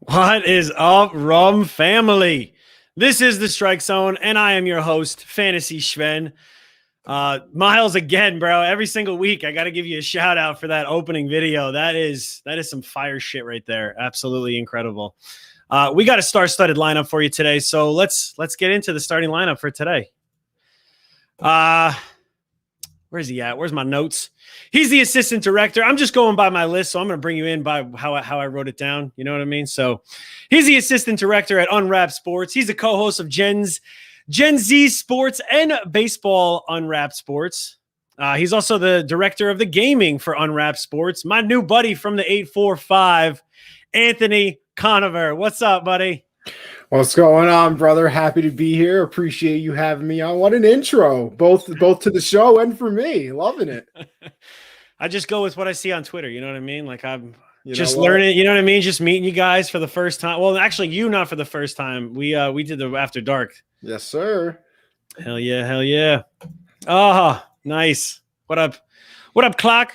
What is up, Rum family? This is the Strike Zone, and I am your host, Fantasy Sven. Miles, again, bro. Every single week, I got to give you a shout out for that opening video. That is some fire shit right there. Absolutely incredible. We got a star-studded lineup for you today, so let's get into the starting lineup for today. Where's he at? Where's my notes? He's the assistant director. I'm just going by my list, so I'm going to bring you in by how I wrote it down. You know what I mean? So he's the assistant director at Unwrapped Sports. He's the co-host of Gen Z Sports and Baseball Unwrapped Sports. He's also the director of the gaming for Unwrapped Sports. My new buddy from the 845, Anthony Conover. What's up, buddy? What's going on, brother? Happy to be here. Appreciate you having me on. What an intro, both to the show and for me. Loving it. I just go with what I see on Twitter. You know what I mean? Like I'm just learning. You know what I mean? Just meeting you guys for the first time. Well, actually, you not for the first time. We did the After Dark. Yes, sir. Hell yeah, hell yeah. Oh, nice. What up, Clock?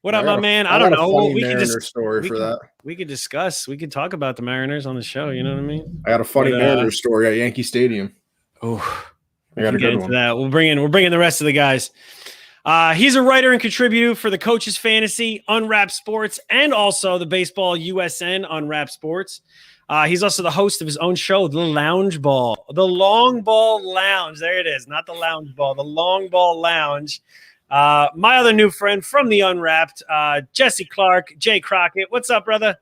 What up, my man? I don't know. We could just story for that. We could discuss. We could talk about the Mariners on the show. You know what I mean? I got a funny Mariners story at Yankee Stadium. Oh, I got a good one. That. We're bringing the rest of the guys. He's a writer and contributor for the Coaches Fantasy, Unwrapped Sports, and also the Baseball USN Unwrapped Sports. He's also the host of his own show, The Lounge Ball, the Long Ball Lounge. There it is, not the Lounge Ball, the Long Ball Lounge. My other new friend from the Unwrapped, Jesse Clark, Jay Crockett. What's up, brother?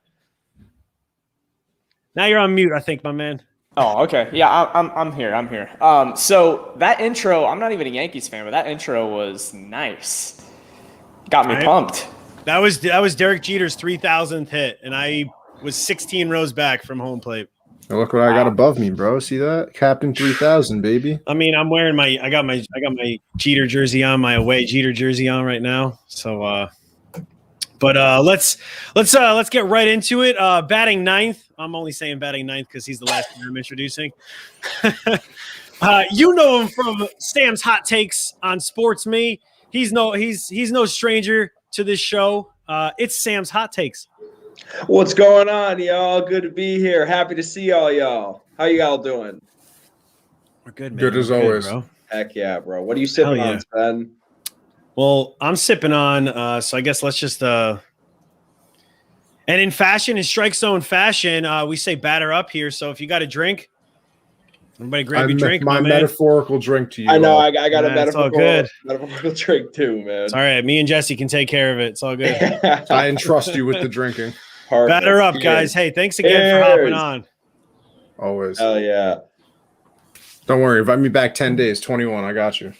Now you're on mute, I think, my man. Oh, okay. Yeah, I'm here. I'm here. So that intro, I'm not even a Yankees fan, but that intro was nice. Got me pumped. That was Derek Jeter's 3,000th hit, and I was 16 rows back from home plate. Now look what I got above me, bro. See that? Captain 3000, baby. I mean, I'm wearing I got my Jeter jersey on, my away Jeter jersey on right now. So let's get right into it. Batting ninth. I'm only saying batting ninth because he's the last one I'm introducing. You know him from Sam's Hot Takes on SportsMe. He's no stranger to this show. It's Sam's Hot Takes. What's going on, y'all? Good to be here. Happy to see y'all. How y'all doing? We're good, man. Good as always. Bro. Heck yeah, bro. What are you sipping on, Sven? Well, I'm sipping on, so I guess let's just and in fashion, in StrikeZone fashion, we say batter up here. So if you got a drink, everybody grab your drink. My metaphorical drink to you. I know. I got a metaphorical drink too, man. It's all right. Me and Jesse can take care of it. It's all good. I entrust you with the drinking. Perfect. Batter up, guys. Hey, thanks again for hopping on. Always. Hell yeah. Don't worry. Invite me back 10 days. 21. I got you.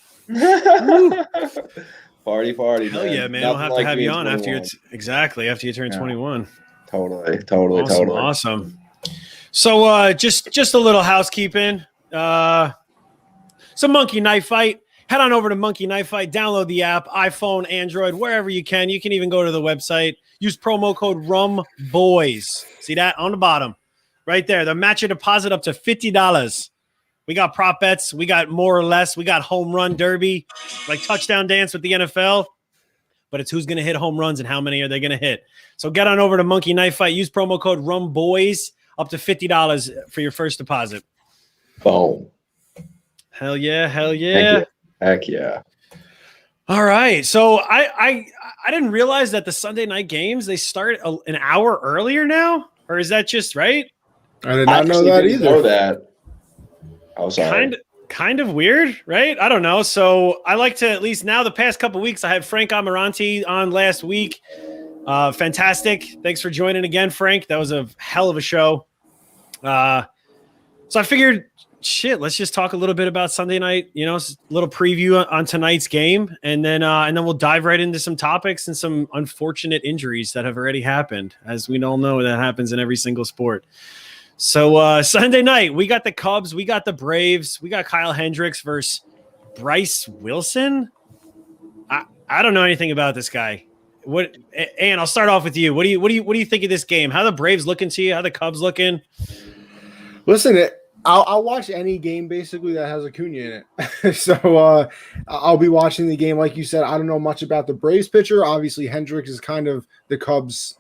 Party, Hell man. yeah, man. I'll have to have you on after you turn 21. Totally. Awesome. So just a little housekeeping. Some Monkey Knife Fight. Head on over to Monkey Knife Fight. Download the app, iPhone, Android, wherever you can. You can even go to the website. Use promo code Rumboyz. See that on the bottom, right there. They'll match your deposit up to $50. We got prop bets. We got more or less. We got home run derby, like touchdown dance with the NFL. But it's who's going to hit home runs and how many are they going to hit. So get on over to Monkey Knife Fight. Use promo code Rumboyz up to $50 for your first deposit. Boom. Hell yeah. Heck yeah. All right. So I didn't realize that the Sunday night games, they start an hour earlier now. Or is that just right? I did not know that either. Know that. I was kind of weird, right? I don't know. So I like to, at least now the past couple of weeks, I had Frank Amarante on last week. Fantastic. Thanks for joining again, Frank. That was a hell of a show. So I figured, let's just talk a little bit about Sunday night, a little preview on tonight's game. And then we'll dive right into some topics and some unfortunate injuries that have already happened. As we all know, that happens in every single sport. So Sunday night, we got the Cubs, we got the Braves, we got Kyle Hendricks versus Bryce Wilson. I don't know anything about this guy. And I'll start off with you. What do you think of this game? How the Braves looking to you? How the Cubs looking? Listen, I'll watch any game basically that has Acuna in it. So I'll be watching the game. Like you said, I don't know much about the Braves pitcher. Obviously, Hendricks is kind of the Cubs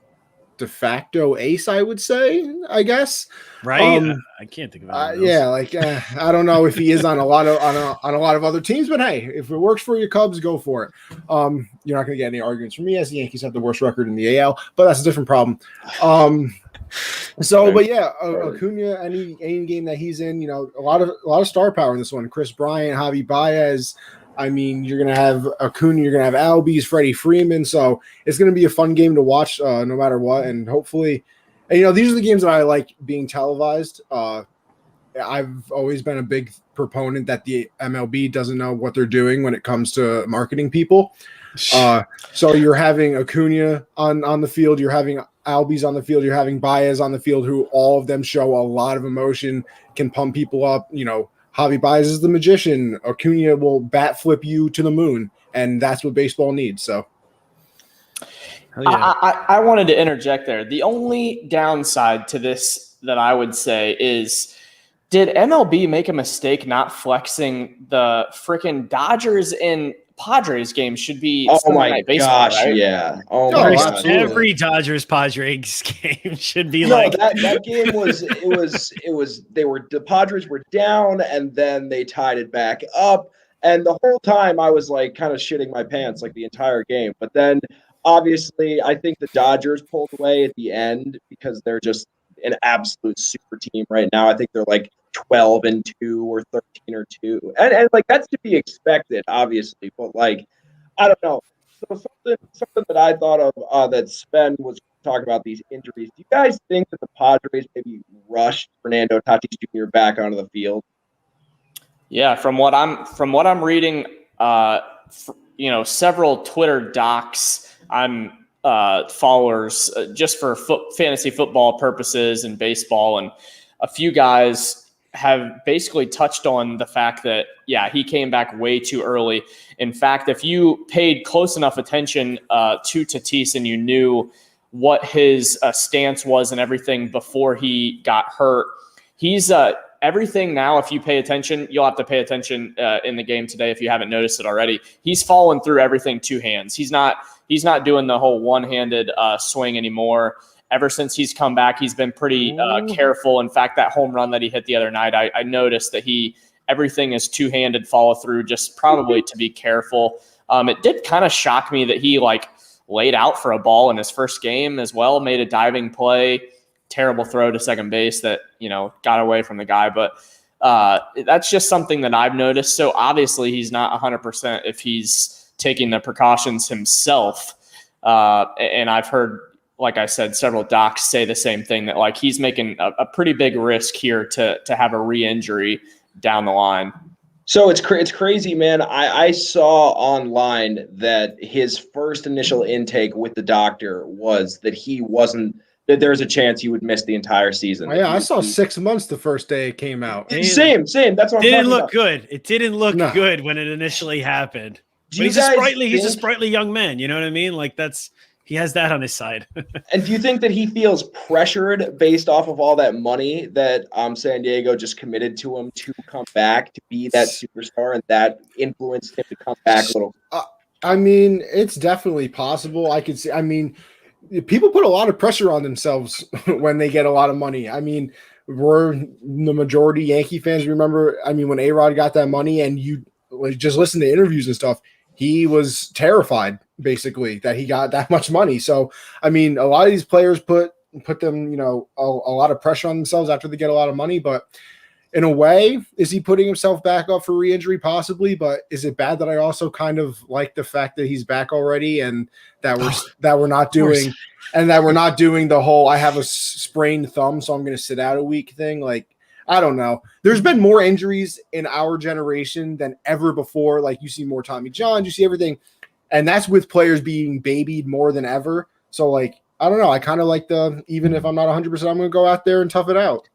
de facto ace, I would say, I guess. Right? I can't think of anyone else. Yeah, like I don't know if he is on a lot of other teams, but hey, if it works for your Cubs, go for it. You're not going to get any arguments from me, as the Yankees have the worst record in the AL, but that's a different problem. But yeah, Acuna, any game that he's in, a lot of star power in this one. Chris Bryant, Javi Baez. I mean, you're going to have Acuna, you're going to have Albies, Freddie Freeman. So it's going to be a fun game to watch no matter what. And hopefully, these are the games that I like being televised. I've always been a big proponent that the MLB doesn't know what they're doing when it comes to marketing people. So you're having Acuna on the field, you're having Albies on the field, you're having Baez on the field, who all of them show a lot of emotion, can pump people up. Javi Baez is the magician. Acuna will bat flip you to the moon, and that's what baseball needs. So, I wanted to interject there. The only downside to this that I would say is, did MLB make a mistake not flexing the freaking Dodgers and Padres game? Should be gosh, right? Yeah. Oh my gosh. Every Dodgers Padres game should be that game was the Padres were down and then they tied it back up, and the whole time I was like kind of shitting my pants like the entire game. But then obviously I think the Dodgers pulled away at the end because they're just an absolute super team right now. I think they're like 12-2 or 13-2, and like that's to be expected, obviously. But like, I don't know. So something that I thought of that Sven was talking about, these injuries. Do you guys think that the Padres maybe rushed Fernando Tatis Jr. back onto the field? Yeah, from what I'm reading, several Twitter docs I'm followers just for fantasy football purposes and baseball, and a few guys have basically touched on the fact that, he came back way too early. In fact, if you paid close enough attention to Tatis and you knew what his stance was and everything before he got hurt, he's everything now. If you pay attention, you'll have to pay attention in the game today if you haven't noticed it already. He's fallen through everything two hands. He's not doing the whole one-handed swing anymore. Ever since he's come back, he's been pretty careful. In fact, that home run that he hit the other night, I noticed that everything is two-handed follow through, just probably to be careful. It did kind of shock me that he laid out for a ball in his first game as well, made a diving play, terrible throw to second base that, got away from the guy. But that's just something that I've noticed. So obviously he's not 100% if he's taking the precautions himself. And I've heard, like I said, several docs say the same thing, that he's making a pretty big risk here to have a re-injury down the line. So it's crazy, man. I saw online that his first initial intake with the doctor was that that there's a chance he would miss the entire season. Oh, yeah, I saw 6 months the first day it came out. Same. That's what I'm didn't talking look about. good. It didn't look good when it initially happened. But he's a sprightly young man. You know what I mean? He has that on his side. And do you think that he feels pressured based off of all that money that San Diego just committed to him to come back, to be that superstar, and that influenced him to come back a little? I mean, it's definitely possible. I could see. I mean, people put a lot of pressure on themselves when they get a lot of money. I mean, we're the majority Yankee fans. Remember, when A-Rod got that money, and you just listen to interviews and stuff, he was terrified, basically, that he got that much money. So, a lot of these players put them, a lot of pressure on themselves after they get a lot of money. But in a way, is he putting himself back up for re-injury? Possibly. But is it bad that I also kind of like the fact that he's back already, and that we're not doing the whole I have a sprained thumb, so I'm going to sit out a week thing? I don't know. There's been more injuries in our generation than ever before. You see more Tommy Johns, you see everything. And that's with players being babied more than ever. So, I don't know. I kind of like even if I'm not 100%, I'm going to go out there and tough it out.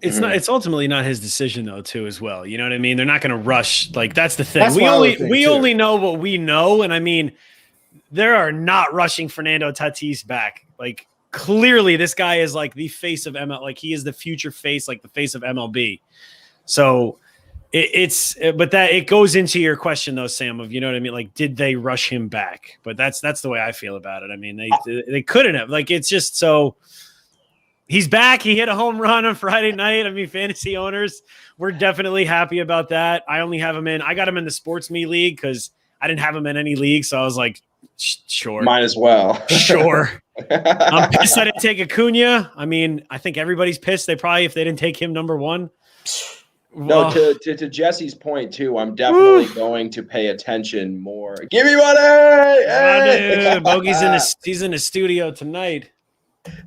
It's ultimately not his decision though, too, as well. You know what I mean? They're not going to rush. That's the thing. We only know what we know. And there are not rushing Fernando Tatis back. Clearly this guy is the face of ML. He is the future face, the face of MLB. So But that it goes into your question though, Sam, of, you know what I mean? Like, did they rush him back? But that's the way I feel about it. I mean, they couldn't have. Like, it's just so he's back. He hit a home run on Friday night. I mean, fantasy owners, we're definitely happy about that. I only have him I got him in the SportsMe league because I didn't have him in any league. So I was like, sure. Might as well. Sure. I'm pissed I didn't take Acuna. I mean, I think everybody's pissed. If they didn't take him number one. No, to Jesse's point too, I'm definitely going to pay attention more. Give me money! Hey! Bogey's he's in the studio tonight.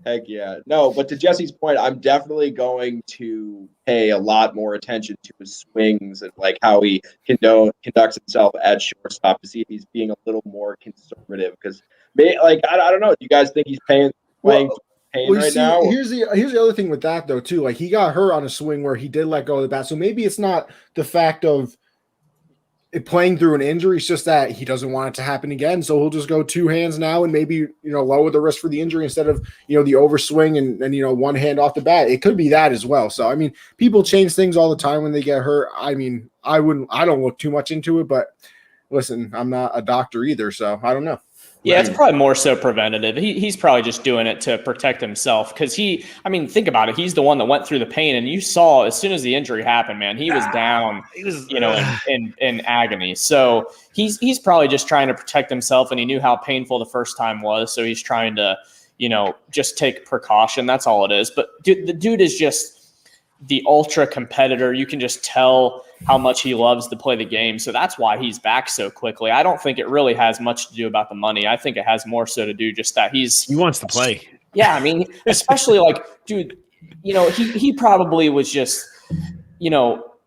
Heck yeah. No, but to Jesse's point, I'm definitely going to pay a lot more attention to his swings and like how he conducts himself at shortstop to see if he's being a little more conservative. Because, like, I don't know. Do you guys think he's playing right now? Here's the other thing with that though too. Like, he got hurt on a swing where he did let go of the bat, so maybe it's not the fact of it playing through an injury. It's just that he doesn't want it to happen again, so he'll just go two hands now and maybe lower the risk for the injury instead of the overswing and one hand off the bat. It could be that as well. So I mean, people change things all the time when they get hurt. I mean, I don't look too much into it, but listen, I'm not a doctor either, so I don't know. Yeah, it's probably more so preventative. He's probably just doing it to protect himself because think about it. He's the one that went through the pain, and you saw as soon as the injury happened, man, he was down, in agony. So he's probably just trying to protect himself, and he knew how painful the first time was, so he's trying to, just take precaution. That's all it is. But the dude is just the ultra competitor. You can just tell how much he loves to play the game. So that's why he's back so quickly. I don't think it really has much to do about the money. I think it has more so to do just that he wants to play. Yeah. I mean, especially like, dude, he probably was just,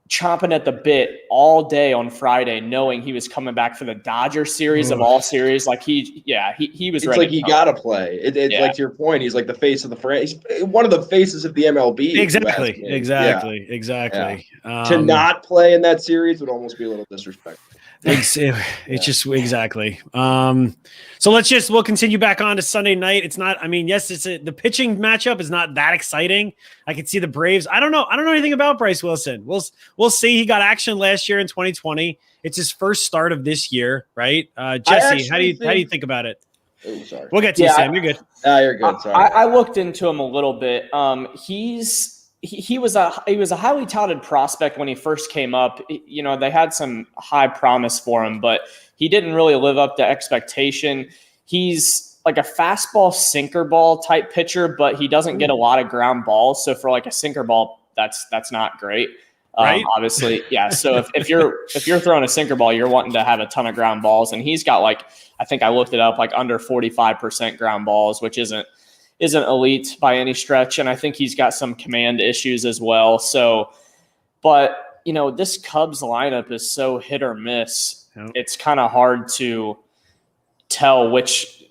chomping at the bit all day on Friday, knowing he was coming back for the Dodgers series of all series. Like he was it's ready. Like he got to play. It's like, to your point, he's like the face of the franchise. He's one of the faces of the MLB. Exactly. To not play in that series would almost be a little disrespectful. It's just exactly. So we'll continue back on to Sunday night. It's not, the pitching matchup is not that exciting. I can see the Braves. I don't know anything about Bryce Wilson. We'll see. He got action last year in 2020. It's his first start of this year, right? Jesse, how do you think about it? Oh, sorry. We'll get to you, Sam. You're good. You're good. Sorry. I looked into him a little bit. He was a highly touted prospect when he first came up. They had some high promise for him, but he didn't really live up to expectation. He's like a fastball sinker ball type pitcher, but he doesn't get a lot of ground balls. So for like a sinker ball, that's not great. Right? Obviously, yeah. So if you're throwing a sinker ball, you're wanting to have a ton of ground balls, and he's got I think I looked it up, under 45% ground balls, which isn't elite by any stretch. And I think he's got some command issues as well. So, but this Cubs lineup is so hit or miss. Yep. It's kind of hard to tell which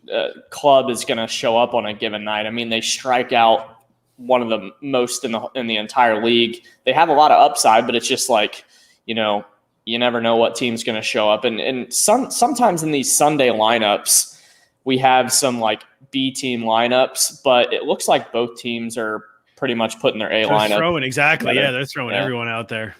club is going to show up on a given night. I mean, they strike out one of the most in the entire league. They have a lot of upside, but it's just you never know what team's going to show up. And sometimes in these Sunday lineups, we have some B team lineups, but it looks like both teams are pretty much putting their lineup. Throwing, exactly. Yeah, they're throwing everyone out there.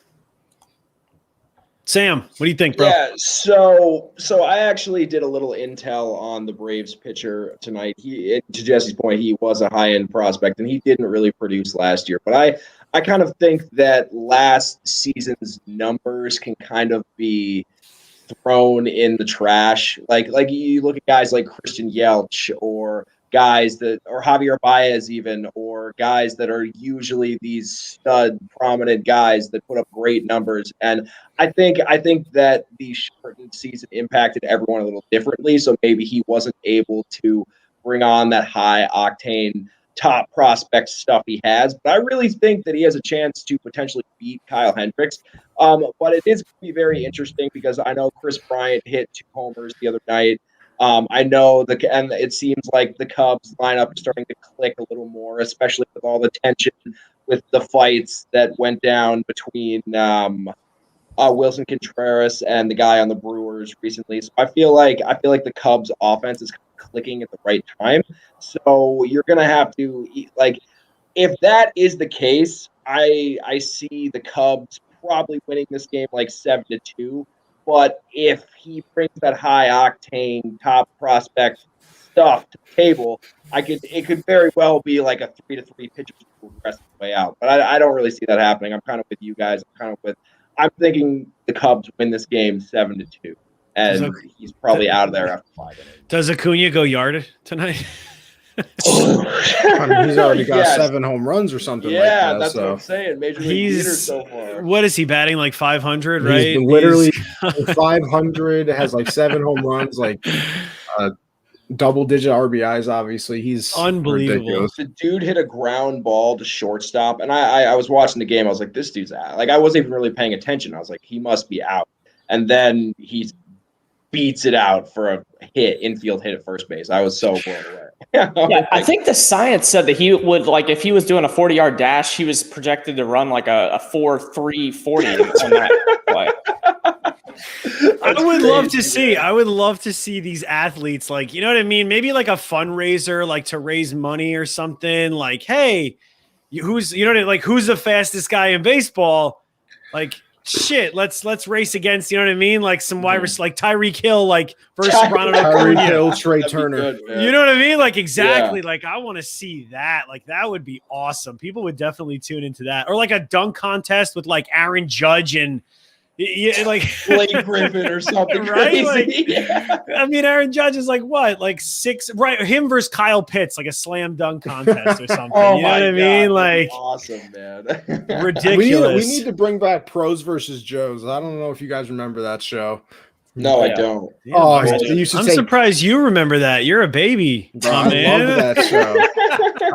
Sam, what do you think, bro? Yeah, so I actually did a little intel on the Braves pitcher tonight. To Jesse's point, he was a high-end prospect, and he didn't really produce last year. But I kind of think that last season's numbers can kind of be thrown in the trash. Like you look at guys like Christian Yelich or Javier Baez even, or guys that are usually these stud prominent guys that put up great numbers. And I think that the shortened season impacted everyone a little differently. So maybe he wasn't able to bring on that high octane top prospect stuff he has. But I really think that he has a chance to potentially beat Kyle Hendricks. But it is going to be very interesting because I know Chris Bryant hit 2 homers the other night. I know and it seems like the Cubs lineup is starting to click a little more, especially with all the tension with the fights that went down between Wilson Contreras and the guy on the Brewers recently. So I feel like the Cubs offense is clicking at the right time. So you're going to have to if that is the case, I see the Cubs probably winning this game like 7-2. But if he brings that high octane top prospect stuff to the table, it could very well be like a 3-3 pitcher the rest of the way out. But I don't really see that happening. I'm kind of with you guys. I'm thinking the Cubs win this game 7-2. And he's probably out of there after 5 innings. Does Acuna go yard tonight? I mean, he's already got 7 home runs or something like that. Yeah, that's what I'm saying. Major league leader so far. What is he batting, like 500, right? He's literally 500, has like 7 home runs, like double-digit RBIs, obviously. He's unbelievable. Ridiculous. The dude hit a ground ball to shortstop, and I was watching the game. I was like, this dude's out. Like, I wasn't even really paying attention. I was like, he must be out. And then he beats it out for a infield hit at first base. I was so blown away. Yeah, I think the science said that he would, like, if he was doing a 40-yard dash, he was projected to run like a 4.3 40 on that play. I would love to see these athletes, like, you know what I mean? Maybe like a fundraiser, like to raise money or something. Like, hey, who's the fastest guy in baseball? Like, shit, let's race against, you know what I mean? Like some wide receivers, like Tyreek Hill, like versus Ronald Tyreek Acuna. Hill, Trey Turner. Good, you know what I mean? Like, exactly. Yeah. Like, I want to see that. Like, that would be awesome. People would definitely tune into that. Or like a dunk contest with like Aaron Judge and like Blake Griffin or something, right? Crazy. Like, I mean, Aaron Judge is like what, like 6, right? Him versus Kyle Pitts, like a slam dunk contest or something. You know what I mean? Like, awesome, man. Ridiculous. We need to bring back Pros versus Joes. I don't know if you guys remember that show. No, I don't. Yeah, I'm surprised you remember that. You're a baby. Bro, I loved that show.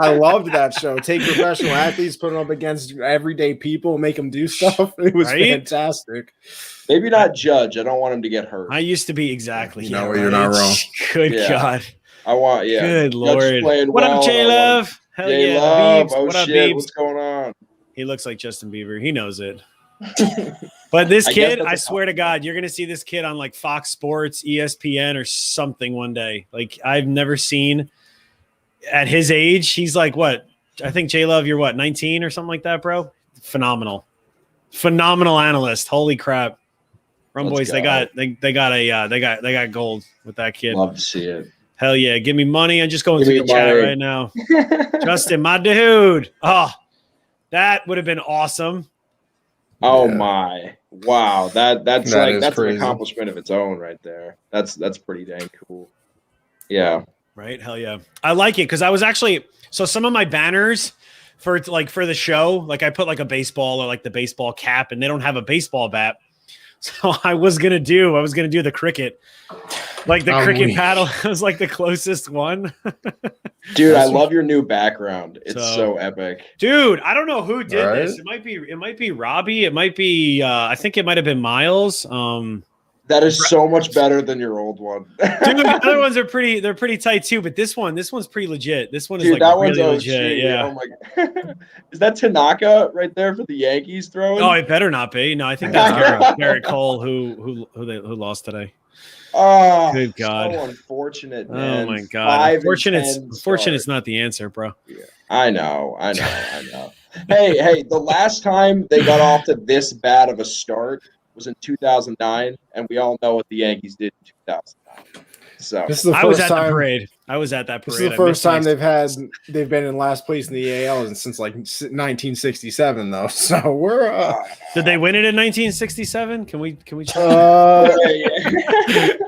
I loved that show. Take professional athletes, put them up against everyday people, make them do stuff. It was fantastic. Maybe not Judge. I don't want him to get hurt. I used to be exactly. No, you're not wrong. Good God. I want. Good Lord. What up, J Love? Hell J yeah, Love. Beebs. Oh what up, shit! Beebs? What's going on? He looks like Justin Bieber. He knows it. But this kid, I swear to God, you're going to see this kid on like Fox Sports, ESPN, or something one day. Like, I've never seen at his age. He's like, what? I think J Love, you're what, 19 or something like that, bro? Phenomenal analyst. Holy crap. Rumboyz, they got gold with that kid. Love to see it. Hell yeah. Give me money. I'm just going through the chat right now. Justin, my dude. Oh, that would have been awesome. Oh my! Wow, that's an crazy. accomplishment of its own right there. That's pretty dang cool. Yeah. Right. Hell yeah. I like it because I was actually some of my banners for the show, like I put like a baseball or like the baseball cap, and they don't have a baseball bat. So I was gonna do the cricket, like the cricket paddle. It was like the closest one. Dude, I love your new background. It's so epic. Dude, I don't know who did this. It might be Robbie. It might be I think it might have been Miles. That is so much better than your old one. Dude, the other ones are pretty tight too, but this one's pretty legit. This one is like that really one's legit. Yeah. Oh my God. Is that Tanaka right there for the Yankees throwing? Oh, it better not be. No, I think that's Garrett Cole who lost today. Oh, good God. So unfortunate, man. Oh my God. Unfortunate's not the answer, bro. Yeah. I know. Hey, the last time they got off to this bad of a start was in 2009, and we all know what the Yankees did in 2009. So I was at the parade. This is the first time they've been in last place in the AL since like 1967, though. So we're. Did they win it in 1967? Can we check?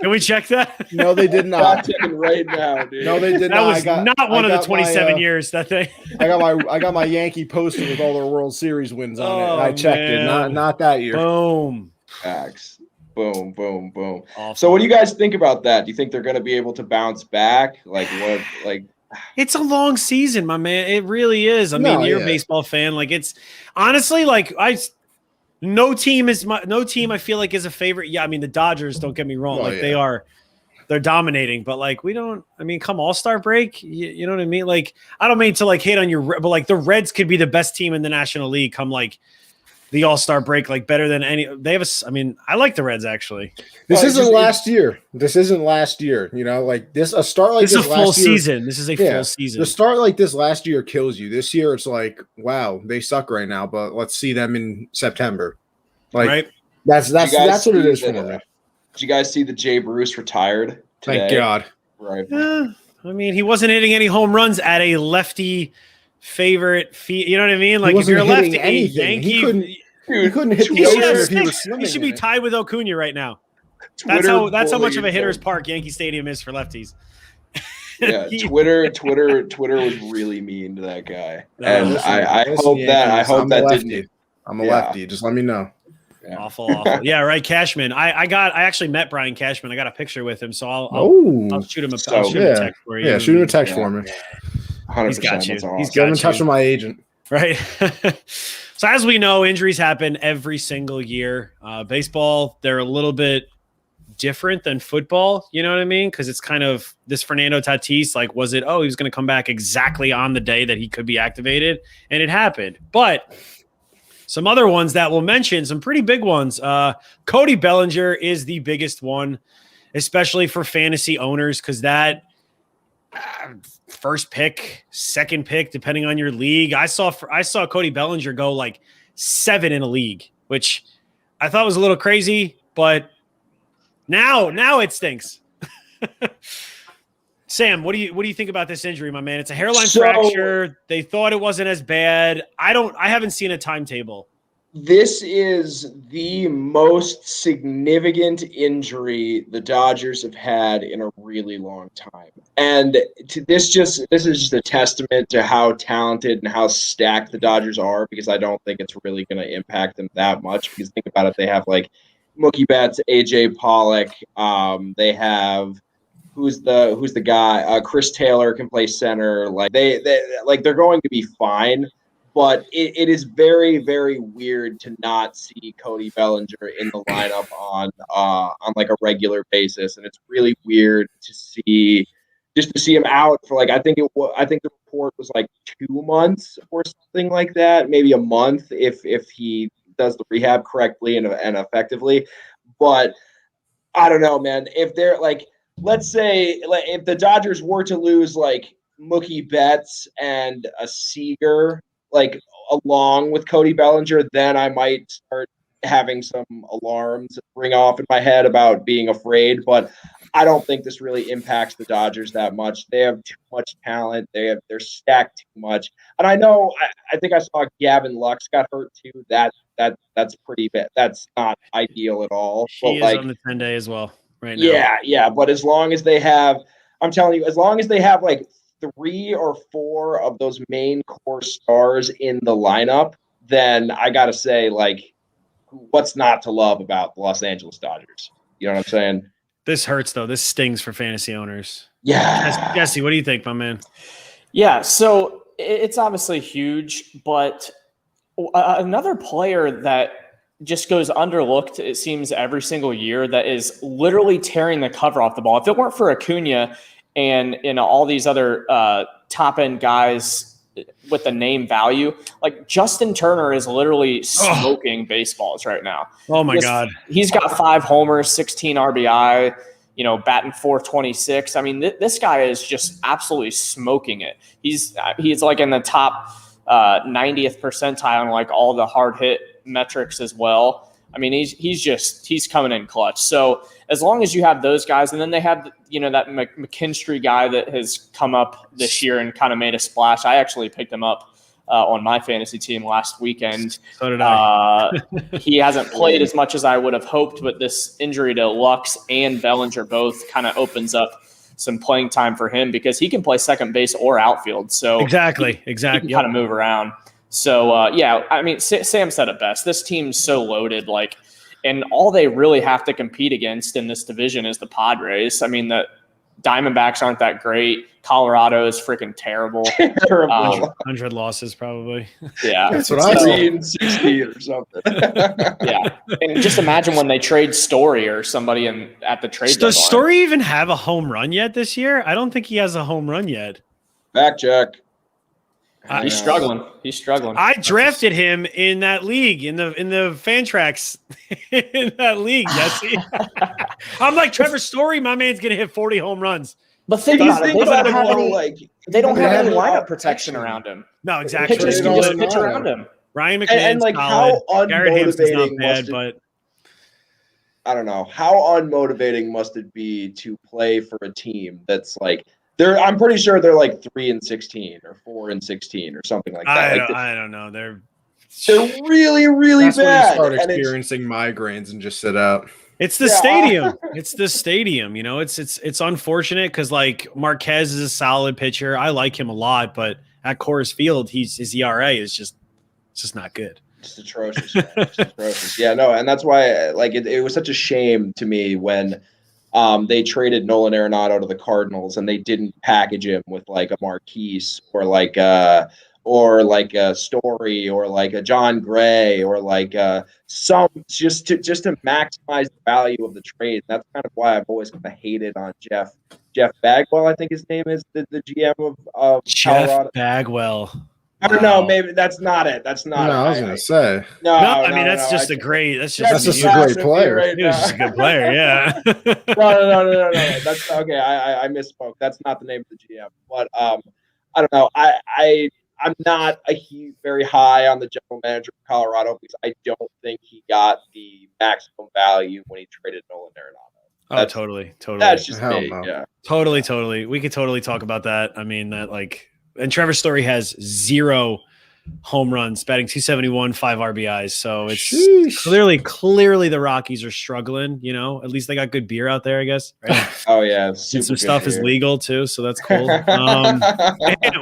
Can we check that? No, they did not. Right now, dude. No, they did not. That was not one of the 27 years that they. I got my Yankee poster with all their World Series wins on it. I checked it. Not that year. Boom. Facts. Boom, boom, boom. Awesome. So what do you guys think about that? Do you think they're going to be able to bounce back? Like what? Like it's a long season, my man. It really is. I mean, you're a baseball fan. Like it's honestly like no team I feel like is a favorite. Yeah, I mean the Dodgers, don't get me wrong. They're dominating, but like come All-Star break, you know what I mean? Like I don't mean to like hate on but like the Reds could be the best team in the National League come like the All-Star break, like better than any. They have I like the Reds actually. This isn't last year. You know, like a start like this is a full season. This is a full season. The start like this last year kills you. This year, it's like, wow, they suck right now, but let's see them in September. Like right. that's Did you guys what it see is for that- me. Did you guys see that Jay Bruce retired today? Thank God. Right. Yeah, I mean, he wasn't hitting any home runs at a lefty favorite feet. You know what I mean? Like if wasn't you're a lefty, hitting anything. He Yankee, couldn't hit the he should ocean have if he was six. swimming. He should in be it. tied with Acuna right now. Twitter That's how much of a bullied hitter's him. park Yankee Stadium is for lefties. Yeah, Twitter was really mean to that guy, No, and Listen, I listen, hope I'm a that lefty. didn't. I'm a Yeah. lefty. Just let me know. Yeah. Awful. Yeah, right. Cashman. I actually met Brian Cashman. I got a picture with him, so I'll shoot him a text for you. Yeah, shoot him a text for me. 100%. He's got you. That's awesome. He's Get him in got touch you. with my agent. Right. So as we know, injuries happen every single year. Baseball, they're a little bit different than football. You know what I mean? Because it's kind of this Fernando Tatis. Like, was it? Oh, he was going to come back exactly on the day that he could be activated, and it happened. But some other ones that we'll mention, some pretty big ones. Cody Bellinger is the biggest one, especially for fantasy owners, because that first pick, second pick, depending on your league. I saw Cody Bellinger go like 7 in a league, which I thought was a little crazy, but now it stinks. Sam, what do you think about this injury, my man? It's a hairline fracture. They thought it wasn't as bad. I haven't seen a timetable. This is the most significant injury the Dodgers have had in a really long time. And this is just a testament to how talented and how stacked the Dodgers are, because I don't think it's really going to impact them that much. Because think about it, they have like Mookie Betts, AJ Pollock, they have who's the guy? Chris Taylor can play center. Like they're going to be fine. But it is very, very weird to not see Cody Bellinger in the lineup on like a regular basis, and it's really weird to see him out for like I think the report was like 2 months or something like that, maybe a month if he does the rehab correctly and effectively. But I don't know, man. If they're like, let's say like if the Dodgers were to lose like Mookie Betts and a Seager, like along with Cody Bellinger, then I might start having some alarms ring off in my head about being afraid. But I don't think this really impacts the Dodgers that much. They have too much talent. They're stacked too much. And I know I think I saw Gavin Lux got hurt too. That's pretty bad. That's not ideal at all. He is on the 10-day as well right now. Yeah. But as long as they have, I'm telling you, as long as they have like 3 or 4 of those main core stars in the lineup, then I got to say, like, what's not to love about the Los Angeles Dodgers? You know what I'm saying? This hurts, though. This stings for fantasy owners. Yeah. Jesse, what do you think, my man? Yeah, so it's obviously huge, but another player that just goes underlooked, it seems, every single year that is literally tearing the cover off the ball. If it weren't for Acuna and all these other top-end guys with the name value, like Justin Turner is literally smoking baseballs right now. Oh, my God. He's got 5 homers, 16 RBI, batting .426. I mean, this guy is just absolutely smoking it. He's like in the top 90th percentile on like all the hard hit metrics as well. I mean, he's coming in clutch. So as long as you have those guys, and then they have, that McKinstry guy that has come up this year and kind of made a splash. I actually picked him up on my fantasy team last weekend. So did I. He hasn't played as much as I would have hoped, but this injury to Lux and Bellinger both kind of opens up some playing time for him because he can play second base or outfield. So exactly. He can kind of move around. So, I mean, Sam said it best. This team's so loaded, and all they really have to compete against in this division is the Padres. I mean, the Diamondbacks aren't that great. Colorado is freaking terrible. 100 losses probably. Yeah. That's what I saw. 16 or something. Yeah. And just imagine when they trade Story or somebody at the trade deadline. Does Story even have a home run yet this year? I don't think he has a home run yet. Fact check. He's struggling. I drafted him in that league, in the Fantrax, in that league, Jesse. I'm like, Trevor Story, my man's going to hit 40 home runs. But think about it. They don't have any like lineup protection around him. No, exactly. Pitchers can just pitch around him. Ryan McMahon's and like solid. how Garrett Hampton's not unmotivating bad, must it, but I don't know, how unmotivating must it be to play for a team that's like I'm pretty sure they're like 3-16 or 4-16 or something like that. I don't know. They're really, really That's when you bad. start And experiencing migraines and just sit out. It's the stadium. It's the stadium. You know, it's unfortunate because like Marquez is a solid pitcher. I like him a lot, but at Coors Field, his ERA is just not good. Just atrocious. Man. Just atrocious. Yeah, no, and that's why like it was such a shame to me when they traded Nolan Arenado to the Cardinals and they didn't package him with like a Marquise or like a Story or like a John Gray or like some just to maximize the value of the trade. That's kind of why I've always kind of hated on Jeff Bagwell, I think his name is, the GM of Jeff Colorado. Bagwell. I don't know. Maybe that's not it. That's not. No, I was gonna say. No, I mean that's just a great. That's just a great player. Right, he was just a good player. Yeah. No. That's okay. I misspoke. That's not the name of the GM. But I don't know. I'm not very high on the general manager of Colorado because I don't think he got the maximum value when he traded Nolan Arenado. Totally. That's just Hell me. no. Yeah. Totally. We could totally talk about that. I mean that like. And Trevor Story has 0 home runs, batting .271, 5 RBIs. So it's clearly the Rockies are struggling. You know, at least they got good beer out there, I guess. Right? Oh yeah, and some stuff is legal too, so that's cool.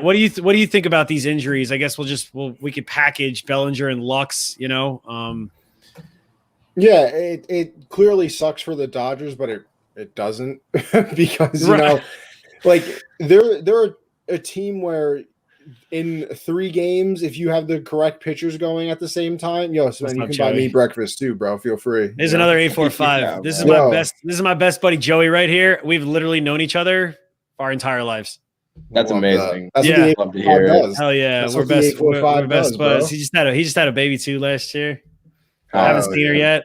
What do you think about these injuries? I guess we could package Bellinger and Lux. You know, yeah, it clearly sucks for the Dodgers, but it doesn't because you know, like they're a team where in 3 games, if you have the correct pitchers going at the same time, Sven, you can buy me breakfast too, bro. Feel free. There's another 845. Yeah, this is my best. This is my best buddy Joey right here. We've literally known each other our entire lives. That's amazing. That's what the love to hear. does. Hell yeah, That's we're best. We're best buds. Bro. He just had a baby too last year. I haven't seen her yet.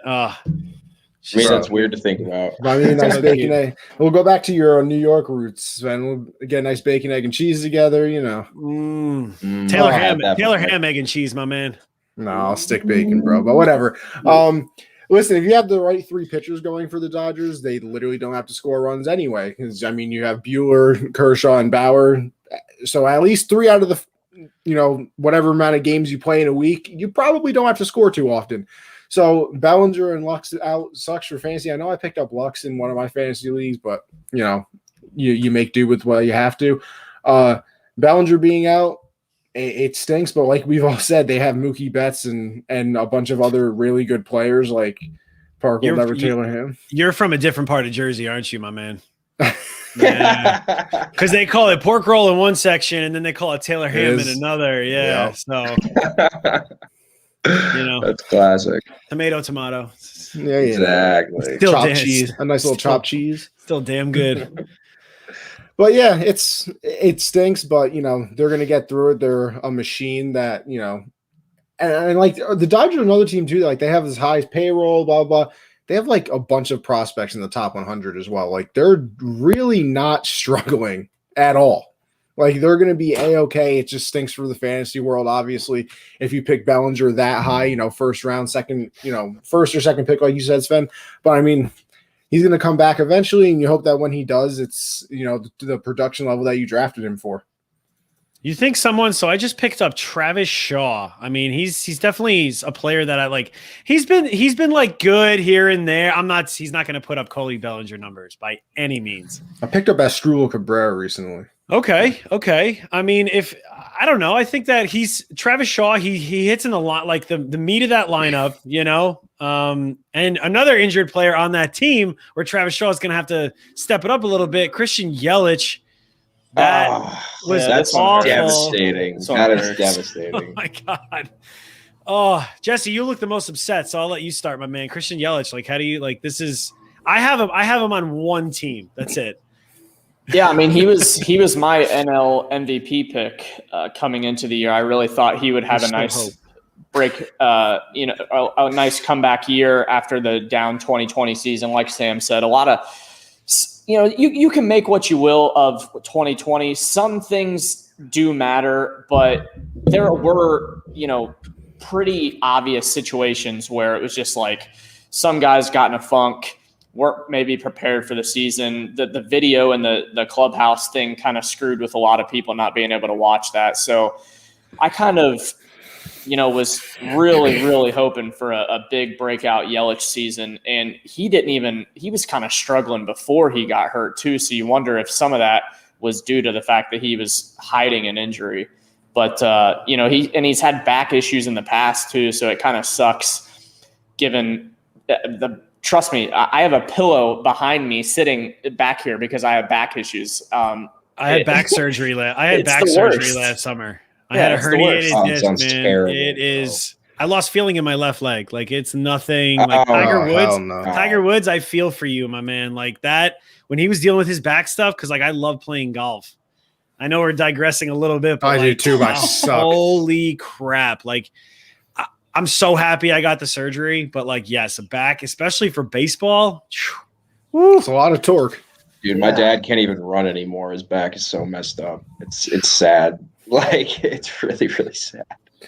I mean, that's weird to think about. I mean, nice bacon egg. We'll go back to your New York roots, Sven. We'll get nice bacon, egg, and cheese together, you know. Taylor ham, egg, and cheese, my man. No, I'll stick bacon, bro. But whatever. Listen, if you have the right 3 pitchers going for the Dodgers, they literally don't have to score runs anyway. Because, I mean, you have Buehler, Kershaw, and Bauer. So at least 3 out of the, whatever amount of games you play in a week, you probably don't have to score too often. So Bellinger and Lux out sucks for fantasy. I know I picked up Lux in one of my fantasy leagues, but you make do with what you have to. Bellinger being out, it stinks. But like we've all said, they have Mookie Betts and a bunch of other really good players. Like Park will never tailor him. You're from a different part of Jersey, aren't you, my man? Yeah, because they call it pork roll in one section, and then they call it Taylor ham in another. Yeah. So. That's classic. Tomato. Yeah, exactly. Still chopped cheese, a nice little chopped cheese. Still damn good. But yeah, it stinks, but they're gonna get through it. They're a machine that and like the Dodgers are another team too. Like they have this high payroll, blah blah. They have like a bunch of prospects in the top 100 as well. Like they're really not struggling at all. Like they're going to be A-okay. It just stinks for the fantasy world. Obviously, if you pick Bellinger that high, first round, second, first or second pick, like you said, Sven. But I mean, he's going to come back eventually, and you hope that when he does, it's the production level that you drafted him for. You think someone? So I just picked up Travis Shaw. I mean, he's definitely a player that I like. He's been like good here and there. He's not going to put up Coley Bellinger numbers by any means. I picked up Astrudal Cabrera recently. Okay. I mean, I don't know. I think that Travis Shaw. He hits in a lot, like the meat of that lineup, and another injured player on that team where Travis Shaw is going to have to step it up a little bit. Christian Yelich. That's awful. Devastating. That is devastating. Oh my God. Oh, Jesse, you look the most upset, so I'll let you start, my man. Christian Yelich. Like, how do you like this? I have him on one team. That's it. Yeah, I mean, he was my NL MVP pick coming into the year. I really thought he would have a nice break, a nice comeback year after the down 2020 season. Like Sam said, a lot of, you can make what you will of 2020. Some things do matter, but there were, pretty obvious situations where it was just like some guys got in a funk, weren't maybe prepared for the season. The video and the clubhouse thing kind of screwed with a lot of people not being able to watch that. So I kind of, was really, really hoping for a big breakout Yelich season. And he was kind of struggling before he got hurt too. So you wonder if some of that was due to the fact that he was hiding an injury. But, he's had back issues in the past too. So it kind of sucks given trust me, I have a pillow behind me sitting back here because I have back issues. I had back surgery. I had back surgery last summer. I had a herniated disc, man. Terrible, it is. I lost feeling in my left leg. Like it's nothing. Like Tiger Woods. No. Tiger Woods, I feel for you, my man. Like that when he was dealing with his back stuff, because like I love playing golf. I know we're digressing a little bit, but I do too. I suck. Holy crap! Like I'm so happy I got the surgery, but like yes, a back, especially for baseball. It's a lot of torque. Dude, my dad can't even run anymore. His back is so messed up. It's sad. Like it's really, really sad.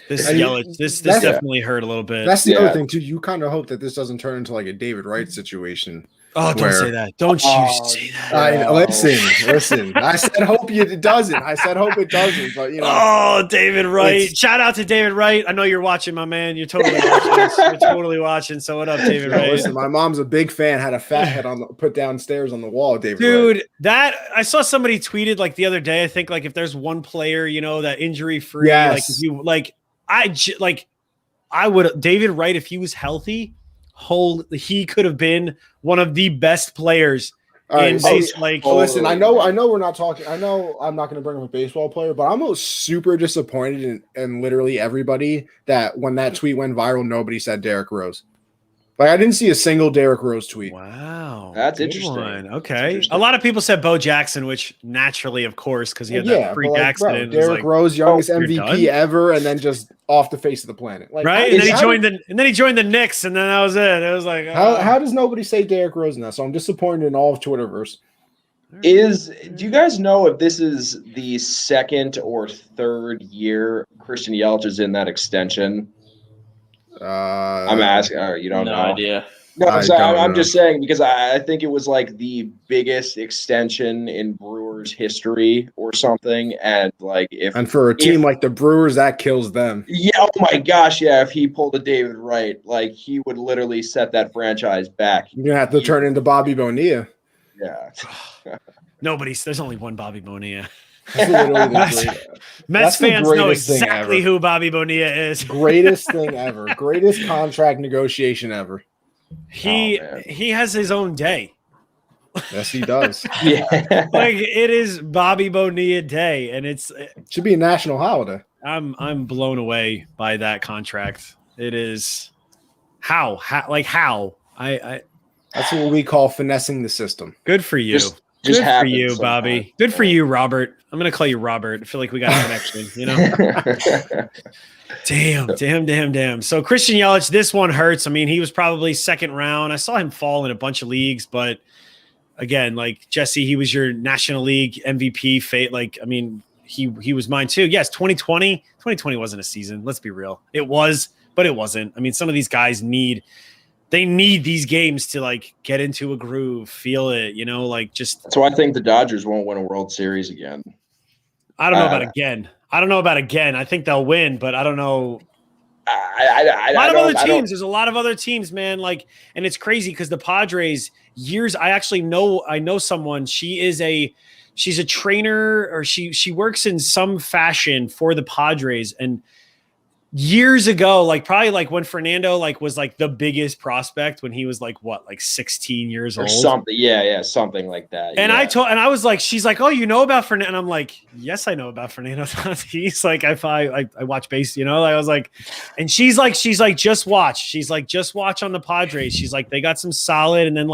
This definitely hurt a little bit. That's the other thing too. You kind of hope that this doesn't turn into like a David Wright situation. Oh, don't say that. Don't you say that. Listen. I said hope it doesn't. But Oh, David Wright. Shout out to David Wright. I know you're watching, my man. You're totally watching. You're totally watching. So what up, David Wright? Listen, my mom's a big fan. Had a fat head put downstairs on the wall. David Dude, Wright. that I saw somebody tweeted like the other day. I think like if there's one player, that injury free, like if you I would David Wright if he was healthy. He could have been one of the best players in base. Listen, I know we're not talking. I know I'm not going to bring up a baseball player, but I'm super disappointed in literally everybody that when that tweet went viral, nobody said Derrick Rose. Like I didn't see a single Derrick Rose tweet. Wow, that's good interesting. One. Okay, a lot of people said Bo Jackson, which naturally, of course, because he had that freak accident. Derrick Rose, youngest MVP ever, and then just off the face of the planet. Like, right, and then he joined the Knicks, and then that was it. It was like, how does nobody say Derrick Rose now? So I'm disappointed in all of Twitterverse. Do you guys know if this is the second or third year Christian Yelich is in that extension? I'm asking. You don't know? No idea. No, I'm just saying because I think it was like the biggest extension in Brewers history or something, and for a team like the Brewers, that kills them. Yeah. Oh my gosh. Yeah. If he pulled a David Wright, like he would literally set that franchise back. You're gonna have to turn into Bobby Bonilla. Yeah. There's only one Bobby Bonilla. Mets fans know exactly who Bobby Bonilla is. Greatest thing ever. Greatest contract negotiation ever. He has his own day. Yes, he does. Yeah. Like it is Bobby Bonilla Day, and it should be a national holiday. I'm blown away by that contract. It is how I that's what we call finessing the system. Good for you. Good for you, Bobby. Good for you, Robert. I'm going to call you Robert. I feel like we got a connection, Damn. So Christian Yelich, this one hurts. I mean, he was probably second round. I saw him fall in a bunch of leagues, but again, like Jesse, he was your National League MVP fate. Like, I mean, he was mine too. Yes, 2020 wasn't a season. Let's be real. It was, but it wasn't. I mean, some of these guys need these games to like get into a groove, feel it, just. So I think the Dodgers won't win a World Series again. I don't know about again. I think they'll win, but I don't know. A lot of other teams. There's a lot of other teams, man. Like, and it's crazy because the Padres I know someone. She's a trainer, or she works in some fashion for the Padres, and years ago, like probably like when Fernando was like the biggest prospect when he was like 16 years old or something. Yeah, something like that. And I was like, she's like, oh, you know about Fernando? And I'm like, yes, I know about Fernando Tatis. Like I watch base, I was like, and she's like, just watch. She's like, just watch on the Padres. She's like, they got some solid, and then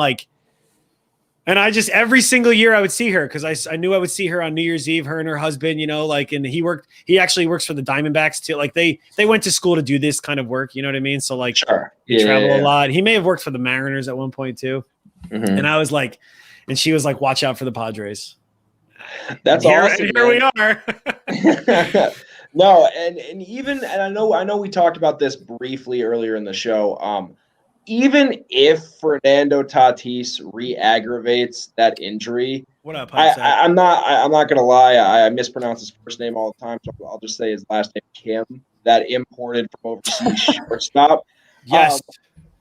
and I just every single year I would see her because I knew I would see her on New Year's Eve, her and her husband, and he actually works for the Diamondbacks too. Like they went to school to do this kind of work, you know what I mean? So sure. He traveled a lot. He may have worked for the Mariners at one point too. Mm-hmm. And I was like, and she was like, watch out for the Padres. That's awesome. Here we are. No, and even I know we talked about this briefly earlier in the show. Even if Fernando Tatis re-aggravates that injury, What up, I'm not gonna lie. I mispronounce his first name all the time, so I'll just say his last name Kim. That imported from overseas shortstop. Yes.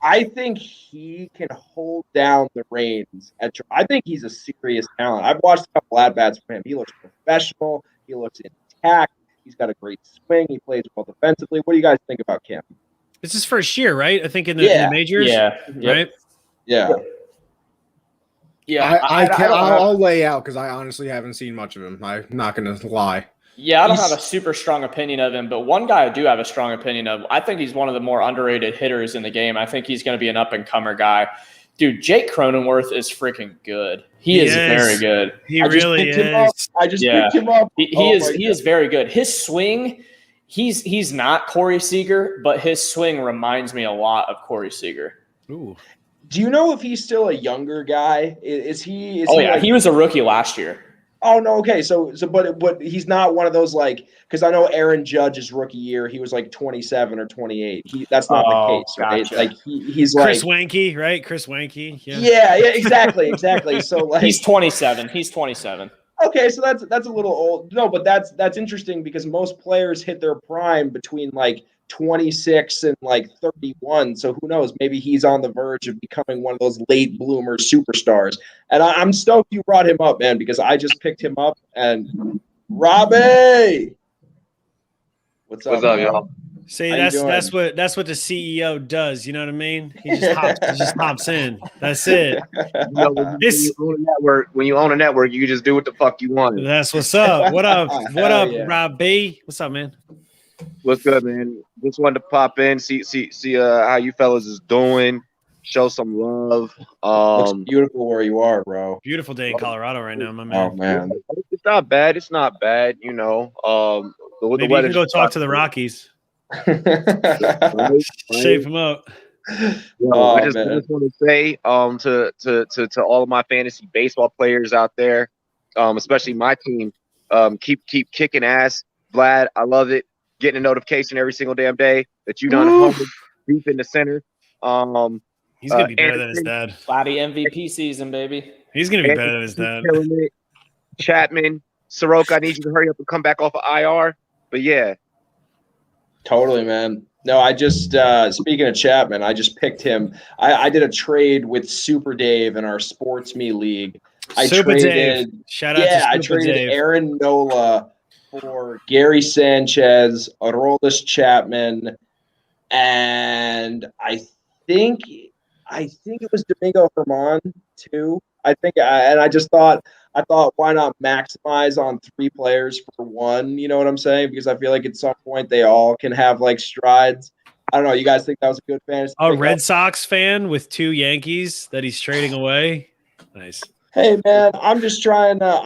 I think he can hold down the reins. I think he's a serious talent. I've watched a couple at bats from him. He looks professional. He looks intact. He's got a great swing. He plays well defensively. What do you guys think about Kim? It's his first year, right? I think in the majors. Yeah. Right. Yeah. Yeah. I'll lay out because I honestly haven't seen much of him. I'm not going to lie. Yeah, I don't have a super strong opinion of him, but one guy I do have a strong opinion of. I think he's one of the more underrated hitters in the game. I think he's going to be an up-and-comer guy. Dude, Jake Cronenworth is freaking good. He is very good. He really is. I just picked him up. He is very good. His swing, he's not Corey Seager, but his swing reminds me a lot of Corey Seager. Ooh. Do you know if he's still a younger guy? Is he? He was a rookie last year. Oh no, okay. So, but he's not one of those because I know Aaron Judge's rookie year, he was like 27 or 28. That's not the case, right? Gotcha. Like he's Chris like Wanke, right? Chris Wanke. Yeah, exactly. So like he's 27. He's 27. Okay, so that's a little old. No, but that's interesting because most players hit their prime between like 26 and like 31. So who knows? Maybe he's on the verge of becoming one of those late bloomer superstars. And I'm stoked you brought him up, man, because I just picked him up. And Robbie, what's up, y'all? See, that's what the CEO does. You know what I mean? He just hops in. That's it. When you own a network, you can just do what the fuck you want. That's what's up. What up? What up, yeah. Rob B? What's up, man? What's good, man? Just wanted to pop in, see how you fellas is doing. Show some love. Looks beautiful where you are, bro. Beautiful day in Colorado right now, my man. Oh man, it's not bad. It's not bad. You know, Maybe you can go talk to the Rockies. Shape them up. I just want to say to all of my fantasy baseball players out there, especially my team, keep kicking ass. Vlad, I love it. Getting a notification every single damn day that you done home deep in the center. He's gonna be better than his dad. Vladdy MVP season, baby. He's gonna be better than his dad. Chapman, Soroka, I need you to hurry up and come back off of IR. But yeah. Totally, man. No, I just speaking of Chapman, I just picked him. I did a trade with Super Dave in our SportsMe league. I traded Aaron Nola for Gary Sanchez, Aroldis Chapman, and I think it was Domingo Germán too. I thought, why not maximize on 3 players for one? You know what I'm saying? Because I feel like at some point they all can have like strides. I don't know. You guys think that was a good fantasy? A Red Sox fan with 2 Yankees that he's trading away. Nice. Hey man, I'm just trying. No,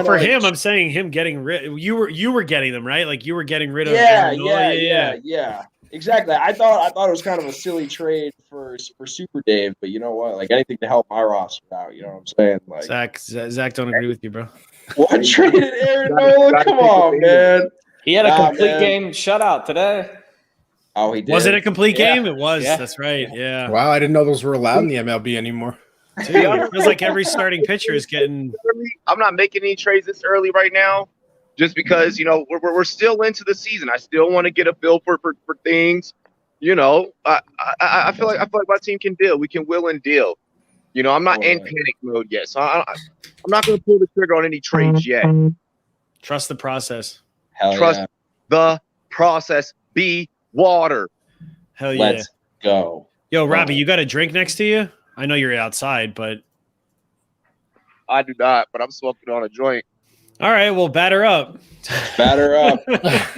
for him, I'm saying him getting rid. You were getting them right. Like you were getting rid of. Yeah. Exactly. I thought it was kind of a silly trade for Super Dave, but you know what? Like anything to help my roster out. You know what I'm saying? Like Zach don't agree with you, bro. What traded Aaron Nola? Come on, man. He had a complete game shutout today. Oh, he did. Was it a complete game? It was. Yeah. That's right. Yeah. Wow, I didn't know those were allowed in the MLB anymore. Dude, it feels like every starting pitcher is getting. I'm not making any trades this early right now, just because we're still into the season. I still want to get a feel for things. I feel like my team can deal. We can will and deal. I'm not in panic mode yet, so I'm not going to pull the trigger on any trades yet. Trust the process. Trust the process. Be water. Hell yeah. Let's go. Yo, Robbie, you got a drink next to you? I know you're outside, but I do not. But I'm smoking on a joint. All right, well, batter up. Batter up.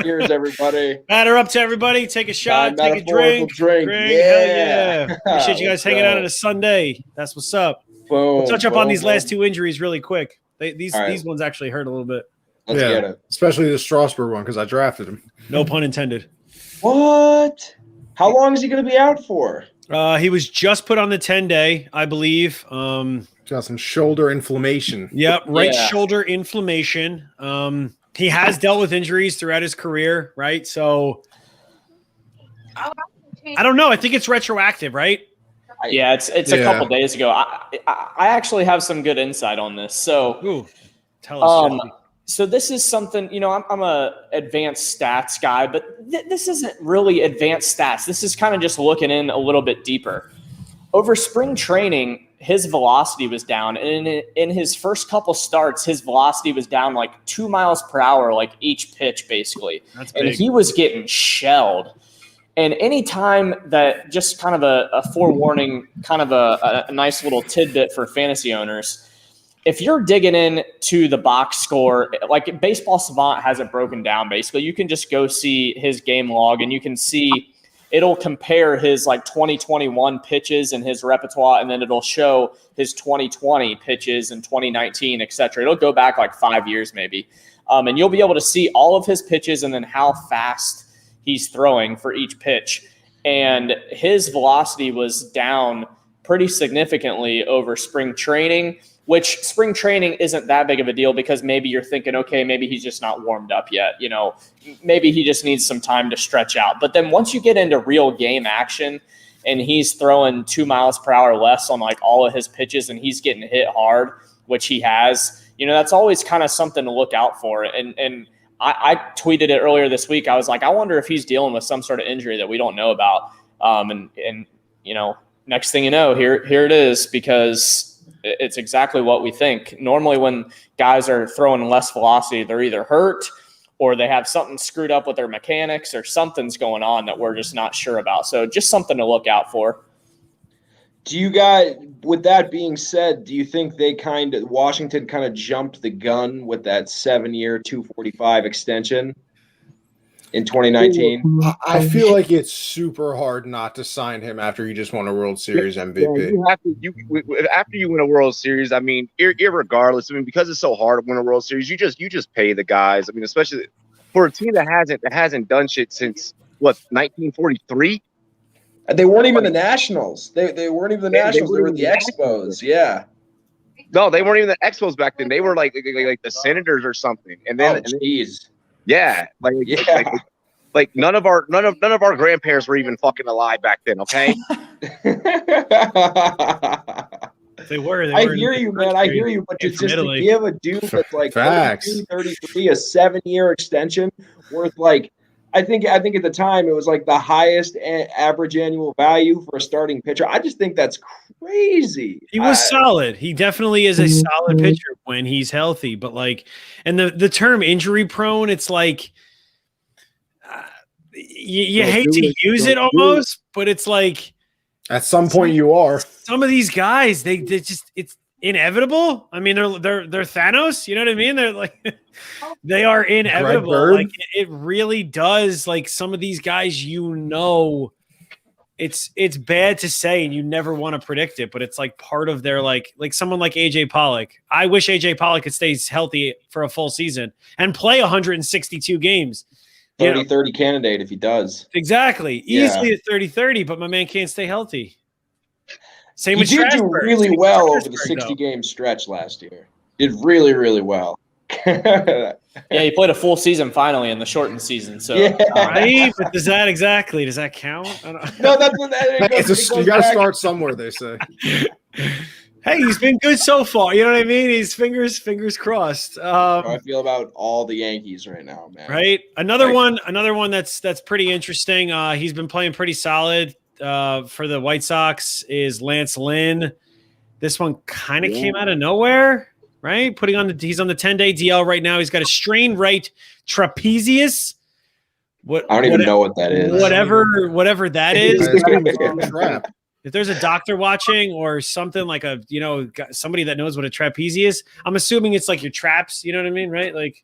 Cheers, everybody. Batter up to everybody. Take a shot. Take a drink. Yeah. Hell yeah. Appreciate you guys hanging out on a Sunday. That's what's up. We'll touch up on these last 2 injuries really quick. These ones actually hurt a little bit. Let's get it. Especially the Strasburg one because I drafted him. No pun intended. What? How long is he going to be out for? He was just put on the 10-day, I believe. Got some shoulder inflammation. Yep, shoulder inflammation. he has dealt with injuries throughout his career, right? So I don't know. I think it's retroactive, right? Yeah, it's a couple days ago. I actually have some good insight on this. So, tell us. Jesse. So this is something, I'm a advanced stats guy, but this isn't really advanced stats. This is kind of just looking in a little bit deeper. Over spring training, his velocity was down, and in his first couple starts, his velocity was down like 2 miles per hour, like each pitch, basically. That's big. And he was getting shelled. And anytime that, just kind of a forewarning, kind of a nice little tidbit for fantasy owners, if you're digging in to the box score, like Baseball Savant has it broken down, basically, you can just go see his game log and you can see it'll compare his like 2021 pitches and his repertoire, and then it'll show his 2020 pitches and 2019, et cetera. It'll go back like 5 years maybe. And you'll be able to see all of his pitches and then how fast he's throwing for each pitch. And his velocity was down pretty significantly over spring training, which spring training isn't that big of a deal because maybe you're thinking, okay, maybe he's just not warmed up yet. Maybe he just needs some time to stretch out. But then once you get into real game action and he's throwing 2 miles per hour less on like all of his pitches and he's getting hit hard, which he has, that's always kind of something to look out for. And I tweeted it earlier this week. I was like, I wonder if he's dealing with some sort of injury that we don't know about. And next thing you know, here it is, because it's exactly what we think. Normally when guys are throwing less velocity, they're either hurt or they have something screwed up with their mechanics or something's going on that we're just not sure about. So just something to look out for. Do you guys, with that being said, do you think Washington kind of jumped the gun with that 7-year, $245 extension in 2019? I feel like it's super hard not to sign him after he just won a World Series MVP. After you win a World Series, I mean, irregardless, I mean, because it's so hard to win a World Series, you just pay the guys. I mean, especially for a team that hasn't done shit since 1943. They weren't even the Nationals. They weren't even the Nationals. They were the Expos. Yeah. No, they weren't even the Expos back then. They were like the Senators or something. And then, jeez. Yeah, like none of our grandparents were even fucking alive back then. Okay. They were. I hear you, man. I hear you. But just to give a dude that's like 32, 33, a 7-year extension worth like, I think at the time it was like the highest average annual value for a starting pitcher. I just think that's crazy. He was solid. He definitely is a solid pitcher when he's healthy. But like, and the term injury prone, it's like you hate to use it almost, but it's like at some point you are. Some of these guys, they just, it's inevitable. I mean, they're Thanos. You know what I mean? They're like, they are inevitable. Like it really does. Like some of these guys, it's bad to say, and you never want to predict it, but it's like part of their like someone like AJ Pollock. I wish AJ Pollock could stay healthy for a full season and play 162 games. 30-30 candidate if he does. Exactly. Easily a 30-30, but my man can't stay healthy. Same with Strasburg. He did do really well over the 60-game stretch last year. Did really, really well. Yeah, he played a full season finally in the shortened season. So, right? But does that count? I don't... No, that's what that. You got to start somewhere, they say. Hey, he's been good so far. You know what I mean? He's fingers crossed. I feel about all the Yankees right now, man. Right. Another one that's pretty interesting. He's been playing pretty solid for the White Sox is Lance Lynn. This one kind of came out of nowhere, right? He's on the 10-day DL right now. He's got a strained right trapezius. I don't even know what that is. Whatever that is. Trap. If there's a doctor watching or something like somebody that knows what a trapezius, I'm assuming it's like your traps. You know what I mean, right? Like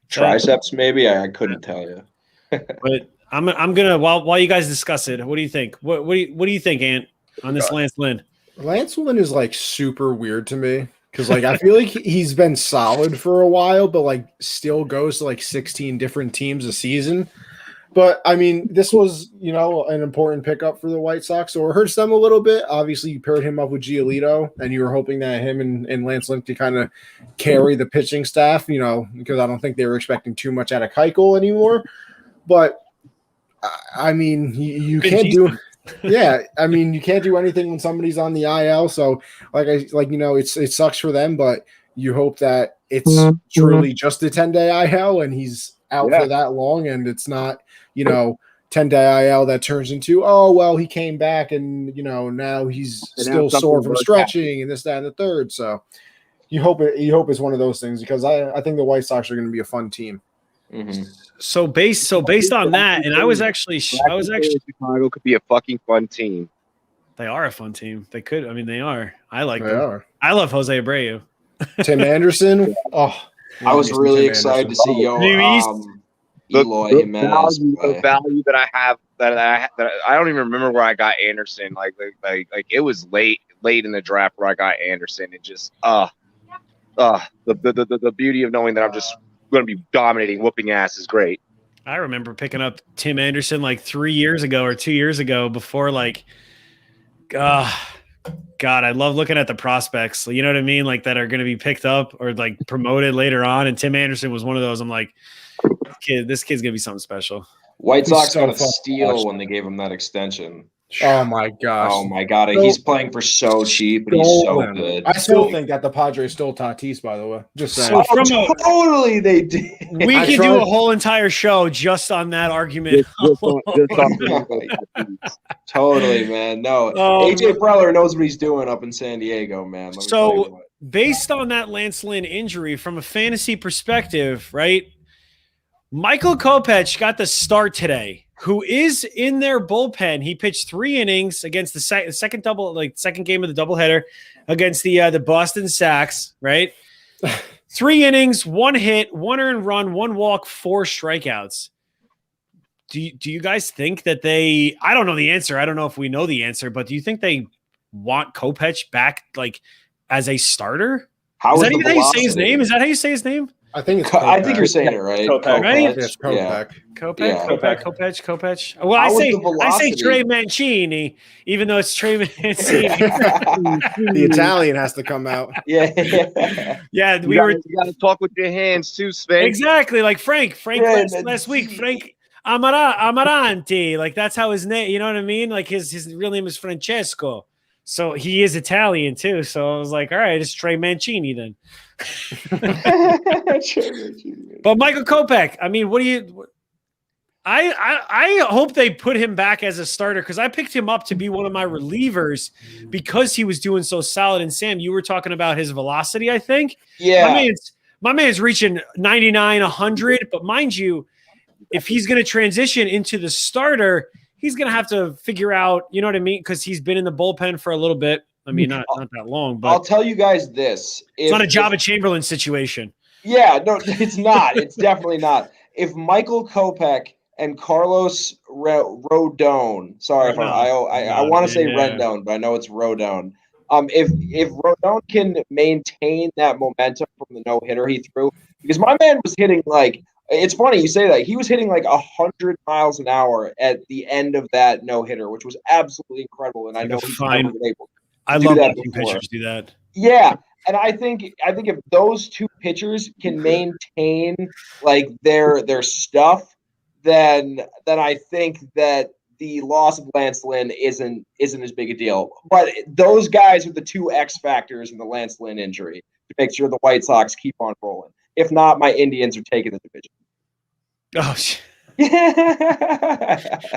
triceps, maybe. I couldn't tell you. But I'm gonna while you guys discuss it. What do you think? What do you think, Ant, on this Lance Lynn? Lance Lynn is like super weird to me because like I feel like he's been solid for a while, but like still goes to like 16 different teams a season. But I mean, this was, an important pickup for the White Sox, so it hurts them a little bit. Obviously, you paired him up with Giolito, and you were hoping that him and Lance Lynn could kind of carry the pitching staff, because I don't think they were expecting too much out of Keuchel anymore. But I mean, you can't do, yeah. I mean, you can't do anything when somebody's on the IL. So, it sucks for them, but you hope that it's truly just a 10-day IL, and he's out for that long, and it's not 10-day IL that turns into, oh, well, he came back and, now he's still sore from stretching and this, that, and the third. So you hope it's one of those things, because I think the White Sox are going to be a fun team. Mm-hmm. So based on that, and I was actually Chicago could be a fucking fun team. They are a fun team. They could. I mean, they are. I like They them. are. I love Jose Abreu. Tim Anderson. Oh, I was really excited to see Eloy Jimenez the value that I have that I don't even remember where I got Anderson. Like it was late in the draft where I got Anderson. It just the beauty of knowing that I'm just going to be dominating, whooping ass is great. I remember picking up Tim Anderson like 3 years ago or 2 years ago before God, I love looking at the prospects. You know what I mean? Like that are going to be picked up or like promoted later on. And Tim Anderson was one of those. I'm like, this kid's going to be something special. White Sox got a steal when they gave him that extension. Oh my gosh! Oh my god! He's playing for so cheap, but he's so good. I still think that the Padres stole Tatis. By the way, just saying. So totally, they did. We could do a whole entire show just on that argument. Totally, man. No, AJ Preller knows what he's doing up in San Diego, man. So, based on that Lance Lynn injury, from a fantasy perspective, right? Michael Kopech got the start today. Who is in their bullpen? He pitched 3 innings against the second game of the doubleheader against the Boston Sox, right? 3 innings, 1 hit, 1 earned run, 1 walk, 4 strikeouts. Do you guys think that they? I don't know the answer. I don't know if we know the answer, but do you think they want Kopech back as a starter? Is that how you say his name? Is that how you say his name? I think you're saying it right. Kopech, right? It's Kopech. Kopech. Well, I say Trey Mancini, even though it's Trey Mancini. The Italian has to come out. Yeah. You got to talk with your hands too, Sven. Exactly, like Frank last week. Frank Amaranti, like that's how his name. You know what I mean? Like his real name is Francesco. So he is Italian too. So I was like, all right, it's Trey Mancini then. But Michael Kopech, I mean, what do you? I hope they put him back as a starter because I picked him up to be one of my relievers because he was doing so solid. And Sam, you were talking about his velocity, I think. Yeah, my man's reaching 99, 100. But mind you, if he's going to transition into the starter, he's going to have to figure out, you know what I mean? Because he's been in the bullpen for a little bit. I mean, not that long, but I'll tell you guys this. It's not a Java Chamberlain situation. Yeah, no, it's not. It's definitely not. If Michael Kopech and Carlos Rodon, sorry if I want to say Rendon, but I know it's Rodon. If Rodon can maintain that momentum from the no-hitter he threw, because my man was hitting it's funny you say that. He was hitting 100 miles an hour at the end of that no-hitter, which was absolutely incredible. And I know he's never been able to I love watching pitchers do that. Yeah, and I think if those two pitchers can maintain their stuff, then I think that the loss of Lance Lynn isn't as big a deal. But those guys are the 2 X factors in the Lance Lynn injury to make sure the White Sox keep on rolling. If not, my Indians are taking the division. Oh shit.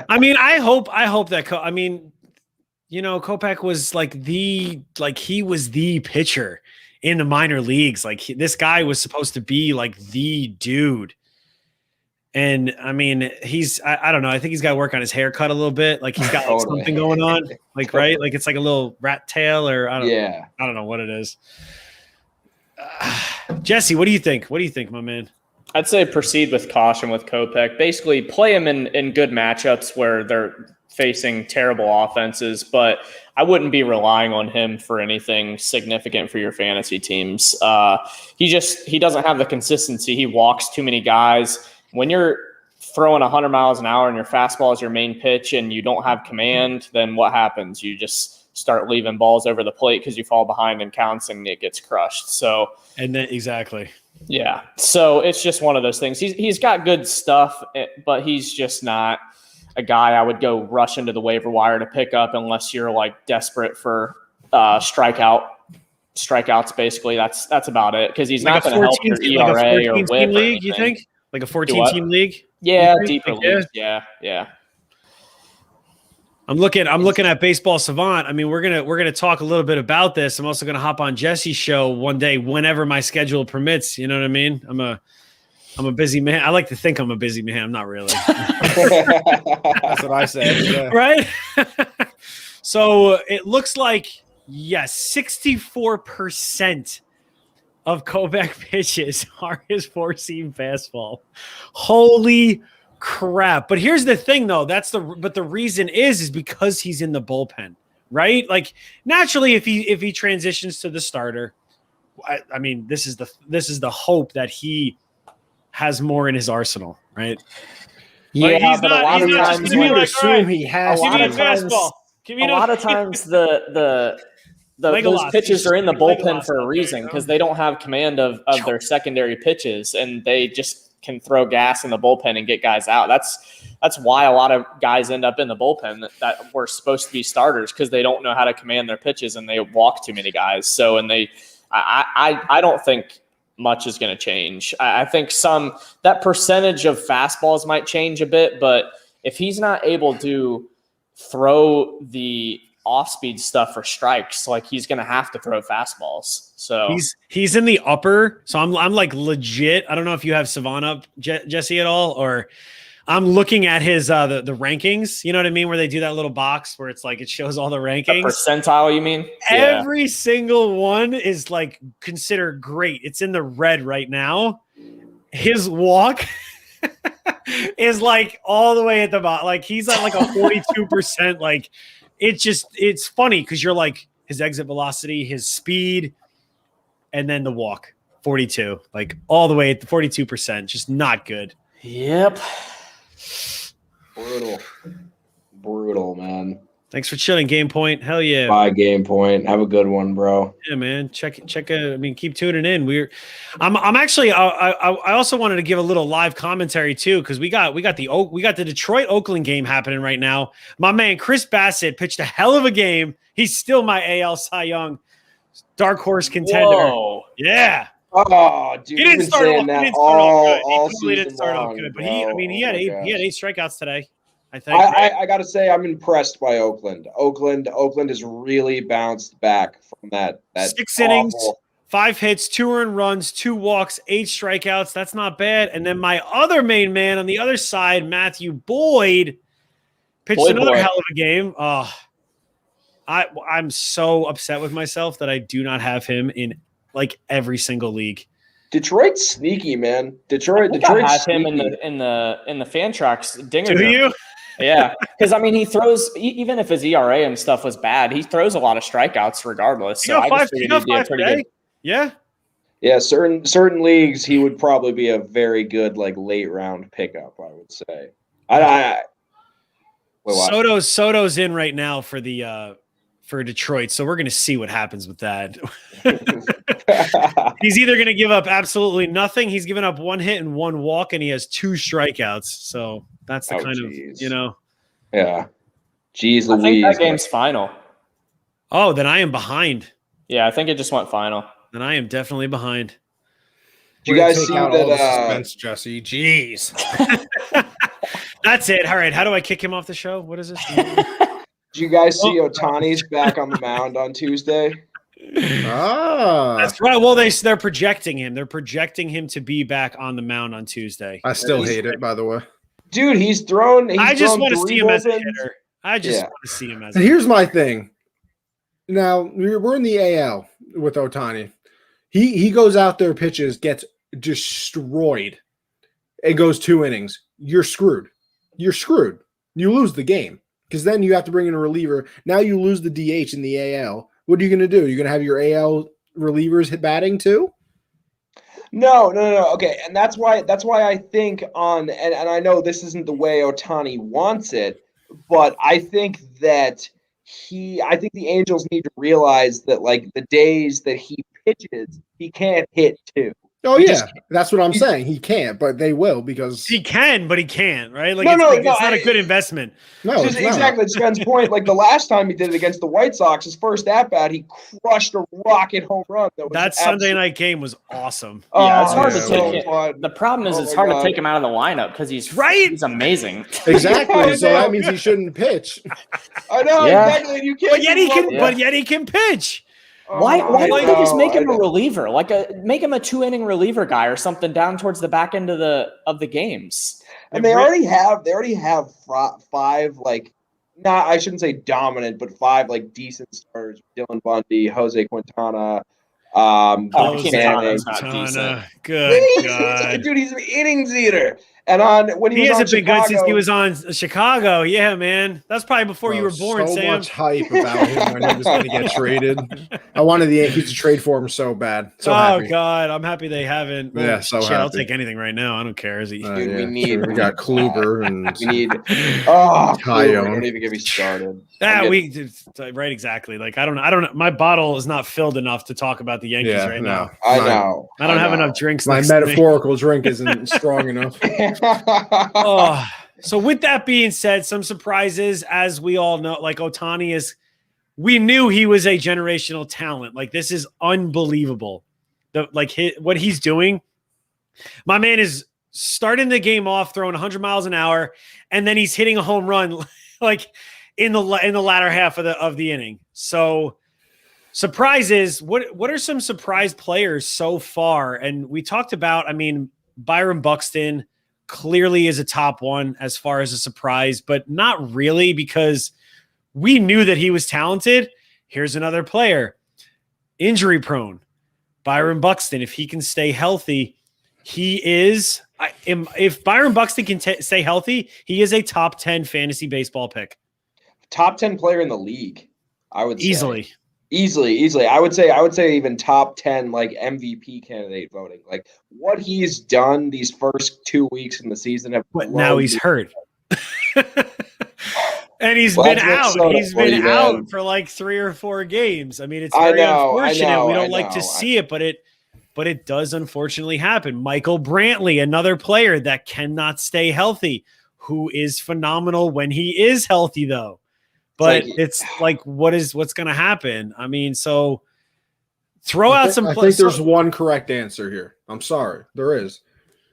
I mean, I hope that. I mean, Kopech was he was the pitcher in the minor leagues. This guy was supposed to be the dude. And I mean, I don't know. I think he's got to work on his haircut a little bit. He's got something going on, right? It's a little rat tail or I don't know what it is. Jesse, what do you think? What do you think, my man? I'd say proceed with caution with Kopech. Basically, play him in good matchups where they're facing terrible offenses, but I wouldn't be relying on him for anything significant for your fantasy teams. He doesn't have the consistency. He walks too many guys. When you're throwing 100 miles an hour and your fastball is your main pitch and you don't have command, then what happens? You just start leaving balls over the plate because you fall behind in counts and it gets crushed. So, and then exactly. Yeah. So it's just one of those things. He's got good stuff, but he's just not a guy I would go rush into the waiver wire to pick up unless you're like desperate for strikeouts. Basically, that's about it, because he's like not going to help your ERA or whip league. You think like a 14-team league? Yeah, deeper leagues. Yeah. I'm looking at Baseball Savant. I mean, we're gonna talk a little bit about this. I'm also gonna hop on Jesse's show one day whenever my schedule permits. You know what I mean? I'm a busy man. I like to think I'm a busy man. I'm not really. That's what I said. Yeah. Right? So it looks like, yes, 64% of Kopech pitches are his four-seam fastball. Holy crap. But here's the thing, though. But the reason is because he's in the bullpen, right? Like, naturally, if he transitions to the starter, I mean, this is the hope that he has more in his arsenal, right? Yeah, but a lot of times you would assume he has a lot of times those pitches are in the bullpen for a reason, because they don't have command of their secondary pitches, and they just can throw gas in the bullpen and get guys out. That's why a lot of guys end up in the bullpen that were supposed to be starters, because they don't know how to command their pitches and they walk too many guys. So, I don't think much is going to change. I think that percentage of fastballs might change a bit, but if he's not able to throw the off-speed stuff for strikes, like, he's going to have to throw fastballs. So he's in the upper. So I'm like legit. I don't know if you have Savant up, Jesse, at all, or I'm looking at his the rankings. You know what I mean? Where they do that little box where it's like it shows all the rankings. A percentile, you mean? Every single one is like considered great. It's in the red right now. His walk is like all the way at the bottom. Like, he's at like a 42%. Like, it's funny because you're like, his exit velocity, his speed, and then the walk, 42, like all the way at the 42%. Just not good. Yep. Brutal, man. Thanks for chilling, Game Point. Hell yeah. Bye, Game Point. Have a good one, bro. Yeah, man. Check. I mean, keep tuning in. I'm actually. I also wanted to give a little live commentary too, because we got the Detroit Oakland game happening right now. My man Chris Bassett pitched a hell of a game. He's still my AL Cy Young dark horse contender. Whoa. Yeah. Oh, dude, He didn't start off good. He totally didn't start off good, but he had eight strikeouts today. I think. I got to say, I'm impressed by Oakland. Oakland has really bounced back from that 6 innings, 5 hits, 2 earned runs, 2 walks, 8 strikeouts. That's not bad. And then my other main man on the other side, Matthew Boyd, pitched another hell of a game. Oh, I'm so upset with myself that I do not have him in like every single league. Detroit's sneaky, man. Detroit's have him in the Fantrax dinger. Do you? Yeah, because I mean, he throws, even if his ERA and stuff was bad, he throws a lot of strikeouts regardless. So I just figured he'd be a pretty good. Yeah. Certain leagues, he would probably be a very good like late round pickup, I would say. Soto's in right now for the for Detroit, so we're going to see what happens with that. He's either going to give up absolutely nothing. He's given up 1 hit and 1 walk, and he has 2 strikeouts. So that's the of. Yeah. Jeez Louise. I think that game's final. Oh, then I am behind. Yeah, I think it just went final. Then I am definitely behind. Did you guys see that? Suspense, Jesse. Jeez. That's it. All right. How do I kick him off the show? What is this? Did you guys see Ohtani's back on the mound on Tuesday? That's right. Well, they're projecting him. They're projecting him to be back on the mound on Tuesday. I still hate it, by the way. Dude, I just want to see him as a hitter. Want to see him as a hitter. Here's my thing. Now, we're in the AL with Ohtani. He goes out there, pitches, gets destroyed. It goes 2 innings. You're screwed. You lose the game. Because then you have to bring in a reliever. Now you lose the DH in the AL. What are you going to do? You're going to have your AL relievers hit batting too? No. Okay, and that's why I think and I know this isn't the way Ohtani wants it, but I think that I think the Angels need to realize that like the days that he pitches, he can't hit too. Oh yeah, that's what I'm saying. He can't, but they will because he can, but he can't, right? Like it's not a good investment. No, exactly. Sven's point. Like the last time he did it against the White Sox, his first at bat, he crushed a rocket home run. That Sunday night game was awesome. Yeah, it's hard to take it. Fun. The problem is it's hard to take him out of the lineup because he's amazing. Exactly. So that means he shouldn't pitch. I know exactly. You can't. But yet he can pitch. Why don't they just make him a reliever, make him a 2-inning reliever guy or something down towards the back end of the games? And they already have 5 I shouldn't say dominant, but 5 like decent starters: Dylan Bundy, Jose Quintana. Quintana's not decent. Good God. Dude, he's an innings eater. And when he hasn't been good since he was on Chicago. Yeah, man. That's probably before you were born, so Sam. So much hype about him when he was going to get traded. I wanted the Yankees to trade for him so bad. So happy. God, I'm happy they haven't. Well, happy. I'll take anything right now. I don't care. Dude, we got Kluber and we need Tyone. Don't even get me started. Right, exactly. Like I don't know. My bottle is not filled enough to talk about the Yankees now. I know. I don't have enough drinks. My metaphorical drink isn't strong enough. So with that being said, some surprises, as we all know, like Ohtani is, we knew he was a generational talent. Like this is unbelievable. What he's doing. My man is starting the game off throwing 100 miles an hour, and then he's hitting a home run like in the latter half of the inning. So surprises. What are some surprise players so far? And we talked about, Byron Buxton clearly is a top one as far as a surprise, but not really because we knew that he was talented. Here's another player, injury prone, Byron Buxton. If he can stay healthy, he is. If Byron Buxton can stay healthy, he is a top 10 fantasy baseball pick. Top 10 player in the league, I would say. Easily. I would say even top 10 like MVP candidate voting. Like what he's done these first 2 weeks in the season. But now he's hurt. And he's been out. He's been out for like 3 or 4 games. It's very unfortunate. We don't like to see it, but it does unfortunately happen. Michael Brantley, another player that cannot stay healthy, who is phenomenal when he is healthy though. But it's like, what's going to happen? So throw out some. I think there's one correct answer here. I'm sorry. There is.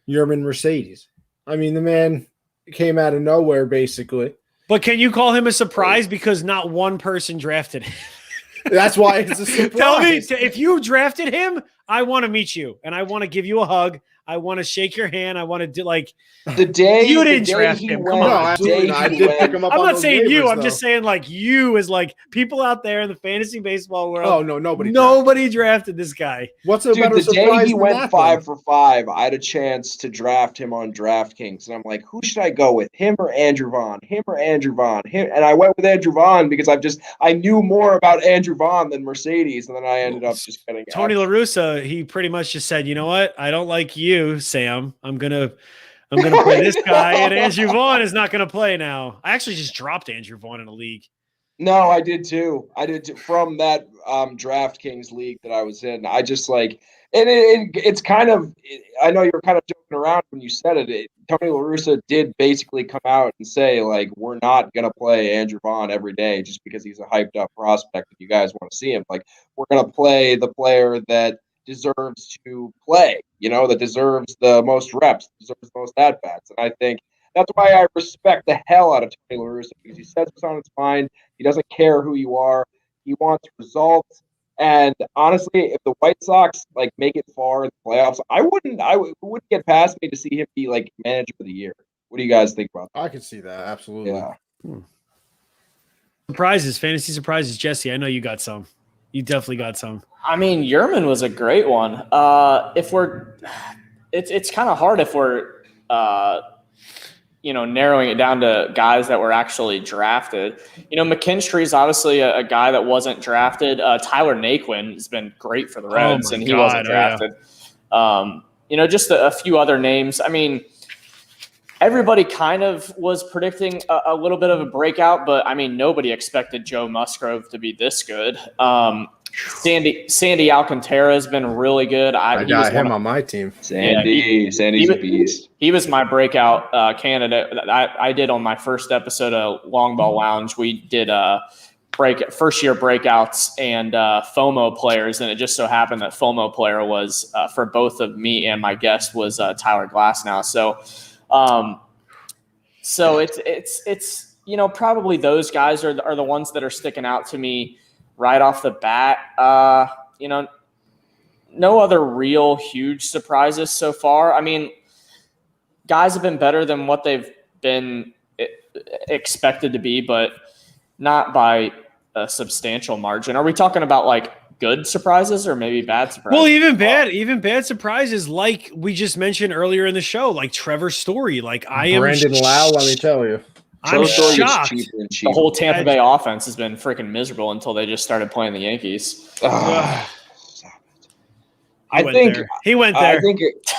Yerman Mercedes. The man came out of nowhere, basically. But can you call him a surprise because not one person drafted him? That's why it's a surprise. Tell me, if you drafted him, I want to meet you and I want to give you a hug. I want to shake your hand. I want to do the day you didn't draft him. Come on, I did pick him up. I'm not saying waivers, you. I'm just saying you as people out there in the fantasy baseball world. Oh no, nobody drafted this guy. What's a better surprise? The day he went 5 for 5, I had a chance to draft him on DraftKings, and I'm like, who should I go with? Him or Andrew Vaughn? And I went with Andrew Vaughn because I knew more about Andrew Vaughn than Mercedes, and then I ended up just getting Tony La Russa. He pretty much just said, you know what? I don't like you, Sam. I'm gonna play this guy, and Andrew Vaughn is not gonna play now. I actually just dropped Andrew Vaughn in a league. No, I did too. From that DraftKings league that I was in. I just it's kind of. I know you were kind of joking around when you said it. Tony La Russa did basically come out and say we're not gonna play Andrew Vaughn every day just because he's a hyped up prospect and you guys want to see him. We're gonna play the player that deserves to play, that deserves the most reps, deserves the most at-bats. And I think that's why I respect the hell out of Tony La Russa, because he says what's on his mind. He doesn't care who you are. He wants results. And honestly, if the White Sox make it far in the playoffs, it wouldn't get past me to see him be manager of the year. What do you guys think about that? I can see that. Absolutely. Yeah. Fantasy surprises, Jesse. I know you got some. You definitely got some. Yerman was a great one. It's kind of hard if we're, narrowing it down to guys that were actually drafted. McKinstry's obviously a guy that wasn't drafted. Tyler Naquin has been great for the Reds, and he wasn't drafted. Just a few other names. I mean, everybody kind of was predicting a little bit of a breakout, but I mean, nobody expected Joe Musgrove to be this good. Sandy Alcantara has been really good. I got him on my team. Sandy's a beast. He was my breakout candidate. I did on my first episode of Long Ball Lounge. We did first year breakouts and FOMO players, and it just so happened that FOMO player was for both of me and my guest was Tyler Glasnow. So it's probably those guys are the ones that are sticking out to me right off the bat. No other real huge surprises so far. I mean, guys have been better than what they've been expected to be, but not by a substantial margin. Are we talking about like good surprises or maybe bad surprises? Well, even bad surprises, like we just mentioned earlier in the show, like Trevor Story. Like Brandon Lau, let me tell you. I'm shocked. The whole Tampa Bay offense has been freaking miserable until they just started playing the Yankees. I think he went there.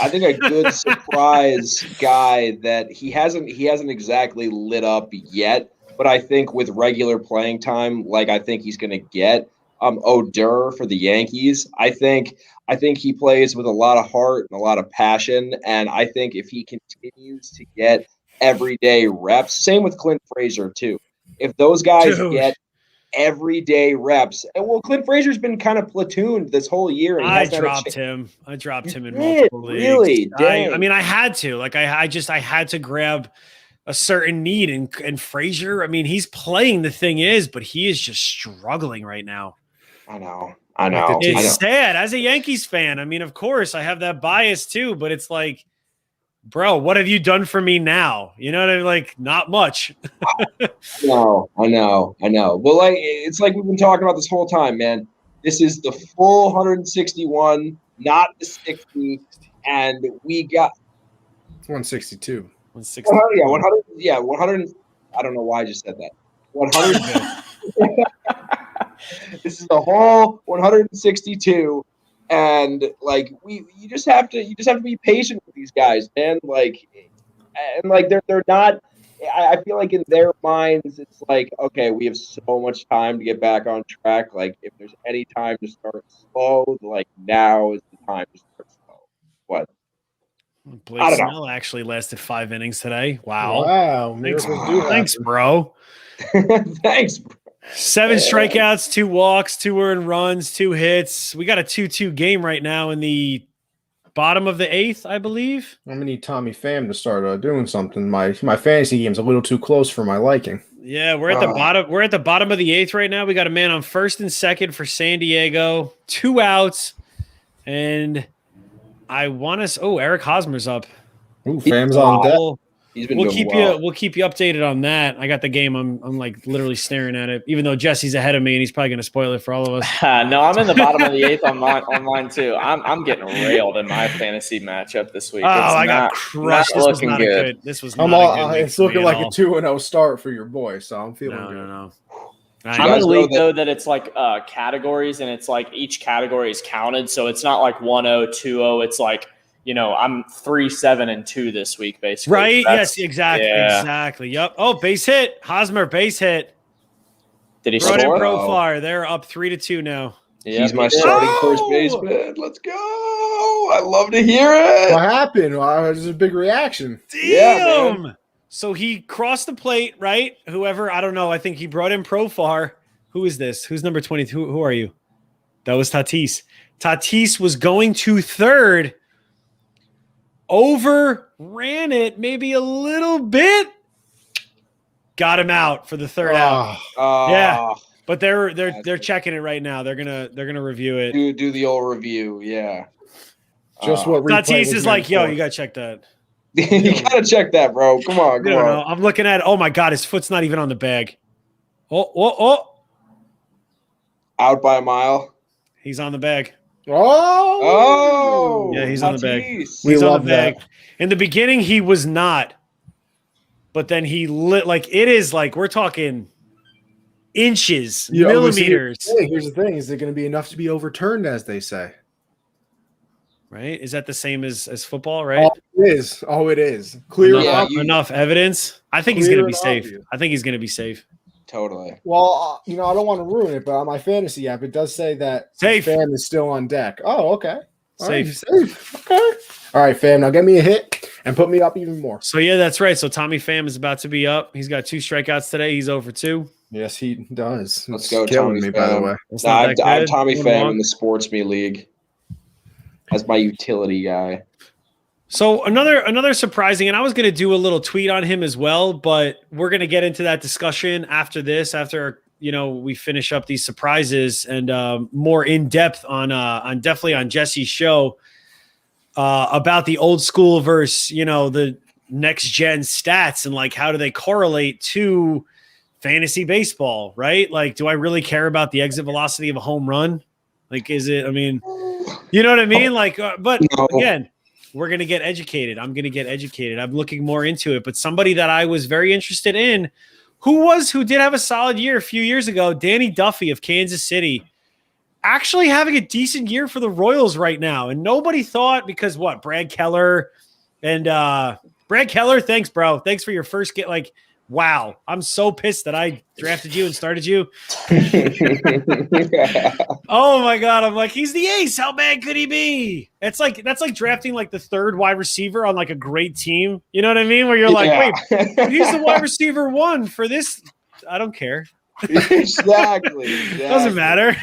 I think a good surprise guy that he hasn't exactly lit up yet, but I think with regular playing time, like I think he's going to get Odor for the Yankees. I think he plays with a lot of heart and a lot of passion, and I think if he continues to get everyday reps, same with Clint Frazier too. If those guys get everyday reps, and Clint Frazier's been kind of platooned this whole year. And I dropped him in multiple leagues. Really? I mean, I had to. Like, I had to grab a certain need, and Frazier. I mean, he's playing. The thing is, but he is just struggling right now. I know. It's sad as a Yankees fan. I mean, of course, I have that bias too, but it's like, bro, what have you done for me now? You know what I mean? Like, not much. No, I know. Well, like, it's like we've been talking about this whole time, man. This is the full 161, not the 60, and we got 162. 160. 100. Yeah, 100. I don't know why I just said that. 100. This is the whole 162. And like you just have to be patient with these guys, man. Like, and like they're not. I feel like in their minds, it's like, okay, we have so much time to get back on track. Like, if there's any time to start slow, like now is the time to start slow. What? Blake Snell actually lasted 5 innings today. Wow. Thanks, bro. Thanks, bro. 7 strikeouts, 2 walks, 2 earned runs, 2 hits. We got a 2-2 game right now in the bottom of the 8th, I believe. I'm gonna need Tommy Pham to start doing something. My fantasy game's a little too close for my liking. Yeah, we're at the bottom. We're at the bottom of the 8th right now. We got a man on first and second for San Diego, 2 outs, and I want us. Oh, Eric Hosmer's up. Ooh, Pham's on deck. We'll keep you updated on that. I got the game. I'm like literally staring at it, even though Jesse's ahead of me and he's probably going to spoil it for all of us. No, I'm in the bottom of the 8th on mine too. I'm getting railed in my fantasy matchup this week. I got crushed. This was not good. This was not a good. It's looking like a 2-0 start for your boy, so I'm feeling good. No. I'm in a league though that it's like categories, and it's like each category is counted, so it's not like 1-0, 2-0. It's like, I'm 3-7-2 this week, basically. Right? Yes, exactly. Yeah. Exactly. Yep. Oh, base hit. Hosmer, base hit. Did he score? score? Profar. They're up 3-2 now. Yep. He's my starting first baseman. Let's go. I love to hear it. What happened? This is a big reaction. Damn. Yeah, man. So he crossed the plate, right? Whoever, I don't know. I think he brought in Profar. Who is this? Who's number 22? Who are you? That was Tatis. Tatis was going to third. Overran it maybe a little bit. Got him out for the third out. Yeah, but they're checking it right now. They're gonna review it. Do the old review. Yeah. Just what Tatis is like, yo, you gotta check that. You gotta check that, bro. Come on. No, I'm looking at it. Oh my god, his foot's not even on the bag. Oh. Out by a mile. He's on the bag. Oh, yeah, he's on the bag. He's on the bag. In the beginning, he was not, but then he lit like it is like we're talking inches, millimeters. Here's the thing: is it going to be enough to be overturned, as they say? right? Is that the same as football, right? Oh, it is. Oh, it is. Clear enough evidence. I think he's going to be safe. Obvious. I think he's going to be safe. Totally. Well, I don't want to ruin it, but on my fantasy app, it does say that safe. Fam is still on deck. Oh, okay. Safe. Okay. All right, Fam. Now get me a hit and put me up even more. So yeah, that's right. So Tommy Pham is about to be up. He's got 2 strikeouts today. He's over 2. Yes, he does. Let's go, killing Tommy me, by the way. I'm Tommy Pham in the SportsMe league as my utility guy. So another surprising, and I was going to do a little tweet on him as well, but we're going to get into that discussion after this, after we finish up these surprises and more in depth on definitely on Jesse's show about the old school versus the next gen stats and like how do they correlate to fantasy baseball, right? Like, do I really care about the exit velocity of a home run? Like, is it? I mean, you know what I mean? Like, but again. We're going to get educated. I'm going to get educated. I'm looking more into it. But somebody that I was very interested in, who did have a solid year a few years ago, Danny Duffy of Kansas City, actually having a decent year for the Royals right now. And nobody thought because Brad Keller and Brad Keller, thanks, bro. Thanks for your first get. Like, wow, I'm so pissed that I drafted you and started you. Oh my God. I'm like, he's the ace. How bad could he be? That's like drafting like the 3rd wide receiver on like a great team. You know what I mean? Where you're like, wait, he's the wide receiver 1 for this. I don't care. Exactly. Doesn't matter.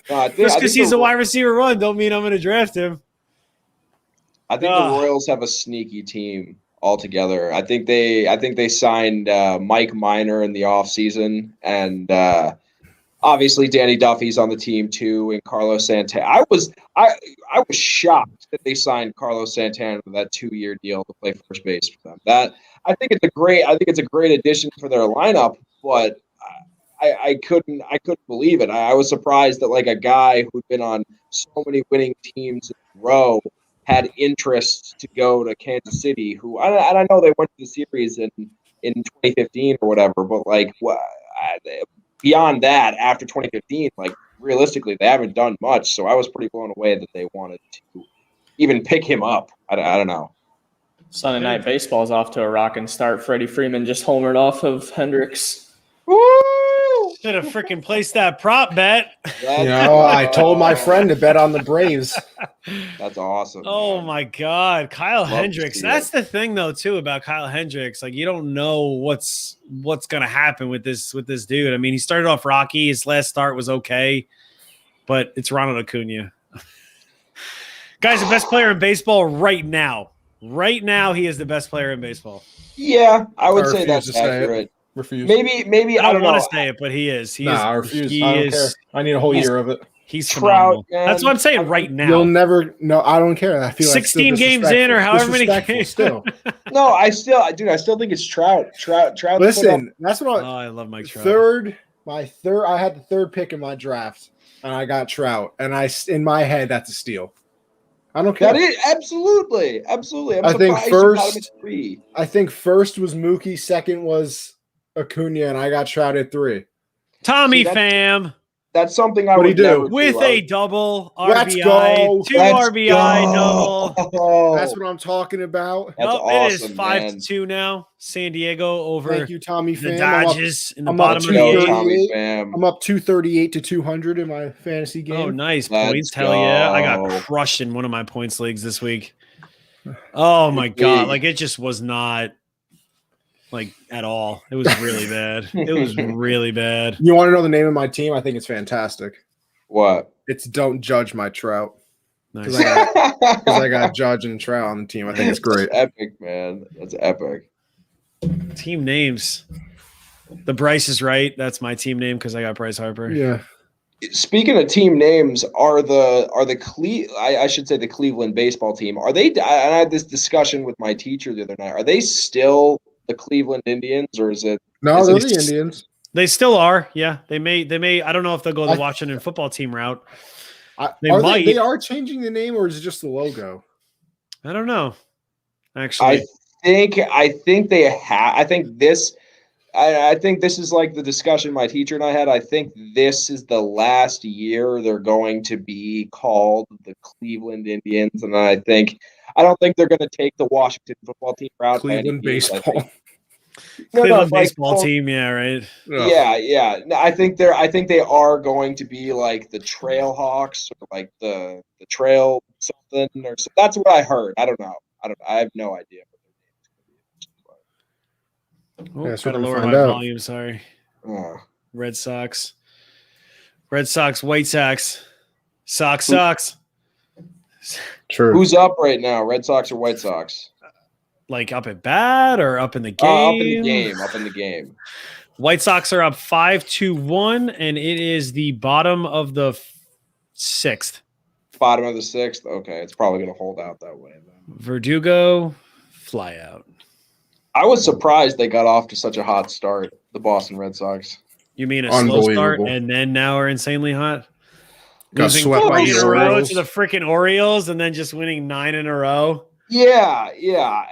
Just because he's a wide receiver 1 don't mean I'm going to draft him. I think the Royals have a sneaky team altogether. I think they signed Mike Minor in the offseason, and obviously Danny Duffy's on the team too, and Carlos Santana. I was shocked that they signed Carlos Santana with that 2-year deal to play first base for them. That I think it's a great addition for their lineup, but I couldn't believe it. I was surprised that like a guy who'd been on so many winning teams in a row had interest to go to Kansas City, who I know they went to the series in 2015 or whatever, but like beyond that, after 2015, like realistically, they haven't done much. So I was pretty blown away that they wanted to even pick him up. I don't know. Sunday Night Baseball is off to a rocking start. Freddie Freeman just homered off of Hendricks. Woo! Should have freaking placed that prop bet. I told my friend to bet on the Braves. That's awesome. Oh man. my God, Kyle Hendricks. That's the thing though too about Kyle Hendricks. Like you don't know what's gonna happen with this dude. I mean, he started off rocky. His last start was okay, but it's Ronald Acuna. Guy's the best player in baseball right now. Right now, he is the best player in baseball. Yeah, I would say that's accurate. Refuse. Maybe I don't want know. to say it, but he is. I refuse. I don't care. I need a whole year of it. He's Trout. That's what I'm saying right now. You'll never. No, I don't care. I feel 16 games in, or however many games. Still. No, I still think it's Trout. Trout. Listen, that's what I love Mike Trout. I had the 3rd pick in my draft, and I got Trout, and in my head that's a steal. I don't care. That is absolutely. I'm I think first was Mookie, second was Acuna, and I got Trout at 3. Tommy Pham. That's something I would do with a double Let's RBI, go. 2 RBI double. That's what I'm talking about. That's awesome, it is 5-2 now. San Diego over Thank you, Tommy the Pham. Dodgers in the bottom of the 8th. I'm up 238 to 200 in my fantasy game. Oh, nice Let's points! Hell yeah! I got crushed in one of my points leagues this week. Oh my God! Like it just was not like at all. It was really bad. It was really bad. You want to know the name of my team? I think it's fantastic. What? It's Don't Judge My Trout. Nice. Because I got Judge and Trout on the team. I think it's great. That's epic, man. That's epic. Team names. The Bryce is right. That's my team name because I got Bryce Harper. Yeah. Speaking of team names, the Cleveland baseball team, are they? I had this discussion with my teacher the other night. Are they still the Cleveland Indians, or is it? No, they're the Indians. They still are. Yeah, they may. I don't know if they'll go the Washington football team route. They are changing the name, or is it just the logo? I don't know. Actually, I think they have. I think this. I think this is like the discussion my teacher and I had. I think this is the last year they're going to be called the Cleveland Indians, and I don't think they're going to take the Washington football team route. Cleveland baseball. Cleveland baseball team, yeah, right. Yeah. No, I think they are going to be like the Trail Hawks or like the Trail something or so. That's what I heard. I don't know. I have no idea. Oh, gotta lower my volume. Sorry. Red Sox, White Sox, Sox. True. Who's up right now? Red Sox or White Sox? Like up at bat or up in the game? Up in the game. White Sox are up 5-1, and it is the bottom of the sixth. Bottom of the sixth? Okay, it's probably going to hold out that way then. Verdugo, fly out. I was surprised they got off to such a hot start, the Boston Red Sox. You mean a slow start and then now are insanely hot? Got Losing swept by three the in a row Orioles. to the freaking Orioles and then just winning 9 in a row. Yeah,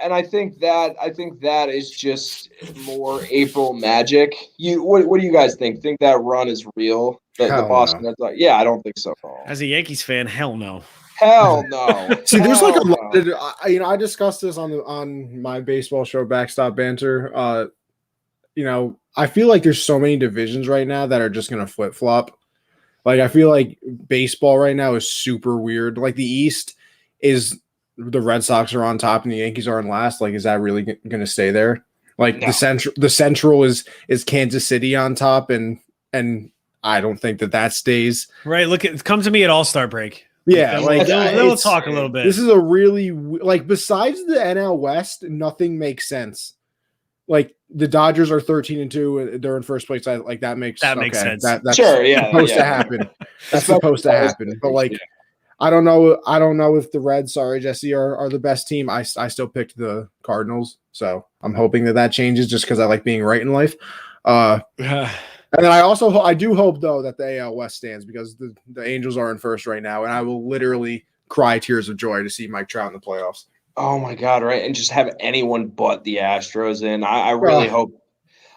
and I think that is just more April magic. What do you guys think? Think that run is real? The Boston Red Sox? Yeah, I don't think so at all. As a Yankees fan, hell no. Hell no. See, there's like a lot of, I discussed this on my baseball show, Backstop Banter. I feel like there's so many divisions right now that are just going to flip flop. Like, I feel like baseball right now is super weird. Like, the East is the Red Sox are on top and the Yankees are in last. Like, is that really going to stay there? Like, no. the Central is Kansas City on top, and I don't think that stays. Right. Come to me at All-Star break. Yeah, like we'll talk a little bit. This is a really besides the NL West, nothing makes sense. Like the Dodgers are 13-2, they're in first place. That makes sense. That's sure, yeah, supposed to happen. That's supposed to happen. But I don't know if the Reds, sorry Jesse, are the best team. I still picked the Cardinals, so I'm hoping that changes just because I like being right in life. And then I do hope though that the AL West stands because the Angels are in first right now, and I will literally cry tears of joy to see Mike Trout in the playoffs. Oh my God! Right, and just have anyone but the Astros in. I really hope.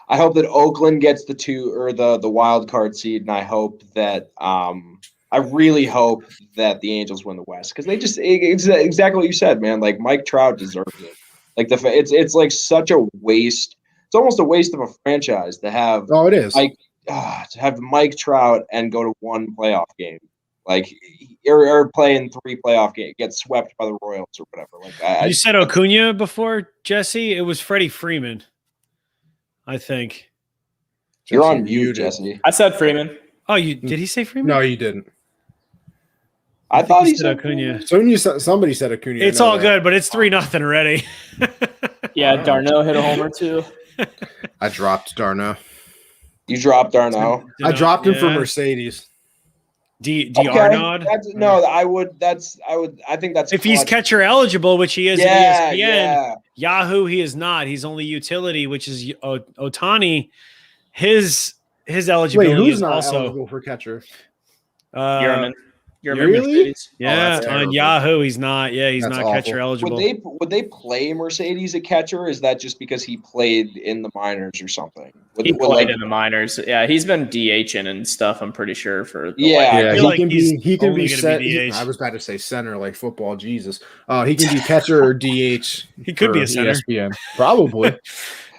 I hope that Oakland gets the 2 or the wild card seed, and I hope that I really hope that the Angels win the West because they just exactly what you said, man. Like Mike Trout deserves it. Like it's like such a waste. It's almost a waste of a franchise to have. Oh, it is. To have Mike Trout and go to one playoff game, or play in 3 playoff games, get swept by the Royals or whatever. You said Acuna before, Jesse. It was Freddie Freeman, I think. You're on mute, Jesse. I said Freeman. Oh, did he say Freeman? No, you didn't. I thought he said Acuna. Somebody said Acuna. It's all good, but it's 3-0 already. Yeah, Darno hit a homer too. I dropped Darno. You dropped Darno. I dropped him for Mercedes. Arnaud? I think that's if he's catcher eligible, which he is at ESPN. Yeah. Yahoo, he is not. He's only utility, which is Otani. His eligibility who's is not also eligible for catcher. Really? Yeah, on Yahoo, he's not. Yeah, he's That's not awful. catcher eligible. Would they play Mercedes at catcher? Or is that just because he played in the minors or something? He played in the minors. Yeah, he's been DHing and stuff. I'm pretty sure for. He can be set. I was about to say center, like football. Jesus, he can be catcher or DH. He could be a center. ESPN, probably.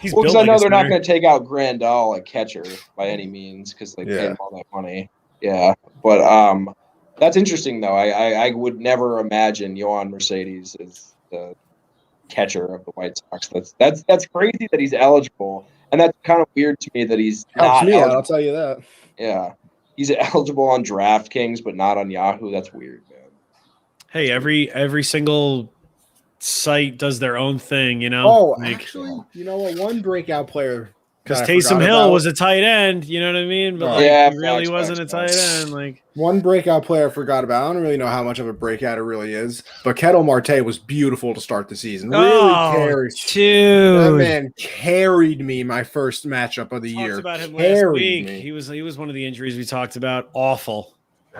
Because I know they're not going to take out Grandal at catcher by any means because they paid him all that money. Yeah, but that's interesting, though. I would never imagine Yohan Mercedes as the catcher of the White Sox. That's crazy that he's eligible, and that's kind of weird to me that he's not eligible. I'll tell you that. Yeah, he's eligible on DraftKings, but not on Yahoo. That's weird, man. Hey, every single site does their own thing, you know. Oh, actually, you know what? One breakout player. Because Taysom Hill was a tight end, you know what I mean? But he really wasn't a tight end. Like one breakout player I forgot about. I don't really know how much of a breakout it really is, but Ketel Marte was beautiful to start the season. Really that man carried me my first matchup of the year. Talked about him last week. He was one of the injuries we talked about. Awful.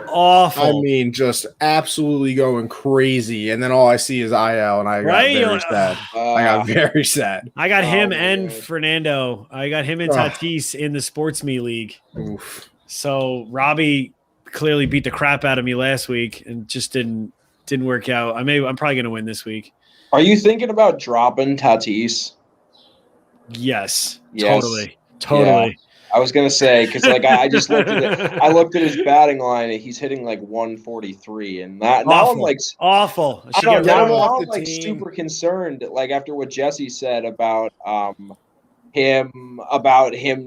Awful. I mean, just absolutely going crazy. And then all I see is IL, and I got very sad. I got very sad. I got him and Fernando. I got him and Tatis in the SportsMe league. Oof. So Robbie clearly beat the crap out of me last week and just didn't work out. I'm probably going to win this week. Are you thinking about dropping Tatis? Yes. Totally. Yeah. I was gonna say because like I just looked at it. I looked at his batting line and he's hitting like 143, and now I'm like awful. I'm like super concerned. Like after what Jesse said about him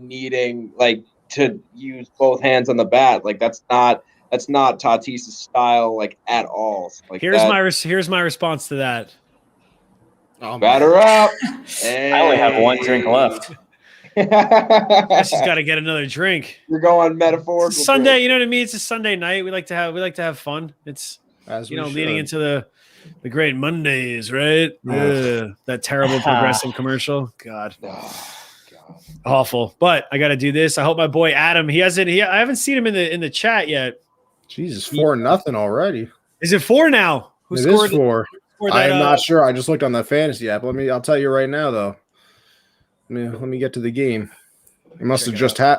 needing like to use both hands on the bat. Like that's not Tatis' style like at all. Like here's my response to that. Batter up. I only have one drink left. Jesse's got to get another drink. You're going metaphorical. Sunday, drink. you know what I mean? It's a Sunday night. We like to have fun. It's leading into the great Mondays, right? That terrible Progressive commercial. God. Oh, God. Awful. But I got to do this. I hope my boy Adam. I haven't seen him in the chat yet. Jesus, 4-0 already. Is it 4 now? Who scored? It is 4. I am not sure. I just looked on the fantasy app. I'll tell you right now though. Let me get to the game. He must have just had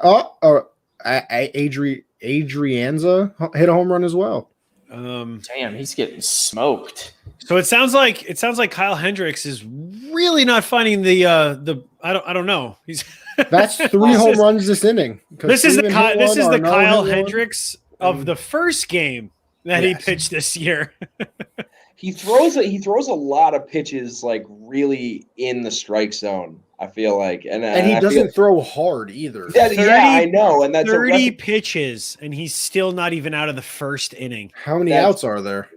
Adrianza hit a home run as well. Damn, he's getting smoked. So it sounds like Kyle Hendricks is really not finding the I don't know. That's 3 home runs this inning. This is the Kyle Hendricks of the first game that he pitched this year. He throws a lot of pitches like really in the strike zone. I feel like, and he doesn't throw hard either. I know, and that's 30 pitches, and he's still not even out of the first inning. How many outs are there?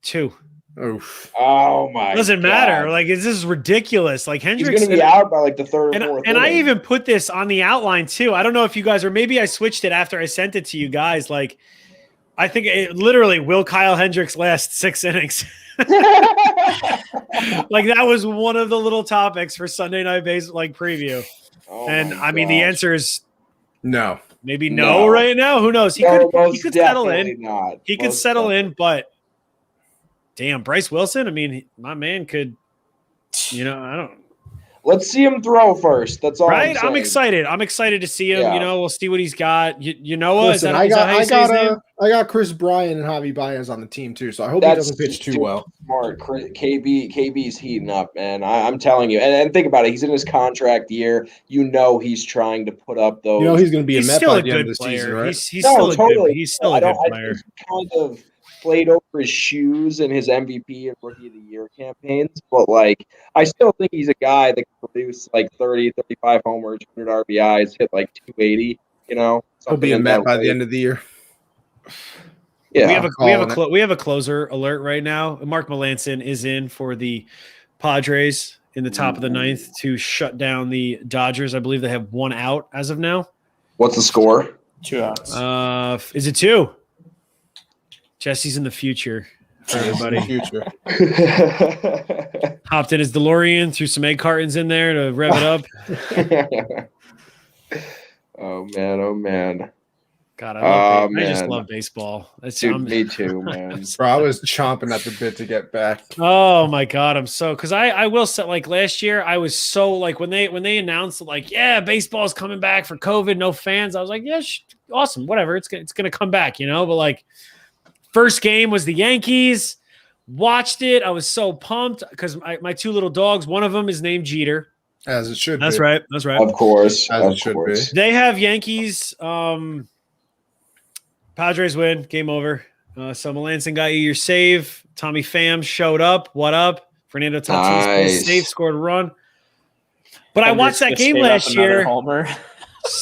2. Oof. Oh my! Doesn't matter. Like this is ridiculous. Like Hendricks is going to be out by like the third or fourth. And I even put this on the outline too. I don't know if you guys, or maybe I switched it after I sent it to you guys. Like, I think it literally will Kyle Hendricks last 6 innings. Like that was one of the little topics for Sunday Night Base preview. And I mean the answer is no. Maybe no right now. Who knows? He could settle in. Not. He could settle in, but damn, Bryce Wilson. I mean, my man could. I don't. Let's see him throw first. That's all. Right, I'm excited. I'm excited to see him. Yeah. We'll see what he's got. Listen, I got Chris Bryant and Javi Baez on the team too, so I hope he doesn't pitch too well. Smart, KB's heating up, man. I'm telling you, and think about it. He's in his contract year. He's trying to put up those. He's going to be a Met by the end of the season, right? He's still a good player. He's kind of played over his shoes in his MVP and Rookie of the Year campaigns, but I still think he's a guy that can produce 30, 35 homers, 100 RBIs, hit 280. He'll be a Met by the end of the year. Yeah, we have a closer alert right now. Mark Melancon is in for the Padres in the top of the 9th to shut down the Dodgers. I believe they have 1 out as of now. What's the score? 2 outs. Is it 2? Jesse's in the future for everybody. Hopped in his DeLorean, threw some egg cartons in there to rev it up. Oh man. God, I just love baseball. Me too, man. Bro, I was chomping at the bit to get back. Oh my God, I'm so because I will say last year I was so when they announced baseball's coming back for COVID, no fans. I was like, yeah, awesome, whatever. It's gonna come back, but first game was the Yankees. Watched it. I was so pumped because my 2 little dogs. One of them is named Jeter. As it should. That's be. right. That's right. Of course. As it should be. They have Yankees. Padres win. Game over. So Melancon got you your save. Tommy Pham showed up. What up? Fernando Tatis save, scored a run. But I watched that game last year. Homer.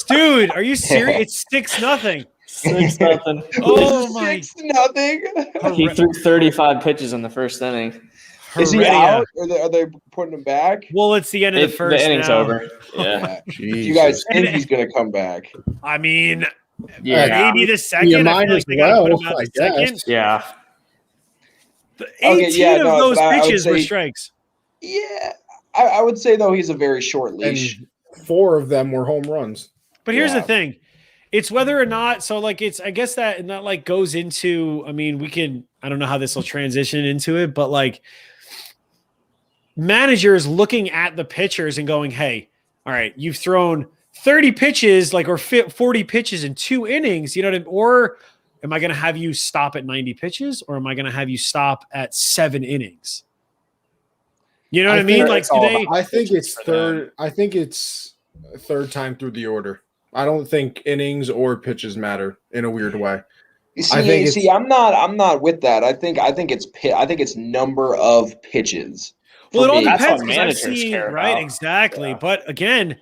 Dude, are you serious? It's 6-0. 6-0. Oh my! 6-0. He threw 35 pitches in the first inning. Is he out? Are they putting him back? Well, it's the end of the first. The inning's over. Yeah. You guys think he's going to come back? I mean, yeah, maybe the second. You might as well, I guess. Second. Yeah. 18 of those pitches were strikes. Yeah, I would say though he's a very short leash. And 4 of them were home runs. But here's the thing. it's whether or not. So like, I guess that like goes into, I mean, I don't know how this will transition into it, but like managers looking at the pitchers and going, hey, all right, you've thrown 30 pitches, like, or 40 pitches in 2 innings, you know what I mean? Or am I going to have you stop at 90 pitches, or am I going to have you stop at 7 innings? You know what I mean? Like, I think it's third. I think it's third time through the order. I don't think innings or pitches matter in a weird way. I'm not with that. I think it's number of pitches. Well, it all me. depends, because I've seen, right? Exactly. Yeah. But again,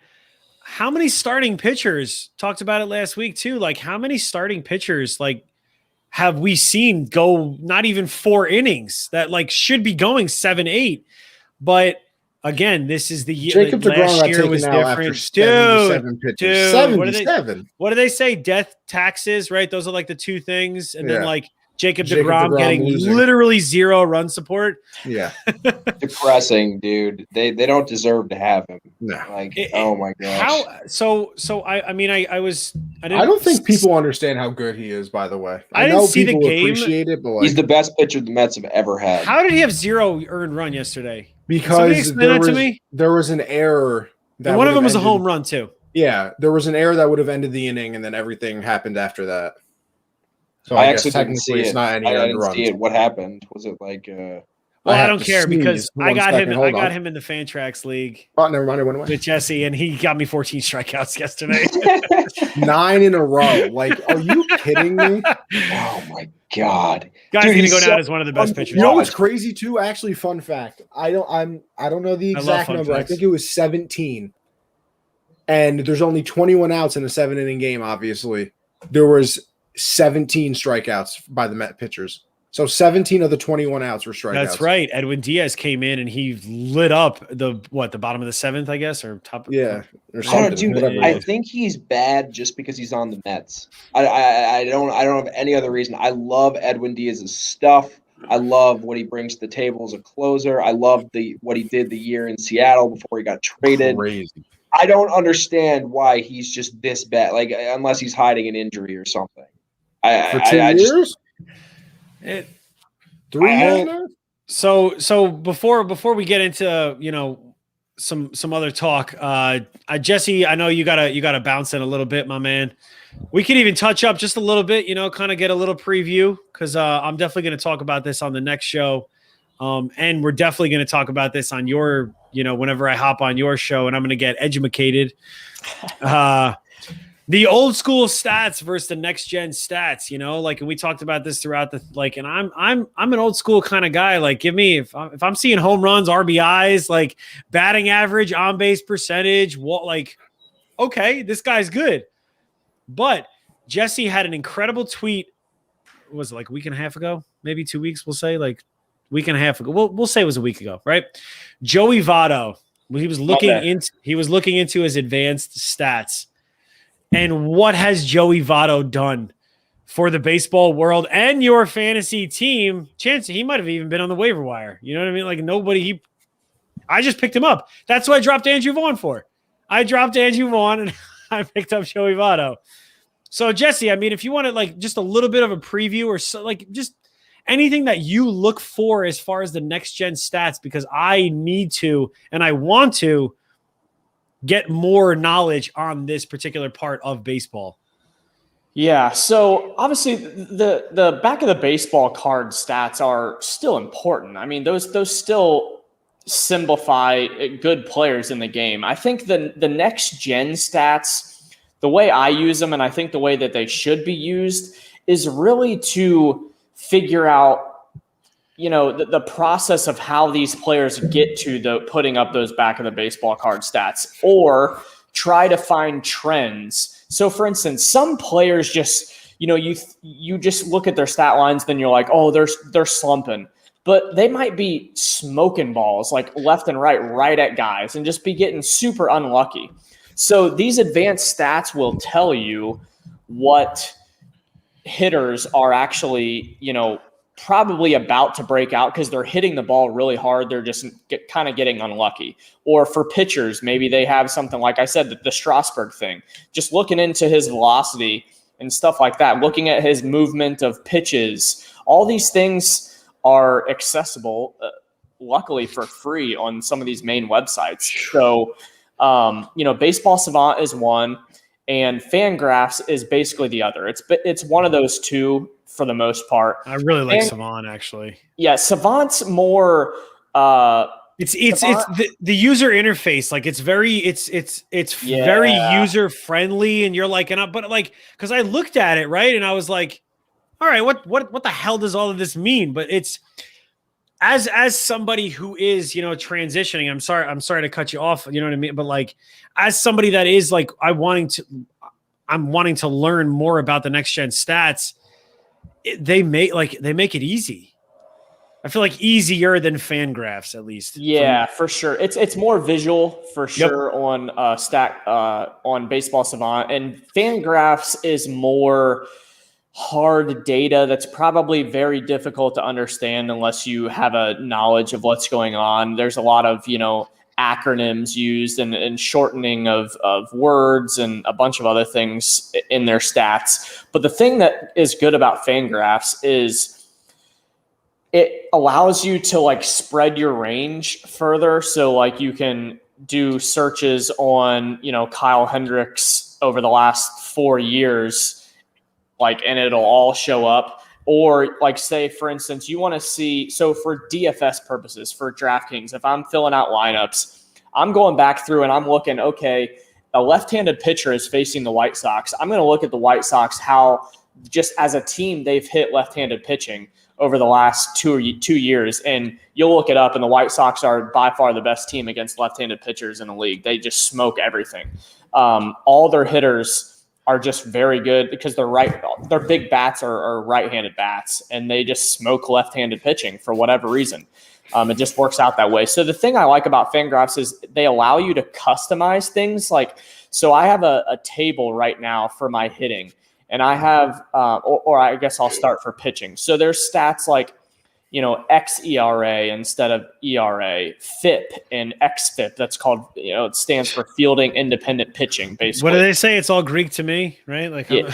how many starting pitchers, talked about it last week too, like how many starting pitchers like have we seen go not even 4 innings that like should be going 7, 8? But again, this is the year. Jacob DeGrom last year was different. 77 pitches. Dude, 77. What do they say? Death, taxes, right? Those are like the 2 things. And then like Jacob DeGrom getting losing. Literally 0 run support. Yeah. Depressing, dude. They don't deserve to have him. No. Like, oh my gosh. I mean, I don't think people understand how good he is, by the way. I didn't see the game. Appreciate it, but like, he's the best pitcher the Mets have ever had. How did he have 0 earned run yesterday? Because there was an error. And one of them was a home run too. Yeah, there was an error that would have ended the inning, and then everything happened after that. So I guess actually didn't see it. It's not any I didn't runs. see it. What happened? Was it like? Well, I don't care because I got him in the Fantrax league. Oh, never mind. It went away with Jesse, and he got me 14 strikeouts yesterday. 9 in a row. Like, are you kidding me? Oh my god, guy's gonna go down as one of the best pitchers. You know what's crazy too? Actually, fun fact. I don't know the exact number. I think it was 17. And there's only 21 outs in a 7-inning game. Obviously, there was 17 strikeouts by the Met pitchers. So 17 of the 21 outs were strikeouts. That's right. Edwin Diaz came in and he lit up the bottom of the 7th, I guess, or top. Yeah, or something. I think he's bad just because he's on the Mets. I don't have any other reason. I love Edwin Diaz's stuff. I love what he brings to the table as a closer. I love what he did the year in Seattle before he got traded. Crazy. I don't understand why he's just this bad. Like, unless he's hiding an injury or something. For 2 years? 3 years now? So before we get into some other talk, Jesse, I know you gotta bounce in a little bit, my man. We could even touch up just a little bit, kind of get a little preview, because I'm definitely going to talk about this on the next show, and we're definitely going to talk about this on your, whenever I hop on your show, and I'm going to get educated. The old school stats versus the next gen stats, and we talked about this throughout and I'm an old school kind of guy. Like, give me, if I'm seeing home runs, RBIs, like batting average, on base percentage, okay, this guy's good. But Jesse had an incredible tweet. What was it, like a week and a half ago? Maybe 2 weeks, we'll say, like week and a half ago. We'll say it was a week ago, right? Joey Votto, he was looking into his advanced stats. And what has Joey Votto done for the baseball world and your fantasy team? Chance he might have even been on the waiver wire. You know what I mean? Like I just picked him up. That's what I dropped Andrew Vaughn for. I dropped Andrew Vaughn and I picked up Joey Votto. So Jesse, I mean, if you wanted like just a little bit of a preview or so, like just anything that you look for as far as the next gen stats, because I need to and I want to get more knowledge on this particular part of baseball. Yeah, so obviously the back of the baseball card stats are still important. I mean, those still simplify good players in the game. I think the next gen stats, the way I use them, and I think the way that they should be used, is really to figure out the process of how these players get to putting up those back of the baseball card stats, or try to find trends. So for instance, some players just, you just look at their stat lines, then you're like, oh, they're slumping, but they might be smoking balls like left and right at guys and just be getting super unlucky. So these advanced stats will tell you what hitters are actually, probably about to break out because they're hitting the ball really hard. They're just kind of getting unlucky. Or for pitchers, maybe they have something like I said, the Strasburg thing, just looking into his velocity and stuff like that, looking at his movement of pitches. All these things are accessible, luckily for free on some of these main websites. So, Baseball Savant is one, and Fangraphs is basically the other. It's one of those two for the most part. I really like Savant, actually. Yeah, Savant's more. It's the user interface. Like it's very very user friendly, and you're like, because I looked at it right, and I was like, all right, what the hell does all of this mean? But it's as somebody who is transitioning. I'm sorry to cut you off. You know what I mean? But like as somebody that is like I'm wanting to learn more about the next gen stats. They make it easy. I feel like easier than Fangraphs, at least. Yeah, for sure. It's more visual for sure on on Baseball Savant, and Fangraphs is more hard data that's probably very difficult to understand unless you have a knowledge of what's going on. There's a lot of acronyms used and shortening of words and a bunch of other things in their stats. But the thing that is good about Fangraphs is it allows you to like spread your range further. So like you can do searches on, Kyle Hendricks over the last 4 years, and it'll all show up. Or like say, for instance, you want to see, so for DFS purposes, for DraftKings, if I'm filling out lineups, I'm going back through and I'm looking, okay, a left-handed pitcher is facing the White Sox. I'm going to look at the White Sox, how just as a team, they've hit left-handed pitching over the last 2 years. And you'll look it up, and the White Sox are by far the best team against left-handed pitchers in the league. They just smoke everything. All their hitters are just very good because their big bats are right-handed bats, and they just smoke left-handed pitching for whatever reason. It just works out that way. So the thing I like about Fangraphs is they allow you to customize things. So I have a table right now for my hitting, and I have, or I guess I'll start for pitching. So there's stats like, xERA instead of ERA, FIP and XFIP. That's called, it stands for fielding independent pitching, basically. What do they say? It's all Greek to me, right? Like it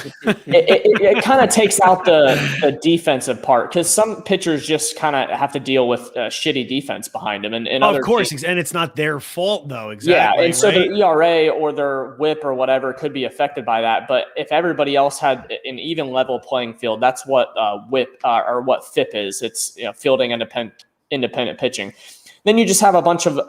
kind of takes out the defensive part, because some pitchers just kind of have to deal with shitty defense behind them. And of course, and it's not their fault though. Exactly. Yeah, and so their ERA or their WHIP or whatever could be affected by that. But if everybody else had an even level playing field, that's what WHIP or what FIP is. It's fielding independent pitching. Then you just have a bunch of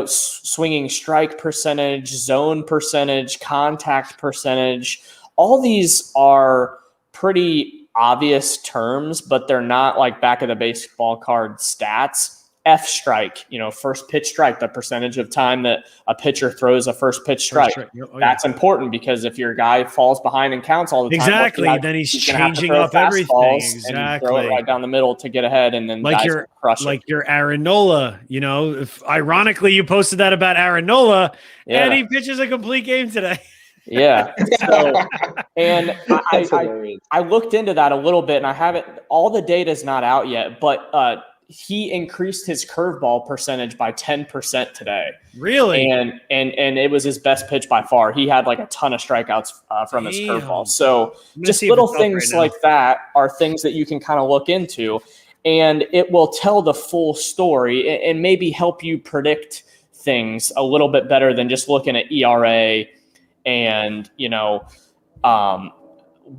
swinging strike percentage, zone percentage, contact percentage. All these are pretty obvious terms, but they're not like back of the baseball card stats. F strike, first pitch strike, the percentage of time that a pitcher throws a first pitch strike. That's important, because if your guy falls behind and counts all the time, then he's changing up everything. Exactly. And throw it right down the middle to get ahead, and then crush it. Your Aaron Nola, if ironically you posted that about Aaron Nola, and he pitches a complete game today. Yeah. So, and I looked into that a little bit, and I haven't, all the data is not out yet, but he increased his curveball percentage by 10% today. Really? And it was his best pitch by far. He had like a ton of strikeouts from his curveball. So just little things like that are things that you can kind of look into, and it will tell the full story and maybe help you predict things a little bit better than just looking at ERA and,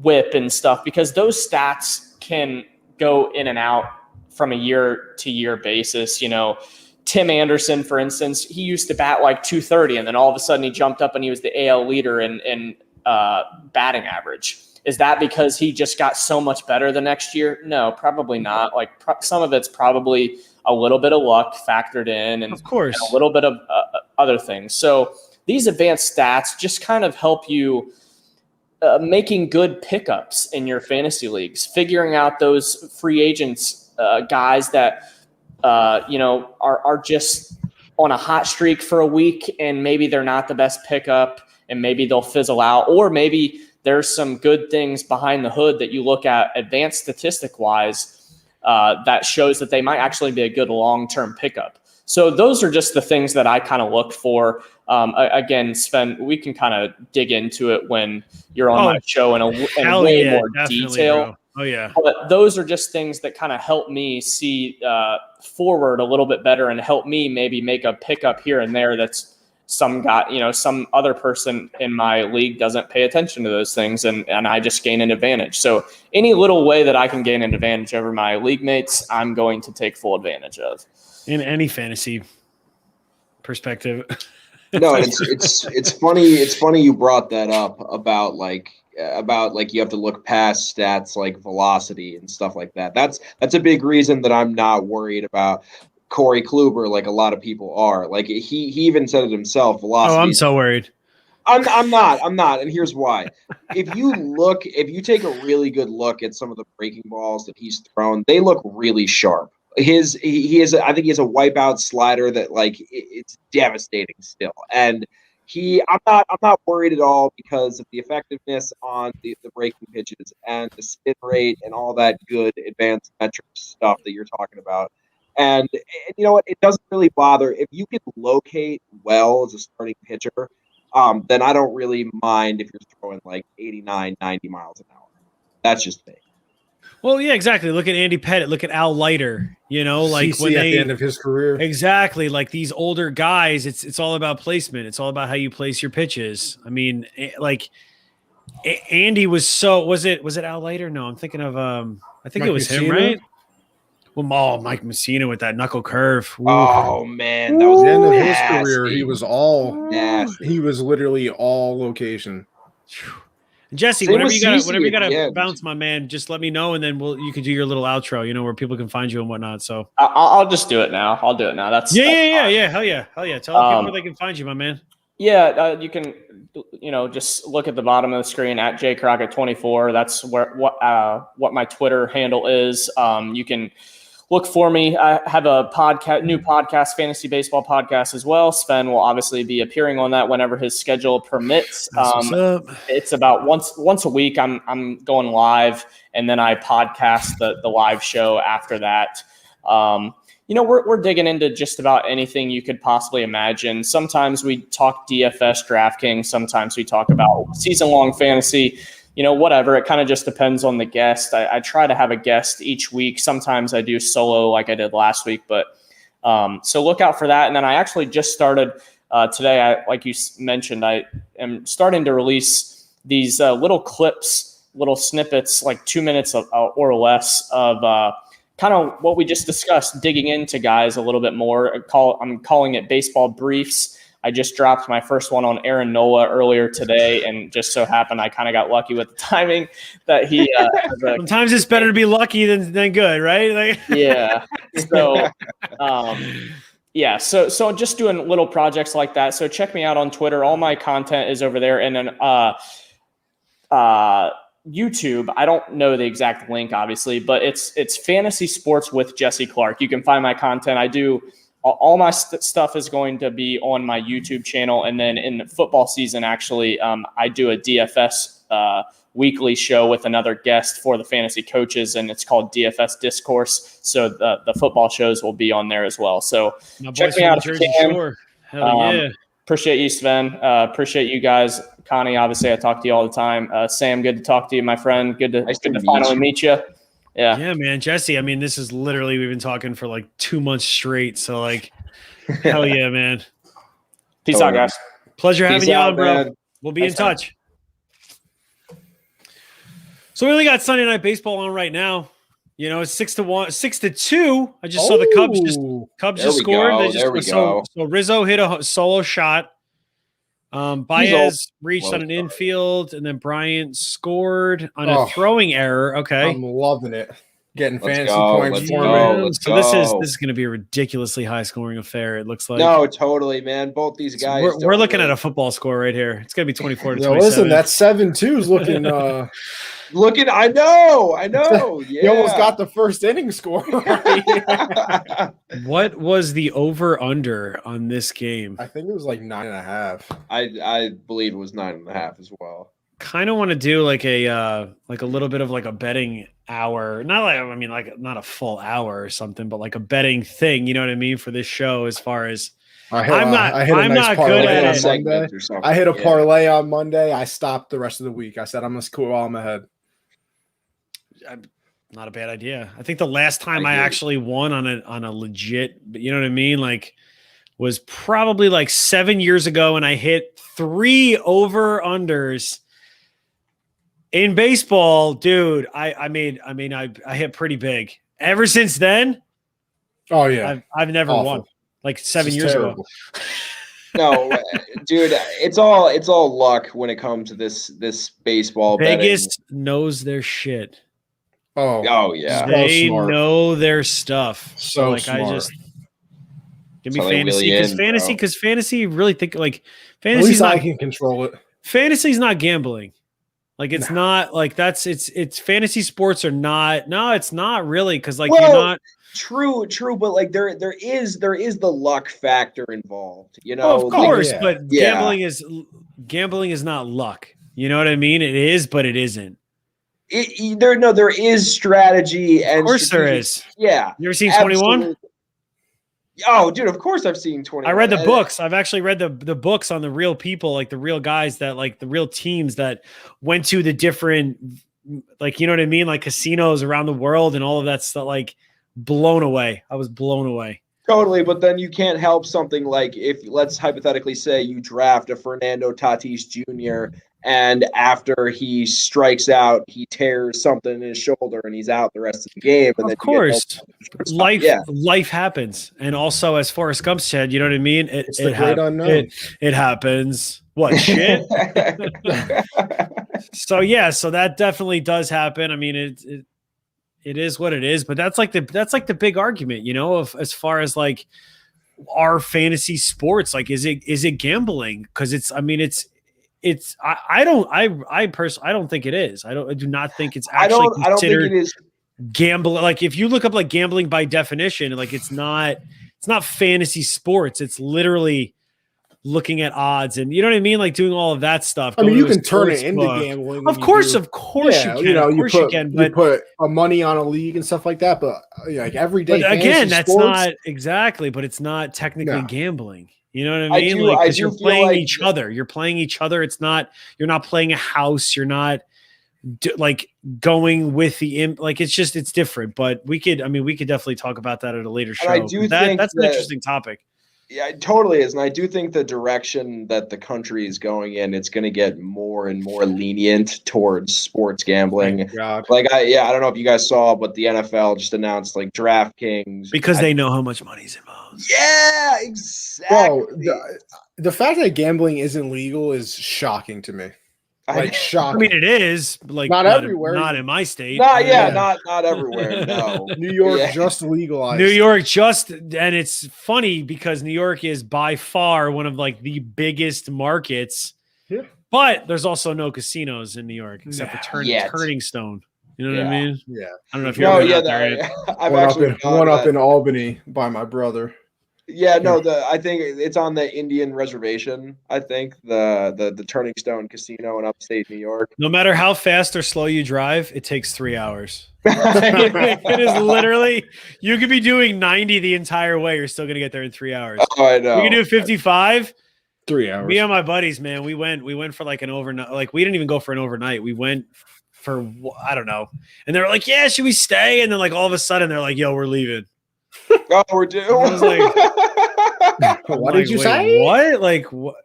WHIP and stuff, because those stats can go in and out from a year-to-year basis. Tim Anderson, for instance, he used to bat like 230, and then all of a sudden he jumped up and he was the AL leader in batting average. Is that because he just got so much better the next year? No, probably not. Some of it's probably a little bit of luck factored in, and, of course, and a little bit of other things. So these advanced stats just kind of help you making good pickups in your fantasy leagues, figuring out those free agents, guys that are just on a hot streak for a week, and maybe they're not the best pickup, and maybe they'll fizzle out, or maybe there's some good things behind the hood that you look at advanced statistic wise, that shows that they might actually be a good long-term pickup. So those are just the things that I kind of look for. Again, Sven, we can kind of dig into it when you're on my show in way more detail. Bro. Oh, yeah. But those are just things that kind of help me see forward a little bit better and help me maybe make a pickup here and there that's some other person in my league doesn't pay attention to those things, and I just gain an advantage. So any little way that I can gain an advantage over my league mates, I'm going to take full advantage of. In any fantasy perspective. No, it's funny. It's funny you brought that up about like you have to look past stats like velocity and stuff like that. That's a big reason that I'm not worried about Corey Kluber like a lot of people are. Like he even said it himself. Velocity. Oh, I'm so worried. I'm not, and here's why. If you take a really good look at some of the breaking balls that he's thrown, they look really sharp. I think he has a wipeout slider that like it's devastating still, and I'm not worried at all because of the effectiveness on the breaking pitches and the spin rate and all that good advanced metric stuff that you're talking about. And you know what? It doesn't really bother if you can locate well as a starting pitcher. Then I don't really mind if you're throwing like 89, 90 miles an hour. That's just me. Well, yeah, exactly. Look at Andy Pettitte. Look at Al Leiter. Like CC at the end of his career. Exactly. Like these older guys, it's all about placement. It's all about how you place your pitches. I mean, like Andy was it Al Leiter? No, I'm thinking of I think Mike it was Messina? Him, right? Well, Mike Messina with that knuckle curve. Ooh. Oh man, that was the end of his career. He was all nasty. He was literally all location. Jesse, whenever you gotta bounce, my man, just let me know, and then you can do your little outro, where people can find you and whatnot. So I'll just do it now. I'll do it now. That's yeah. Hell yeah. Tell people where they can find you, my man. Yeah, you can, just look at the bottom of the screen at jcrockett24. That's what my Twitter handle is. You can look for me. I have a new podcast, Fantasy Baseball Podcast as well. Sven will obviously be appearing on that whenever his schedule permits. It's about once a week. I'm going live, and then I podcast the live show after that. We're digging into just about anything you could possibly imagine. Sometimes we talk DFS, DraftKings. Sometimes we talk about season-long fantasy. Whatever. It kind of just depends on the guest. I try to have a guest each week. Sometimes I do solo like I did last week, but so look out for that. And then I actually just started today. Like you mentioned, I am starting to release these little clips, little snippets, like 2 minutes or less of kind of what we just discussed, digging into guys a little bit more. I'm calling it baseball briefs. I just dropped my first one on Aaron Nola earlier today, and just so happened I kind of got lucky with the timing that he. Sometimes it's better to be lucky than good, right? Like yeah. So, So just doing little projects like that. So check me out on Twitter. All my content is over there, and then YouTube. I don't know the exact link, obviously, but it's Fantasy Sports with Jesse Clark. You can find my content. I do. All my stuff is going to be on my YouTube channel. And then in the football season, actually, I do a DFS weekly show with another guest for the fantasy coaches, and it's called DFS Discourse. So the football shows will be on there as well. So check me out if you can. Sure. Hell yeah. Appreciate you, Sven. Appreciate you guys. Connie, obviously, I talk to you all the time. Sam, good to talk to you, my friend. Good to finally meet you. Yeah, man. Jesse, I mean, this is literally, we've been talking for like 2 months straight. So like, hell yeah, man. Peace out, guys. Pleasure having you on, bro. Man. We'll be in touch. So we only got Sunday Night Baseball on right now. It's 6-2. I just saw the Cubs just scored. So Rizzo hit a solo shot. Baez reached on an infield, and then Bryant scored on a throwing error. Okay, I'm loving it. Getting fantasy points for me. So this is going to be a ridiculously high scoring affair. It looks like. No, totally, man. Both these guys. We're looking at a football score right here. It's going to be 24-27. Listen, that 7-2 is looking. I know. Yeah. You almost got the first inning score. What was the over/under on this game? I think it was like 9.5. I believe it was 9.5 as well. kind of want to do like a little bit of like a betting hour, not a full hour or something, but like a betting thing. You know what I mean for this show? As far as I'm not good at it. Monday. I hit a parlay on Monday. I stopped the rest of the week. I said I'm gonna score while I'm ahead. Not a bad idea. I think the last time I actually won on a legit, you know what I mean, like, was probably like 7 years ago, and I hit 3 over-unders in baseball, dude. I hit pretty big. Ever since then, oh yeah, I've never won. Like 7 years ago. No, dude, it's all luck when it comes to this baseball. Vegas betting. knows their shit. Oh yeah, they know their stuff. So like smart. I just give me fantasy because fantasy really think like fantasy. At least I can control it. Fantasy's not gambling. Like it's not like it's fantasy sports are not. No, it's not really because like you're not. True, but like there is the luck factor involved, you know. Oh, of course, but gambling is not luck. You know what I mean? It is, but it isn't. There is strategy, and of course there is. Yeah, you ever seen 21? Oh, dude, of course I've seen 21. I read the books. I've actually read the books on the real people, like the real guys that like the real teams that went to the different, like, you know what I mean, like casinos around the world and all of that stuff. Like, blown away. I was blown away. Totally, but then you can't help something like if let's hypothetically say you draft a Fernando Tatis Jr. and after he strikes out, he tears something in his shoulder and he's out the rest of the game. And of course, life happens. And also, as Forrest Gump said, you know what I mean? It happens. What, shit? So that definitely does happen. I mean, it is what it is, but that's like the big argument, you know, of as far as like our fantasy sports, like is it gambling? Because I don't think it is. I do not think it's actually considered. I don't think it is gambling. Like if you look up like gambling by definition, like it's not fantasy sports. It's literally looking at odds and you know what I mean, like doing all of that stuff. I mean, you can turn it into gambling. Of course, you can. You know, you put a money on a league and stuff like that. But like every day, but again, that's not exactly. But it's not technically gambling. You know what I mean? Because you're playing each other. You're playing each other. It's not. You're not playing a house. You're not like going with the like. It's different. But we could definitely talk about that at a later show. I do think that's an interesting topic. Yeah, it totally is. And I do think the direction that the country is going in, it's going to get more and more lenient towards sports gambling. Like, I don't know if you guys saw, but the NFL just announced like DraftKings. Because they know how much money's involved. Yeah, exactly. Bro, the fact that gambling isn't legal is shocking to me. Like shocking. I mean, it is like not everywhere, not in my state. Not everywhere. No, New York just legalized. New York and it's funny because New York is by far one of like the biggest markets. Yeah, but there's also no casinos in New York except for Turning Stone. You know what I mean? Yeah. I don't know if you're there. One up in Albany by my brother. Yeah, no, I think it's on the Indian reservation. I think the Turning Stone Casino in upstate New York. No matter how fast or slow you drive, it takes 3 hours. It is literally, you could be doing 90 the entire way. You're still going to get there in 3 hours. Oh, I know. You can do 55. 3 hours. Me and my buddies, man, we went for like an overnight. Like we didn't even go for an overnight. We went for, I don't know. And they were like, yeah, should we stay? And then like all of a sudden they're like, yo, we're leaving. Oh, we're due. I was like, what did you say? What? Like, what?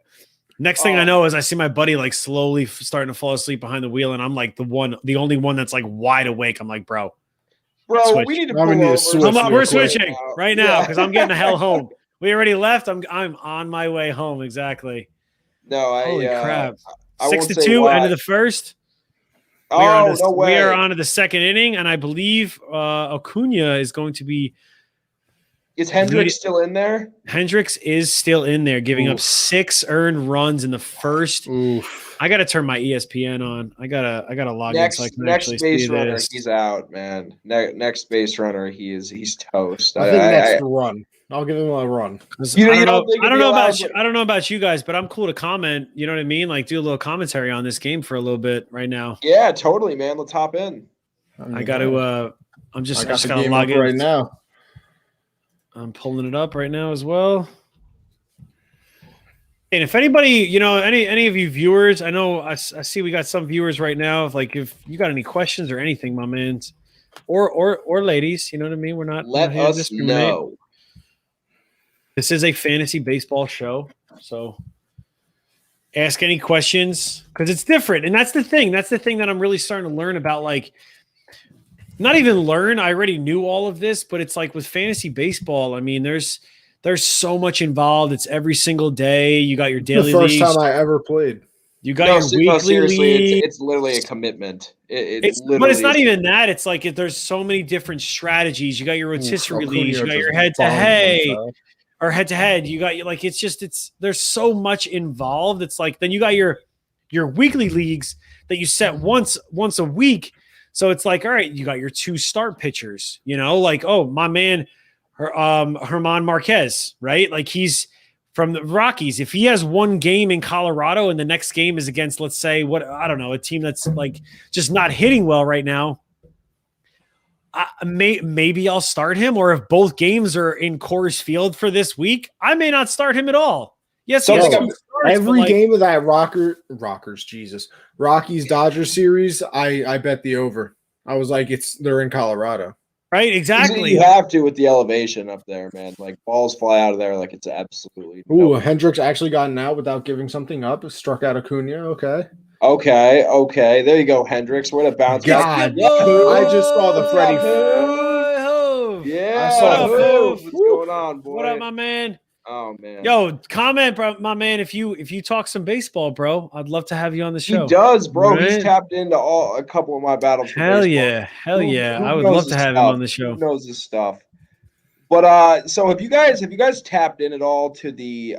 Next thing I know is I see my buddy like slowly starting to fall asleep behind the wheel, and I'm like the only one that's like wide awake. I'm like, bro, we need to pull over. We're switching right now because I'm getting the hell home. We already left. I'm on my way home. Exactly. No, holy crap. I 6-2, end of the first. No way. We are on to the second inning, and I believe Acuna is going to be. Is Hendricks still in there? Hendricks is still in there, giving up 6 earned runs in the first. Oof. I gotta turn my ESPN on. I gotta log in so I can Next actually base see runner, this. he's out, man. Next base runner, he's toast. I think next run. I'll give him a run. You I don't think don't it'd be know allowed about you. I don't know about you guys, but I'm cool to comment. You know what I mean? Like do a little commentary on this game for a little bit right now. Yeah, totally, man. Let's hop in. I got to. I just the gotta game log up in right now. I'm pulling it up right now as well. And if anybody, any of you viewers, I know I see we got some viewers right now. If you got any questions or anything, my man, or ladies, you know what I mean. We're not Let here to us discriminate. know. This is a fantasy baseball show, so ask any questions because it's different, and that's the thing. That's the thing that I'm really starting to learn about. Not even learn. I already knew all of this, but it's like with fantasy baseball. I mean, there's so much involved. It's every single day. You got your daily the first leagues. time I ever played. You got your weekly seriously, league. it's literally a commitment. It's but it's not even that. It's like there's so many different strategies. You got your rotisserie leagues. You got your head-to-head. You got there's so much involved. It's like then you got your weekly leagues that you set once a week. So it's like, all right, you got your 2 start pitchers, my man, Herman Marquez, right? Like he's from the Rockies. If he has one game in Colorado and the next game is against, let's say, a team that's like just not hitting well right now, maybe I'll start him. Or if both games are in Coors Field for this week, I may not start him at all. Yes, every game of that Rockies Dodgers series, I bet the over. I was like, they're in Colorado. Right, exactly. You have to with the elevation up there, man. Like balls fly out of there like it's absolutely. Hendricks actually gotten out without giving something up. Struck out Acuna. Okay. There you go, Hendricks. We're to bounce back. I just saw the Freddie. Yeah. I saw What's going on, boy? What up, my man? Oh man. Yo, comment, bro, my man. If you talk some baseball, bro, I'd love to have you on the show. He does, bro. Right? He's tapped into a couple of my battles. Hell yeah. I would love to have him on the show. Who knows this stuff? But so have you guys tapped in at all to the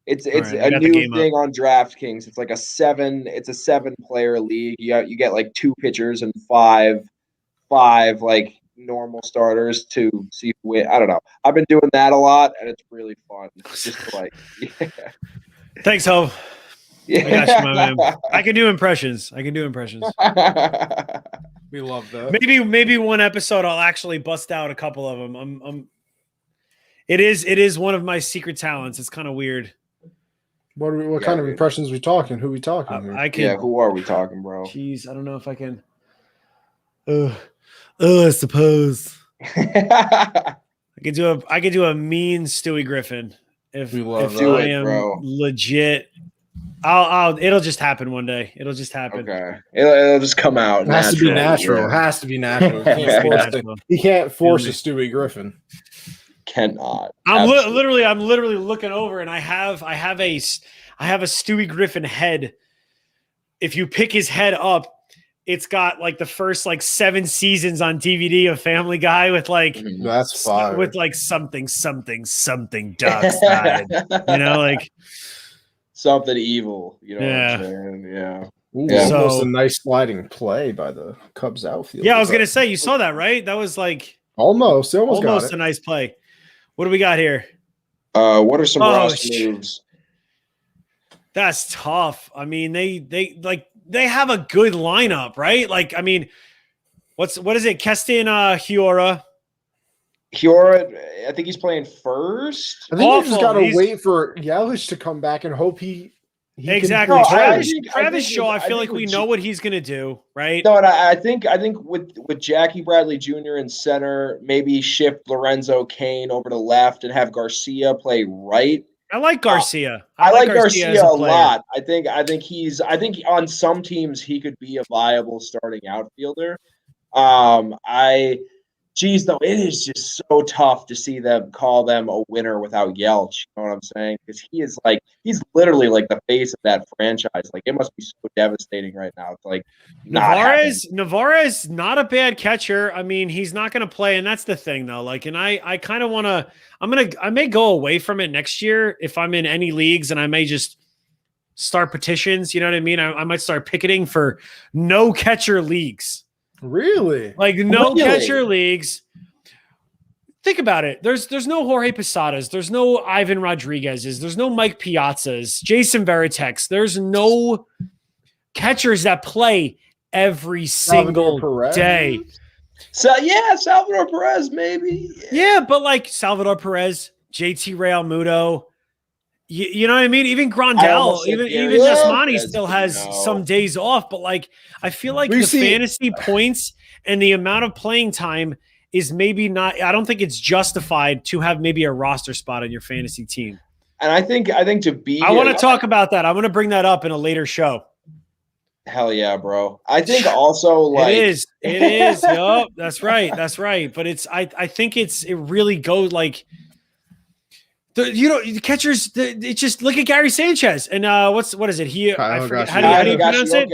it's a new thing on DraftKings. It's like a 7-player league. You get like 2 pitchers and five like normal starters to see who win. I don't know. I've been doing that a lot, and it's really fun. Just to Thanks, Ho. Yeah. I got you, my man. I can do impressions. We love that. Maybe one episode I'll actually bust out a couple of them. It is one of my secret talents. It's kind of weird. What kind of impressions we talking? Who we talking? Who are we talking, bro? Jeez, I don't know if I can. I suppose I could do a mean Stewie Griffin if I am bro. legit. It'll just happen one day. It'll just happen. Okay, it'll just come out. It has to be natural. It has to be natural. He can't force a Stewie Griffin. Cannot. I'm literally looking over, and I have a Stewie Griffin head. If you pick his head up, it's got like the first 7 seasons on DVD of Family Guy with that's fire. With something dark side, something evil. You know yeah. what I'm saying? Yeah. Ooh, almost a nice sliding play by the Cubs outfield. Yeah, I was gonna say you saw that, right? That was almost got it. A nice play. What do we got here? What are some roster moves? That's tough. I mean, they have a good lineup, right? What is it? Keston Hiura. I think he's playing first. I think you just gotta wait for Yelich to come back and hope he exactly. Can Travis Shaw, I feel like we know what he's gonna do, right? No, and I think with Jackie Bradley Jr. in center, maybe shift Lorenzo Cain over to left and have Garcia play right. I like Garcia. I like Garcia a lot. I think on some teams he could be a viable starting outfielder. Though, it is just so tough to see them call them a winner without Yelich. You know what I'm saying? Because he's literally like the face of that franchise. Like it must be so devastating right now. It's like Navarez, not a bad catcher. I mean, he's not going to play, and that's the thing though. And I kind of want to. I may go away from it next year if I'm in any leagues, and I may just start petitions. You know what I mean? I might start picketing for no catcher leagues. Really? Like no catcher leagues. Think about it. There's no Jorge Posadas. There's no Ivan Rodriguez's. There's no Mike Piazza's. Jason Veritek's. There's no catchers that play every single day. So yeah, Salvador Perez maybe. Yeah, but like Salvador Perez, JT Realmuto, you know what I mean? Even Grandal, even Yasmani still has some days off. But like, I feel like the fantasy points and the amount of playing time is maybe not. I don't think it's justified to have maybe a roster spot on your fantasy team. And I think to be. I want to talk about that. I'm going to bring that up in a later show. Hell yeah, bro. I think also like it is. Yup, that's right. But it's I think it really goes like the catchers. It just look at Gary Sanchez and what is it? I forget how do you pronounce it?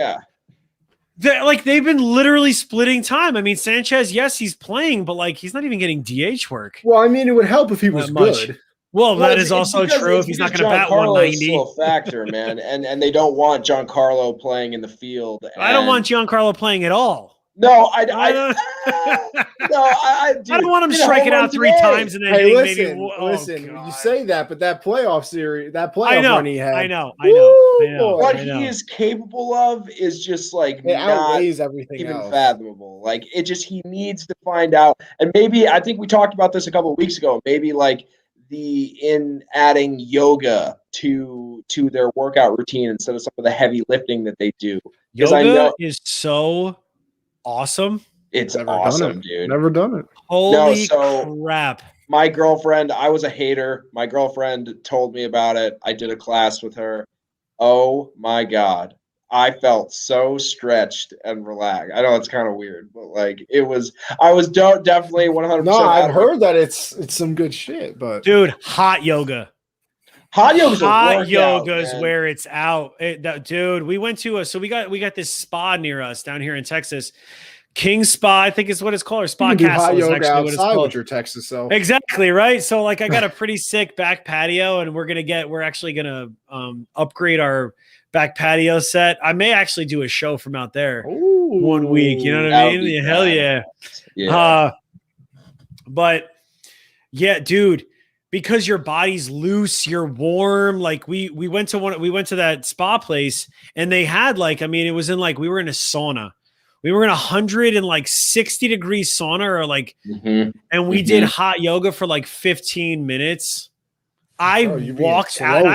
They've been literally splitting time. I mean, Sanchez, yes, he's playing, but like he's not even getting DH work. Well, I mean, it would help if he was good. Well, that is also true. If he's not going to bat 190, is still a factor, man. And they don't want Giancarlo playing in the field. I don't want Giancarlo playing at all. No, I don't want him striking out 3 times and then hitting listen. You say that, but that playoff run he had. I know. What he is capable of is just like it outweighs everything even else. fathomable. Like he needs to find out. And maybe I think we talked about this a couple of weeks ago. Maybe like in adding yoga to their workout routine instead of some of the heavy lifting that they do. Yoga I know is so awesome. It's awesome, dude. Never done it. Holy crap. My girlfriend, I was a hater. My girlfriend told me about it. I did a class with her. Oh my God. I felt so stretched and relaxed. I know it's kind of weird, but like I was definitely 100%. No, I've heard that it's some good shit, but dude, hot yoga. Hot yoga is where it's out. Dude, we went to we got this spa near us down here in Texas. King Spa, I think is what it's called, or Spa Castle is actually what it's called. With your Texas self. Exactly, right? So like I got a pretty sick back patio and we're actually gonna upgrade our back patio set. I may actually do a show from out there 1 week. You know what I mean? Hell yeah. Yeah. But yeah, dude, because your body's loose, you're warm. Like we went to that spa place and they had it was in we were in a sauna. We were in 160 degree sauna and we did hot yoga for 15 minutes. I walked out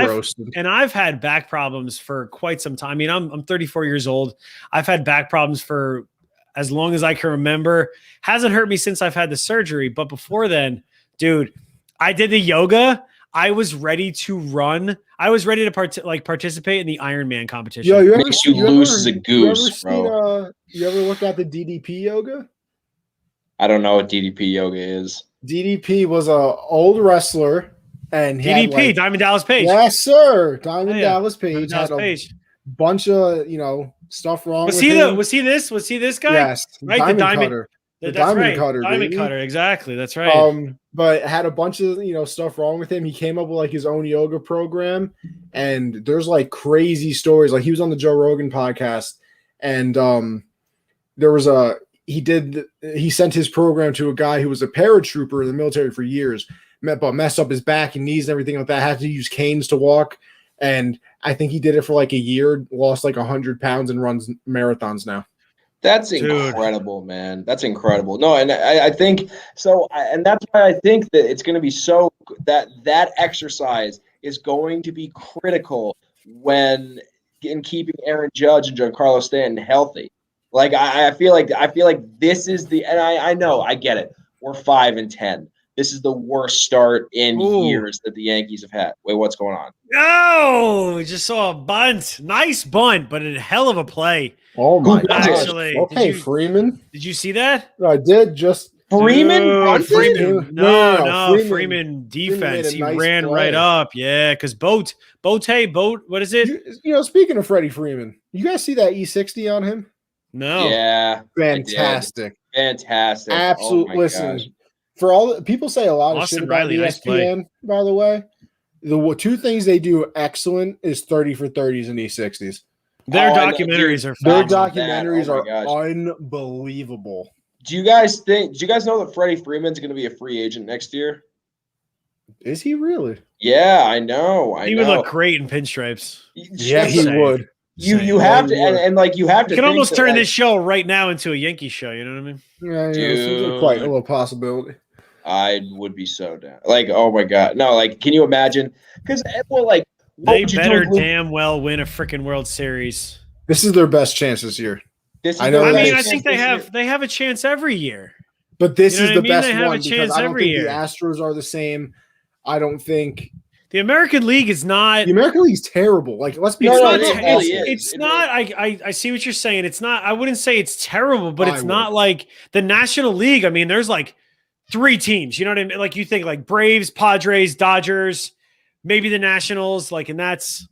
and I've had back problems for quite some time. I mean, I'm 34 years old. I've had back problems for as long as I can remember. Hasn't hurt me since I've had the surgery. But before then, dude, I did the yoga. I was ready to run. I was ready to participate in the Ironman competition. Yo, makes you loose as a goose, bro. You ever looked at the DDP yoga? I don't know what DDP yoga is. DDP was a old wrestler. And DDP, Diamond Dallas Page. Yes, sir. Diamond Dallas Page had a bunch of, stuff wrong with him. Was he this guy? Yes. Right? Diamond Cutter. Diamond Cutter. Diamond Cutter, exactly. That's right. But had a bunch of, stuff wrong with him. He came up with his own yoga program. And there's crazy stories. He was on the Joe Rogan podcast. And there was he sent his program to a guy who was a paratrooper in the military for years. But messed up his back and knees and everything like that. Had to use canes to walk, and I think he did it for a year. Lost 100 pounds and runs marathons now. That's incredible, man. That's incredible. No, and I think so, and that's why I think that it's going to be so that exercise is going to be critical when in keeping Aaron Judge and Giancarlo Stanton healthy. I feel like this is and I know I get it. We're 5-10. This is the worst start in years that the Yankees have had. Wait, what's going on? No, we just saw a bunt. Nice bunt, but a hell of a play. Oh, my gosh. Actually, okay, Freeman. Did you see that? I did. Just Freeman? Freeman. No. Freeman defense. He ran right up. Yeah, because Boat, what is it? Speaking of Freddie Freeman, you guys see that E60 on him? No. Yeah. Fantastic. Absolutely. Listen. For all people say a lot of Austin shit about Riley, ESPN, by the way. The two things they do excellent is 30 for 30s and E60s. Their Oh, I know, documentaries dude. are Their phenomenal. documentaries Oh my gosh. are unbelievable. Do you guys know that Freddie Freeman's going to be a free agent next year? Is he really? Yeah, I know. He would look great in pinstripes. Yeah, he Saying. would. You have to, and like you have to. You can almost that, turn like, this show right now into a Yankee show. You know what I mean? Yeah, Dude. it's quite a little possibility. I would be so down. Like, oh my god, no! Like, can you imagine? Because what They would you better do with damn well win a freaking World Series. This is their best chance this year. this? I know I that mean, makes I think they have a chance every year. But this You know is what I the mean? best They have a one because chance I don't every think year. the Astros are the same. I don't think The American League is not. the American League's terrible. Like, let's be It's No, not. it honest. really is. It's It not. I see what you're saying. It's not. I wouldn't say it's terrible, but I it's would. not like the National League. I mean, there's like 3 teams. You know what I mean? Like you think like Braves, Padres, Dodgers, maybe the Nationals. Like, and that's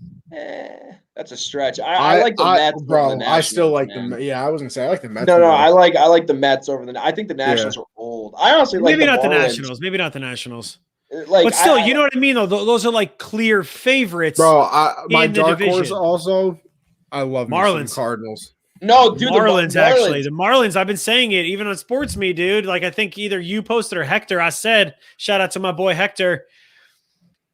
that's a stretch. I like the Mets, bro. over the I still Nationals, like man. the. Yeah, I was gonna say I like the Mets. No, more. I like the Mets over the. I think the Nationals are old. I honestly like maybe the not the Marlins. Nationals. Maybe not the Nationals. Like, But still, you know what I mean. Though those are like clear favorites. Bro, my in the dark horse division. also. I love me some Marlins. Cardinals. No, dude, Marlins, the actually. The Marlins, I've been saying it even on SportsMe, dude. Like, I think either you posted or Hector, I said, shout out to my boy Hector.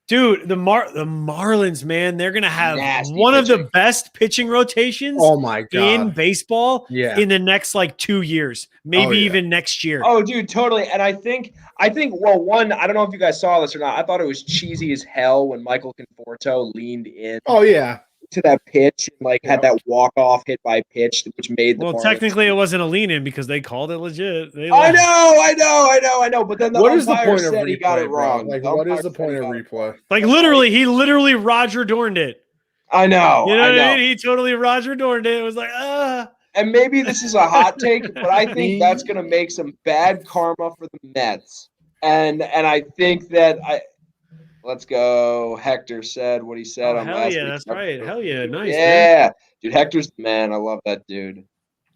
Dude, the Marlins, man, they're going to have Nasty one of pitching. the best pitching rotations Oh my god. in baseball Yeah. in the next, like, 2 years, maybe yeah. even next year. Oh, dude, totally. And I think, well, one, I don't know if you guys saw this or not. I thought it was cheesy as hell when Michael Conforto leaned in Oh yeah. to that pitch and like had that walk-off hit by pitch, which made the Well, Marlins. technically, it wasn't a lean-in because they called it legit. I know. But then the What is the umpire point of said replay, he got it bro? wrong. Like, The what is umpire the said point he of got it replay? wrong. Like, literally, he literally Roger Dorned it. I know. You know I what know. I mean? He totally Roger Dorned it. It was like, And maybe this is a hot take, but I think that's going to make some bad karma for the Mets. And I think that let's go. Hector said what he said Oh, on hell last yeah, week's that's right. episode. Hell yeah, nice. Man. Yeah, dude, Hector's the man. I love that dude.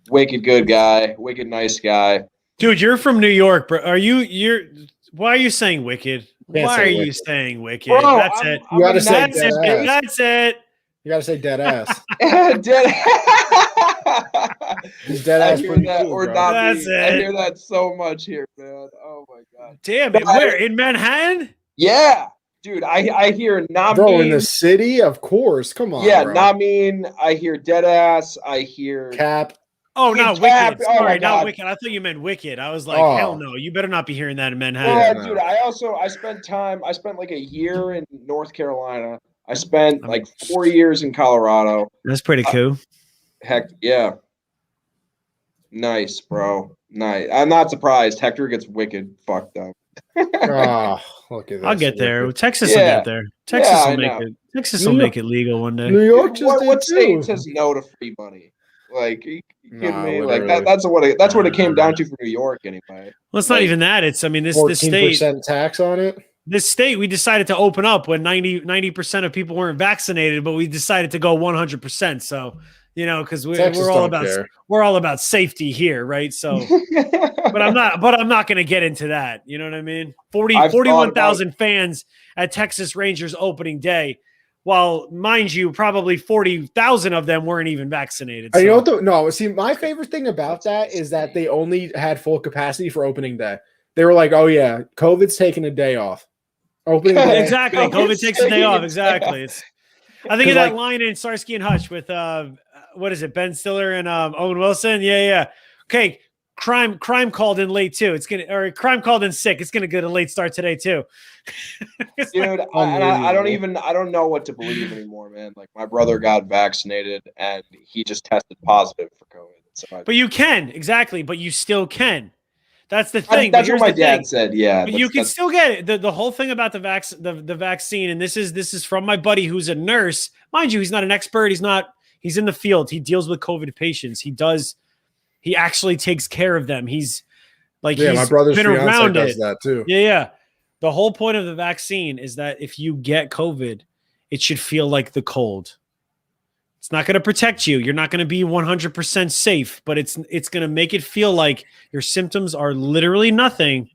Wicked good guy. Wicked nice guy. Dude, you're from New York, bro. Why are you saying wicked? Can't Why say are you wicked. saying wicked? Bro, That's it. You gotta say That's dead it. ass. That's it. You gotta say dead ass. Dead. He's dead I ass hear pretty that, cool, or bro. not That's me. I it. hear that so much here, man. Oh my god. Damn it. Where? In Manhattan? Yeah, dude. I hear not Bro, mean. in the city, of course. Come on, Yeah, bro. not mean. I hear dead ass. I hear. Cap. Oh, Hey, not Cap. wicked. Oh, my Sorry, not God. wicked. I thought you meant wicked. I was like, Oh. hell no. You better not be hearing that in Yeah, Manhattan. no. dude. I spent like a year in North Carolina. I spent like 4 years in Colorado. That's pretty cool. Heck, yeah. Nice, bro. Nice. I'm not surprised. Hector gets wicked fucked up. Oh, look at this. I'll get there. Wicked. Texas will Yeah. get there. Texas Yeah, will I make know. it. Texas will make it legal one day. New York just What did state too. says no to free money? Like, you kidding Nah, me? Like literally. that's what it came down to for New York anyway. Well, it's not Like, even that. It's, I mean, this 14% state, tax on it. we decided to open up when 90% of people weren't vaccinated, but we decided to go 100%. So, you know, because Texas we're all don't about care. we're all about safety here, right? So, but I'm not going to get into that. You know what I mean? I've thought 41,000 fans at Texas Rangers opening day, while mind you, probably 40,000 of them weren't even vaccinated. And you know So- what? No, see, my favorite thing about that is that they only had full capacity for opening day. They were like, "Oh yeah, COVID's taking a day off." Opening day. Exactly. COVID takes a day off. Exactly. It's, I think of that line in Starsky and Hutch with what is it, Ben Stiller and Owen Wilson? Yeah. Okay. Crime called in late too. Crime called in sick. It's gonna get a late start today too. Dude, I don't know what to believe anymore, man. Like my brother got vaccinated and he just tested positive for COVID. So But you can, exactly. But you still can. That's the thing. That's what my dad said. Yeah, but you can still get it. The whole thing about the vaccine, and this is from my buddy who's a nurse. Mind you, he's not an expert. He's in the field. He deals with COVID patients. He actually takes care of them. He's my brother's been fiance around does it. that too. Yeah. The whole point of the vaccine is that if you get COVID, it should feel like the cold. It's not going to protect you. You're not going to be 100% safe, but it's going to make it feel like your symptoms are literally nothing.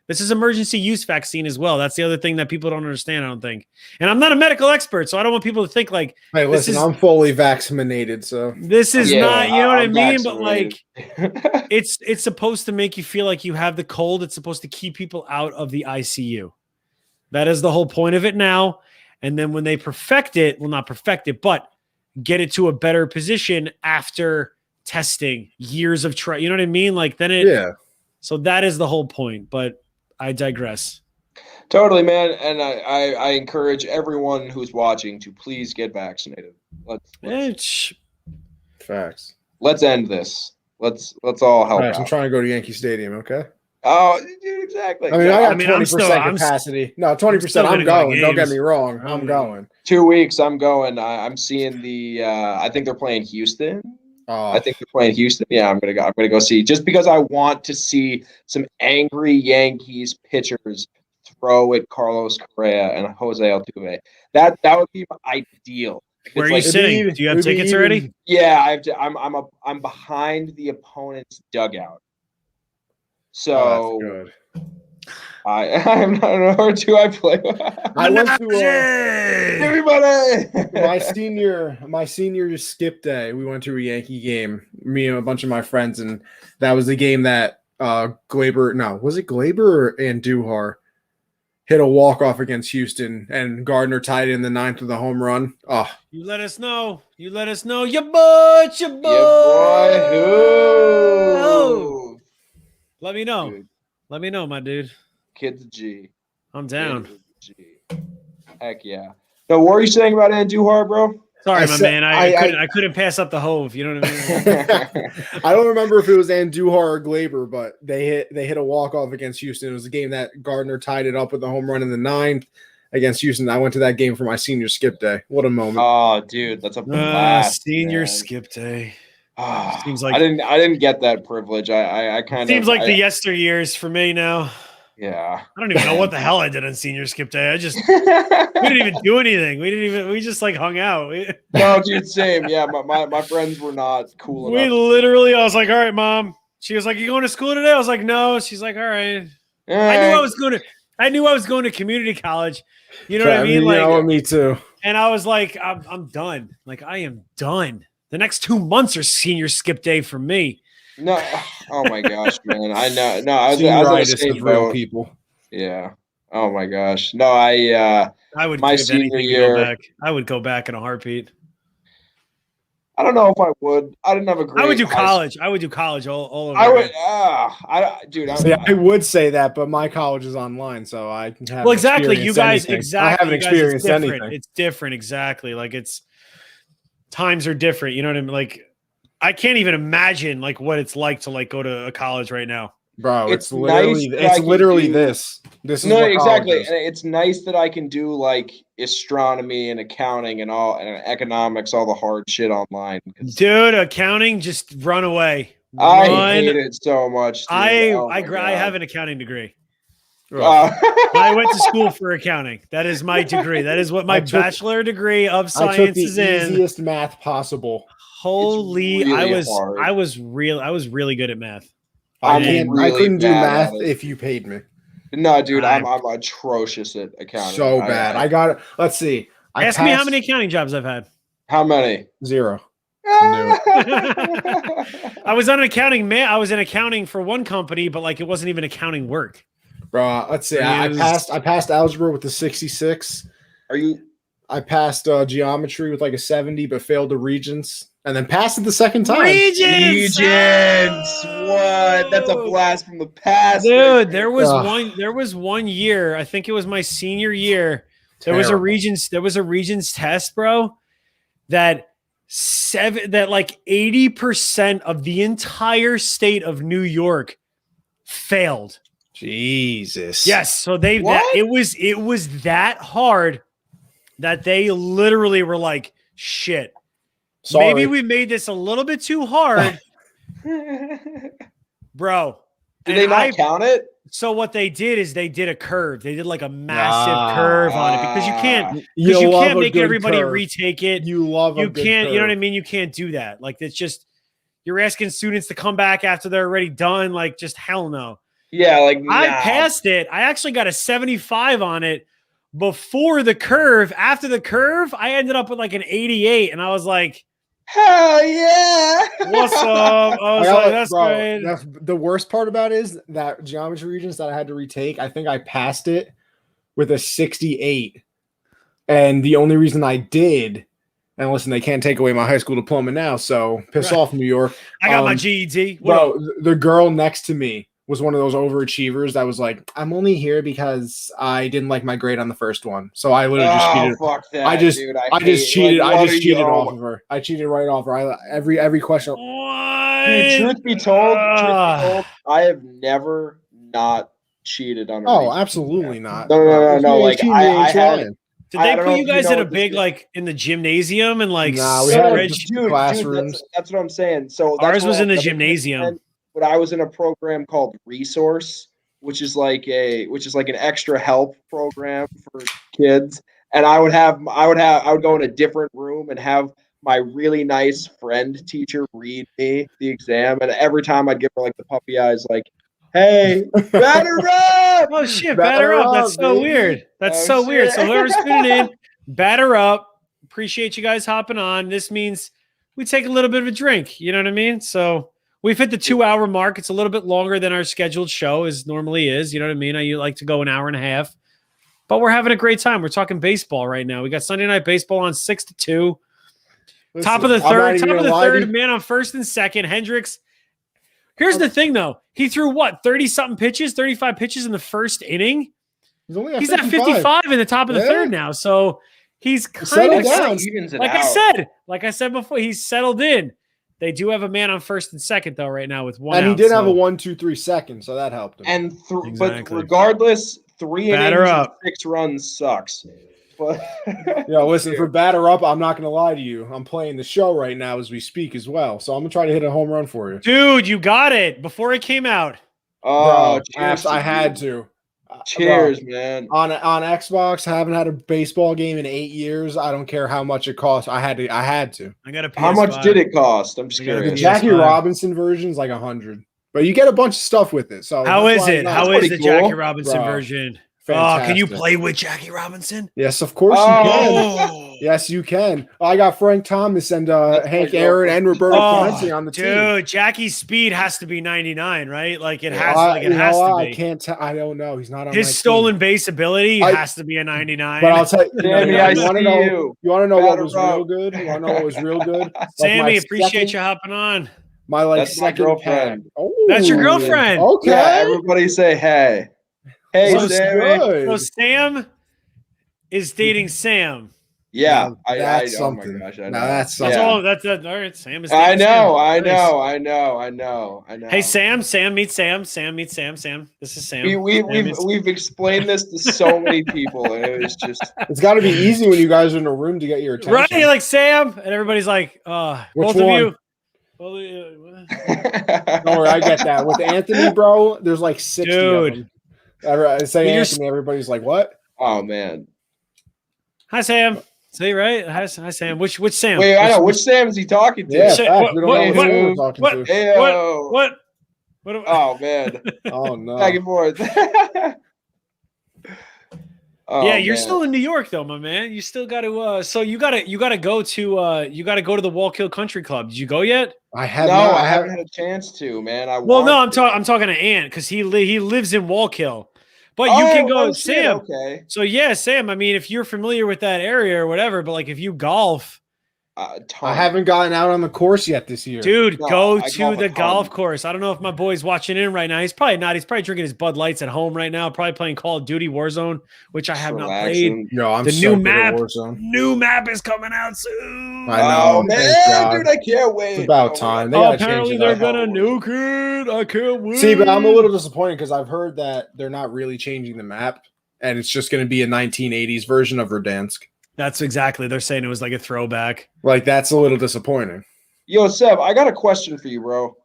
This is emergency use vaccine as well. That's the other thing that people don't understand, I don't think. And I'm not a medical expert, so I don't want people to think like, hey, listen, I'm fully vaccinated, so this is not, you know what I mean? Vaccinated. But like, it's supposed to make you feel like you have the cold. It's supposed to keep people out of the ICU. That is the whole point of it now. And then when they perfect it, well, not perfect it, but get it to a better position after testing, years of you know what I mean? Like then so that is the whole point, but I digress. Totally, man. And I encourage everyone who's watching to please get vaccinated. Facts. Let's end this. Let's all help out. I'm trying to go to Yankee Stadium, okay? Oh, dude, exactly. I mean, I got 20% capacity. No, 20%. I'm going. Don't get me wrong. I'm going. 2 weeks. I'm going. I'm seeing the. I think they're playing Houston. I think they're playing Houston. Yeah, I'm gonna go. I'm gonna go see just because I want to see some angry Yankees pitchers throw at Carlos Correa and Jose Altuve. That would be ideal. Where are you sitting? Do you have tickets already? Yeah, I have to. I'm behind the opponent's dugout. So that's good. I'm not or do I play? I went to everybody. my senior skip day. We went to a Yankee game. Me and a bunch of my friends, and that was the game that was it Glaber or Andujar hit a walk-off against Houston, and Gardner tied it in the 9th with a home run. Oh, you let us know. Your boy. Who? Let me know. Dude. Let me know, my dude. Kid's a G. I'm down. G. Heck yeah. No, what were you saying about Andujar, bro? Sorry, man. I couldn't pass up the hove. You know what I mean? I don't remember if it was Andujar or Glaber, but they hit a walk-off against Houston. It was a game that Gardner tied it up with a home run in the 9th against Houston. I went to that game for my senior skip day. What a moment. Oh, dude, that's a blast. Senior skip day. Seems like I didn't get that privilege. I kind of seems like the yesteryears for me now. Yeah, I don't even know what the hell I did on senior skip day. We didn't even do anything. We just like hung out. No, dude, same. Yeah, my friends were not cool enough. I was like, all right, mom. She was like, you going to school today? I was like, no. She's like, all right. I knew I was going to community college. You know what I mean? Like, me too. And I was like, I'm done. Like, I am done. The next 2 months are senior skip day for me. No, oh my gosh, man! I know. No, I was on the same boat. People. Yeah. Oh my gosh. No, I would my senior year. Go back. I would go back in a heartbeat. I don't know if I would. I didn't have a great. I would do college. I would do college all over. I would. I would say that, but my college is online, so I have. Well, exactly. You guys, anything. exactly. I haven't experienced anything. It's different, exactly. Like times are different. You know what I mean? Like, I can't even imagine like what it's like to like go to a college right now. Bro, it's literally this. This is no, exactly. And it's nice that I can do like astronomy and accounting and economics, all the hard shit online. Dude, accounting, just run away. I hate it so much. Dude. I have an accounting degree. I went to school for accounting. That is my degree. That is what my bachelor degree of science is in. Easiest math possible. Holy, really I was really good at math. I couldn't do math if you paid me. No, dude, I'm atrocious at accounting. So bad. I got it. Let's see. Ask me how many accounting jobs I've had. How many? 0. I was on accounting, man. I was in accounting for one company, but like it wasn't even accounting work. Bro, let's see. I passed algebra with a 66. I passed geometry with like a 70, but failed the Regents. And then passed it the second time. Regents! What? That's a blast from the past. Dude, there was one year, I think it was my senior year. There was a Regents test, bro, that like 80% of the entire state of New York failed. Jesus. Yes, so it was that hard that they literally were like, shit. Sorry. Maybe we made this a little bit too hard, bro. Did they not count it? So what they did is they did a curve. They did like a massive curve on it because you can't make everybody retake it. You can't, you know what I mean? You can't do that. Like it's just you're asking students to come back after they're already done. Like just hell no. Yeah, like I passed it. I actually got a 75 on it before the curve. After the curve, I ended up with like an 88, and I was like, hell yeah. "What's up?" I was like, "That's great." The worst part about it is that geometry regions that I had to retake. I think I passed it with a 68, and the only reason I did. And listen, they can't take away my high school diploma now, so piss off, New York. I got my GED. Bro, the girl next to me was one of those overachievers that was like, I'm only here because I didn't like my grade on the first one. So I literally just cheated. Fuck that, I just cheated. Like, I just cheated off of her. I cheated right off her. Every question. What? Dude, truth be told, I have never not cheated on a Oh, region. absolutely not. No. Like I had. Did they put you guys in a big like in the gymnasium and like? Nah, we had classrooms. That's what I'm saying. So ours was in the gymnasium. But I was in a program called Resource, which is like an extra help program for kids. And I would go in a different room and have my really nice friend teacher read me the exam. And every time I'd give her like the puppy eyes, like, hey, batter up! Oh shit, batter up. That's so weird. That's so weird. So whoever's tuning in, batter up. Appreciate you guys hopping on. This means we take a little bit of a drink. You know what I mean? So we've hit the 2-hour mark. It's a little bit longer than our scheduled show as normally is. You know what I mean? I like to go an hour and a half. But we're having a great time. We're talking baseball right now. We got Sunday Night Baseball on 6-2. Listen, top of the third, man on first and second. Hendricks. Here's the thing, though. He threw what, 30-something pitches, 35 pitches in the first inning? He's at 55 in the top of the third now. So he's kind of down. Like I said before, he's settled in. They do have a man on first and second, though, right now with one and out. he did have a 1-2-3 second, so that helped him. And but regardless, 3 innings and 6 runs sucks. But listen, for batter up, I'm not going to lie to you. I'm playing the show right now as we speak as well. So I'm going to try to hit a home run for you. Dude, you got it before it came out. Oh, I had to. Cheers, man. On Xbox, haven't had a baseball game in 8 years. I don't care how much it costs. I had to. I got a PS5. How much did it cost? I'm just curious. The Jackie Robinson version is like 100, but you get a bunch of stuff with it. So how is it? How is the Jackie Robinson Bro. version? Fantastic. Can you play with Jackie Robinson? Yes, of course you can. Yes, you can. I got Frank Thomas and Hank Aaron and Roberto Clemente on the team. Dude, Jackie's speed has to be 99, right? Like it has to be. I can't tell. I don't know. He's not on his stolen base ability has to be a 99. But I'll tell you, Sammy, you want to know what was real good? You want to know what was real good? Sammy, appreciate you hopping on. That's my girlfriend. That's your girlfriend. Okay. Yeah, everybody say hey. Hey, Sammy. So Sam is dating Sam. Yeah, that's something. Oh my gosh, I know. Now that's something. All right. Sam is. I know. Hey, Sam, meet Sam. Sam, meet Sam. This is Sam. We've explained this to so many people, and it was just. It's got to be easy when you guys are in a room to get your attention. Right? You're like Sam, and everybody's like, Which both one? of you. Don't worry, I get that. With Anthony, bro, there's like 60 of them. I say Anthony, everybody's like, what? Oh man. Hi, Sam. See, right? Hi, Sam. Which Sam? Wait, I know. Which Sam is he talking to? Yeah, What? Oh man. Oh no. Back and forth. You're still in New York though, my man. You still got to. So you got to go to the Wallkill Country Club. Did you go yet? I have. No, I haven't had a chance to, man. I'm talking to Ant because he lives in Wallkill. But you can go, Sam. Okay. So yeah, Sam. I mean, if you're familiar with that area or whatever, but like if you golf, I haven't gotten out on the course yet this year, dude. Go to the golf course. I don't know if my boy's watching in right now. He's probably not. He's probably drinking his Bud Lights at home right now. Probably playing Call of Duty Warzone, which I have not played. No, I'm the so new map. Warzone. New map is coming out soon. I know, man, dude. I can't wait. It's about time. Apparently they're gonna nuke it. I can't wait. See, but I'm a little disappointed because I've heard that they're not really changing the map, and it's just going to be a 1980s version of Verdansk. That's exactly. They're saying it was like a throwback. Like, that's a little disappointing. Yo, Seb, I got a question for you, bro.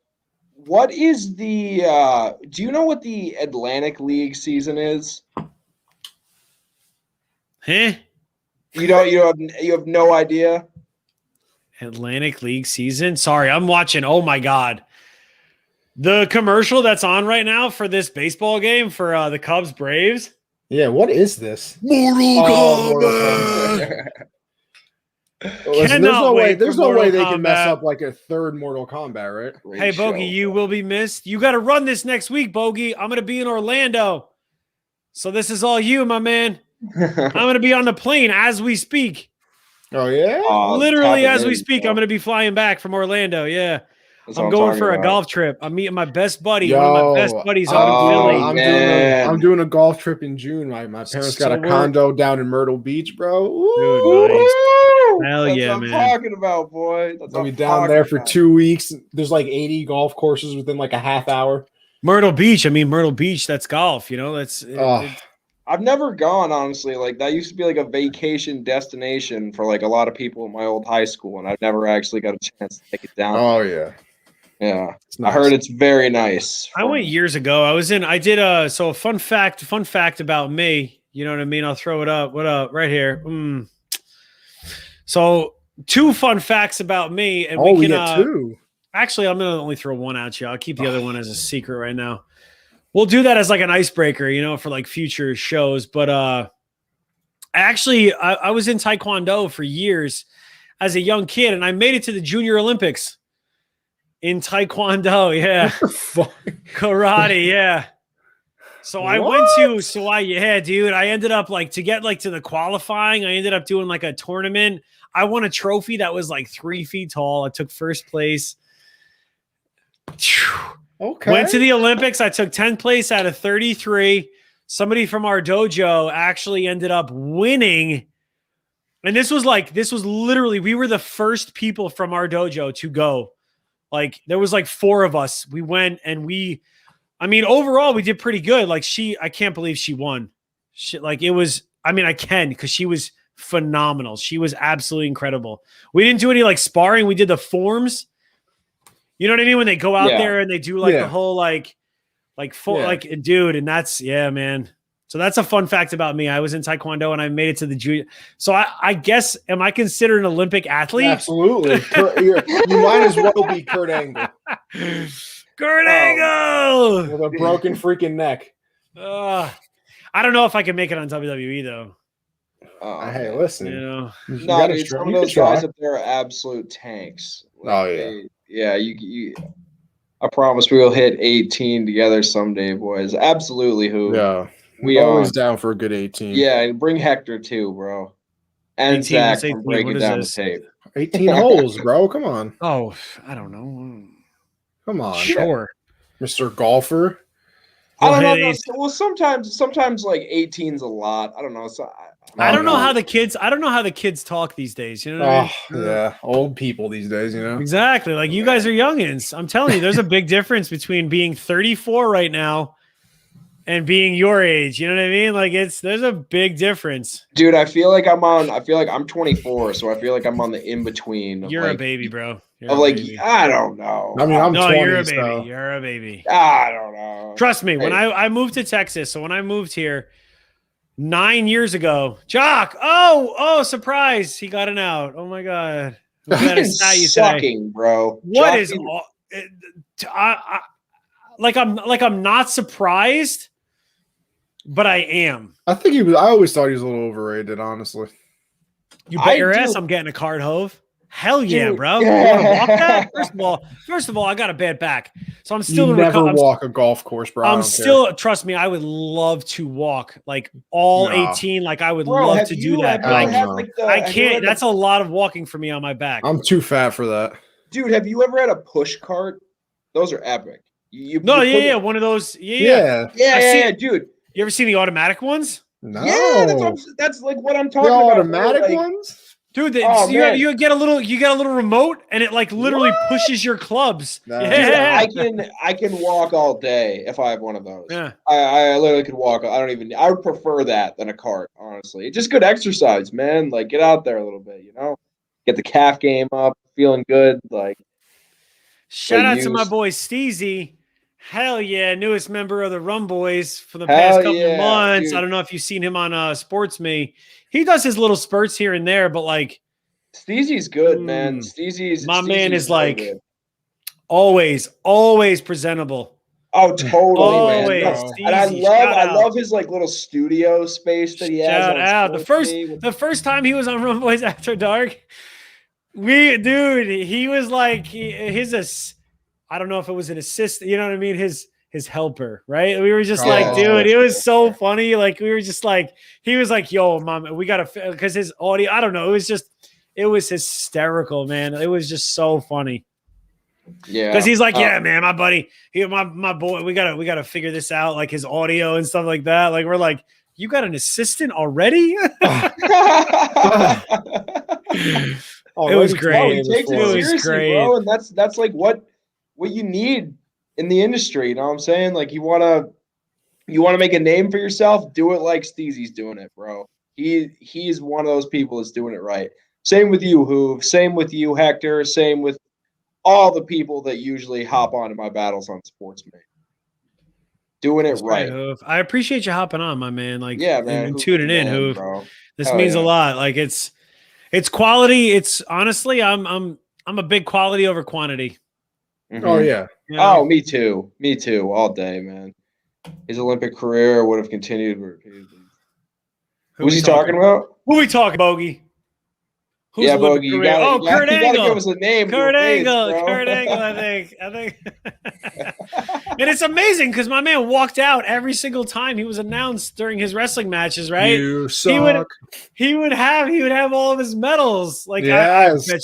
What is the do you know what the Atlantic League season is? Huh? You have no idea? Atlantic League season? Sorry, I'm watching. Oh my God. The commercial that's on right now for this baseball game for the Cubs Braves. Yeah, what is this? Mortal Kombat. Listen, there's no way they can mess up like a third Mortal Kombat, right? Great Hey, show. Bogey, you will be missed. You got to run this next week, Bogey. I'm going to be in Orlando. So this is all you, my man. I'm going to be on the plane as we speak. Oh, yeah? Literally as we speak, I'm going to be flying back from Orlando. Yeah. I'm going for a golf trip. I'm meeting my best buddy, one of my best buddies out in Philly. I'm doing a golf trip in June. My parents got a condo down in Myrtle Beach, bro. Dude, nice. Hell That's yeah, what man. I'm talking about, boy. I'll be down there for 2 weeks. There's like 80 golf courses within like a half hour. Myrtle Beach. I mean, Myrtle Beach, that's golf, you know? I've never gone, honestly. Like, that used to be like a vacation destination for like a lot of people in my old high school, and I've never actually got a chance to take it down. Oh, yeah. Yeah. Nice. I heard it's very nice. I went years ago. So a fun fact about me, you know what I mean? I'll throw it up. What up? Right here. So 2 fun facts about me, and we can 2. Actually, I'm gonna only throw one at you. I'll keep the other one as a secret right now. We'll do that as like an icebreaker, you know, for like future shows. But I was in Taekwondo for years as a young kid, and I made it to the Junior Olympics in Taekwondo. Yeah. Karate. Yeah. So I ended up like to get like to the qualifying. I ended up doing like a tournament. I won a trophy that was like 3 feet tall. I took first place. Okay. Went to the Olympics. I took 10th place out of 33. Somebody from our dojo actually ended up winning. And this was literally, we were the first people from our dojo to go. Like, there was like 4 of us. We went and overall we did pretty good. Like I can't believe she won. I can, because she was phenomenal. She was absolutely incredible. We didn't do any like sparring. We did the forms. You know what I mean? When they go out there and they do like the whole dude, and that's, yeah, man. So that's a fun fact about me. I was in Taekwondo and I made it to the junior. So I guess, am I considered an Olympic athlete? Absolutely. You might as well be Kurt Angle. Kurt Angle! With a broken freaking neck. I don't know if I can make it on WWE though. Hey, listen. You know, dude, some of those guys up there are absolute tanks. You. I promise we will hit 18 together someday, boys. Absolutely, we always down for a good 18. Yeah, and bring Hector too, bro. And Zach from breaking down the tape. 18 holes, bro. Come on. Oh, I don't know. Come on, sure, Mr. Golfer. I don't know. Well, sometimes like 18's a lot. I don't know. So I don't know how the kids talk these days. You know what I mean? Yeah, old people these days. You know exactly. Like you guys are youngins. I'm telling you, there's a big difference between being 34 right now and being your age. You know what I mean? Like there's a big difference. Dude, I feel like I'm 24, so I feel like I'm on the in between. You're a baby, bro. I don't know. I mean, I'm 20, you're a baby. So. You're a baby. I don't know. Trust me. When I moved to Texas, so when I moved here 9 years ago, Jock. Oh, surprise! He got an out. Oh my god. You're sucking, bro. What Jock is? I'm not surprised, but I am. I think I always thought he was a little overrated, honestly. You bet your ass I'm getting a card hove. Hell yeah, bro. You want to walk that? First of all, I got a bad back. So I'm still walk a golf course, bro. Trust me, I would love to walk like all 18. Like I would love to do that. But I can't. That's a lot of walking for me on my back. I'm too fat for that. Dude, have you ever had a push cart? Those are epic. One of those. Yeah, dude. You ever seen the automatic ones? No. Yeah, that's like what I'm talking about. Automatic ones? Dude, you get a little remote and it like literally pushes your clubs. No. Yeah. Dude, I can walk all day if I have one of those. Yeah. I literally could walk. I would prefer that than a cart, honestly. It's just good exercise, man. Like get out there a little bit, you know? Get the calf game up, feeling good. Like shout out to my boy Steezy. Hell yeah, newest member of the Rumboyz for the past couple of months. Dude. I don't know if you've seen him on SportsMe. He does his little spurts here and there, but like Steezy's good, man. Steezy's man is like good. always presentable. Oh, totally, Always. man. Bro. And I Steezy, love his like little studio space that he has. Shout on out. SportsMe. The first time he was on Rumboyz After Dark, he was like I don't know if it was an assistant, you know what I mean? His helper, right? We were just like, dude, it was so funny. Like, we were just like, he was like, yo, mom, we got to, because his audio, I don't know. It was hysterical, man. It was just so funny. Yeah. Because he's like, yeah, man, my buddy, my boy, we gotta figure this out, like his audio and stuff like that. Like, we're like, you got an assistant already? It was great. He takes it seriously, bro. And that's like what you need in the industry. You know what I'm saying? Like, you wanna make a name for yourself, do it like Steezy's doing it, bro. He's one of those people that's doing it right. Same with you, Hoove. Same with you, Hector. Same with all the people that usually hop onto my battles on SportsMe. Doing it right. Hoove. I appreciate you hopping on, my man. Like, yeah, man. And tuning in, Hoove. Bro. This means a lot. Like, it's quality. It's honestly, I'm a big quality over quantity. Mm-hmm. Oh yeah. You know? Oh, me too. Me too. All day, man. His Olympic career would have continued repeatedly. Who's he talking about? Who we talking, Bogey? Who's yeah, Bogey. You got Kurt Angle. Gotta give us a name. Kurt Angle. Kurt Angle. I think. And it's amazing because my man walked out every single time he was announced during his wrestling matches. Right? You suck. He would have all of his medals. Like, yes. I bet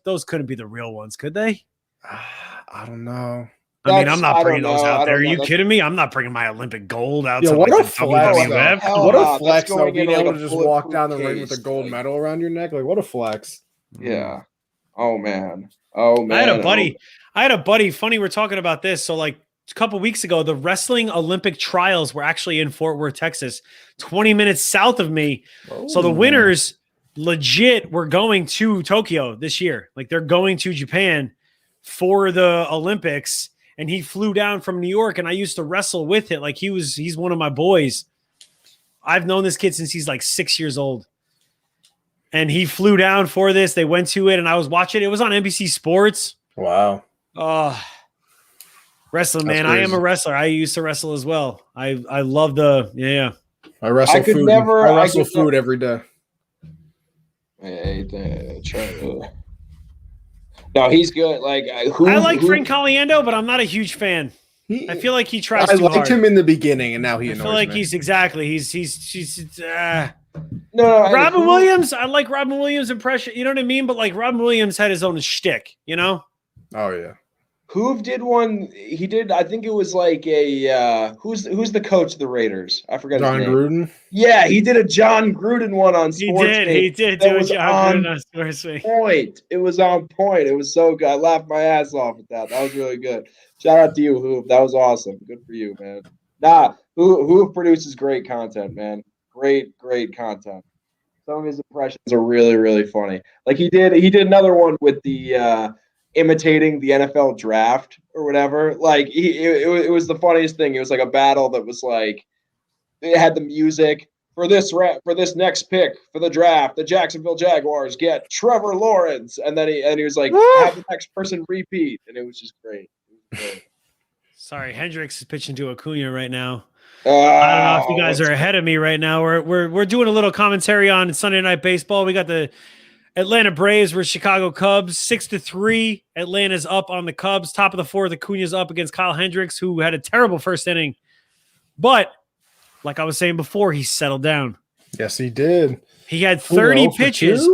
those couldn't be the real ones, could they? I don't know. I mean, I'm not bringing those out there. Are you kidding me? I'm not bringing my Olympic gold out to what like a flex, WWF. What a flex, though, being like able a to just walk down the ring case, with a gold medal around your neck. Like, what a flex. Yeah. Oh, man. I had a buddy. Funny, we're talking about this. So, like, a couple weeks ago, the wrestling Olympic trials were actually in Fort Worth, Texas, 20 minutes south of me. Oh. So the winners legit were going to Tokyo this year. Like, they're going to Japan for the Olympics. And he flew down from New York, and I used to wrestle with it. Like, he's one of my boys. I've known this kid since he's like 6 years old. And he flew down for this. They went to it, and I was watching it. It was on NBC Sports. Wow. Wrestling, man. I am a wrestler. I used to wrestle as well. I love the I wrestle food. I wrestle food every day. No, he's good. Like, I like Frank Caliendo, but I'm not a huge fan. I feel like he tries too hard. I liked him in the beginning, and now he annoys me. I feel like he's no. Robin Williams. I like Robin Williams' impression. You know what I mean? But like, Robin Williams had his own shtick. You know? Oh yeah. Hoove did one. He did. I think it was like a who's the coach of the Raiders? I forgot his name. John Gruden. Yeah, he did a John Gruden one on SportsMe. He did do a John Gruden on SportsMe. Point. It was on point. It was so good. I laughed my ass off at that. That was really good. Shout out to you, Hoove. That was awesome. Good for you, man. Hoove produces great content, man. Great content. Some of his impressions are really, really funny. Like, he did another one with the imitating the NFL draft or whatever. Like, it was the funniest thing. It was like a battle that was like, it had the music for this next pick for the draft. The Jacksonville Jaguars get Trevor Lawrence, and then he was like, have the next person repeat, and it was just great. Sorry, Hendricks is pitching to Acuna right now. I don't know if you guys are ahead of me right now. We're doing a little commentary on Sunday Night Baseball. We got the Atlanta Braves versus Chicago Cubs, 6-3. Atlanta's up on the Cubs. Top of the fourth, Acuna's up against Kyle Hendricks, who had a terrible first inning. But, like I was saying before, he settled down. Yes, he did. He had 30 pitches.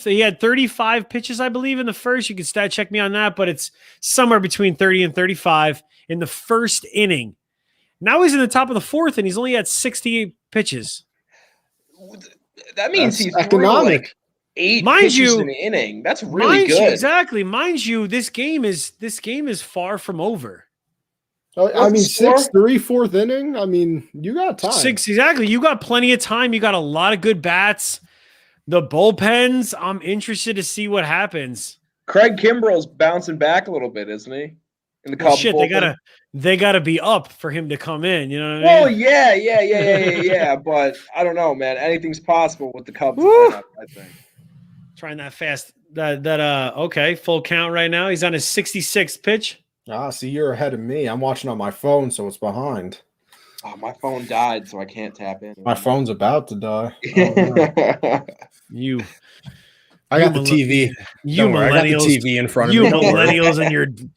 He had 35 pitches, I believe, in the first. You can stat check me on that, but it's somewhere between 30 and 35 in the first inning. Now he's in the top of the fourth, and he's only had 68 pitches. That means he's economic. Like 8 pitches in an inning. That's really good. Exactly. Mind you, this game is far from over. I mean, 6-3, fourth inning. I mean, you got time. Exactly. You got plenty of time. You got a lot of good bats. The bullpens, I'm interested to see what happens. Craig Kimbrell's bouncing back a little bit, isn't he? In the Cubs bullpen. They gotta be up for him to come in. You know what I mean? Yeah. But I don't know, man. Anything's possible with the Cubs lineup, I think. Trying that fast. Okay, full count right now. He's on his 66th pitch. See, you're ahead of me. I'm watching on my phone, so it's behind. Oh, my phone died, so I can't tap in. My phone's about to die. I got the TV. You millennials, I got the TV in front of you me. millennials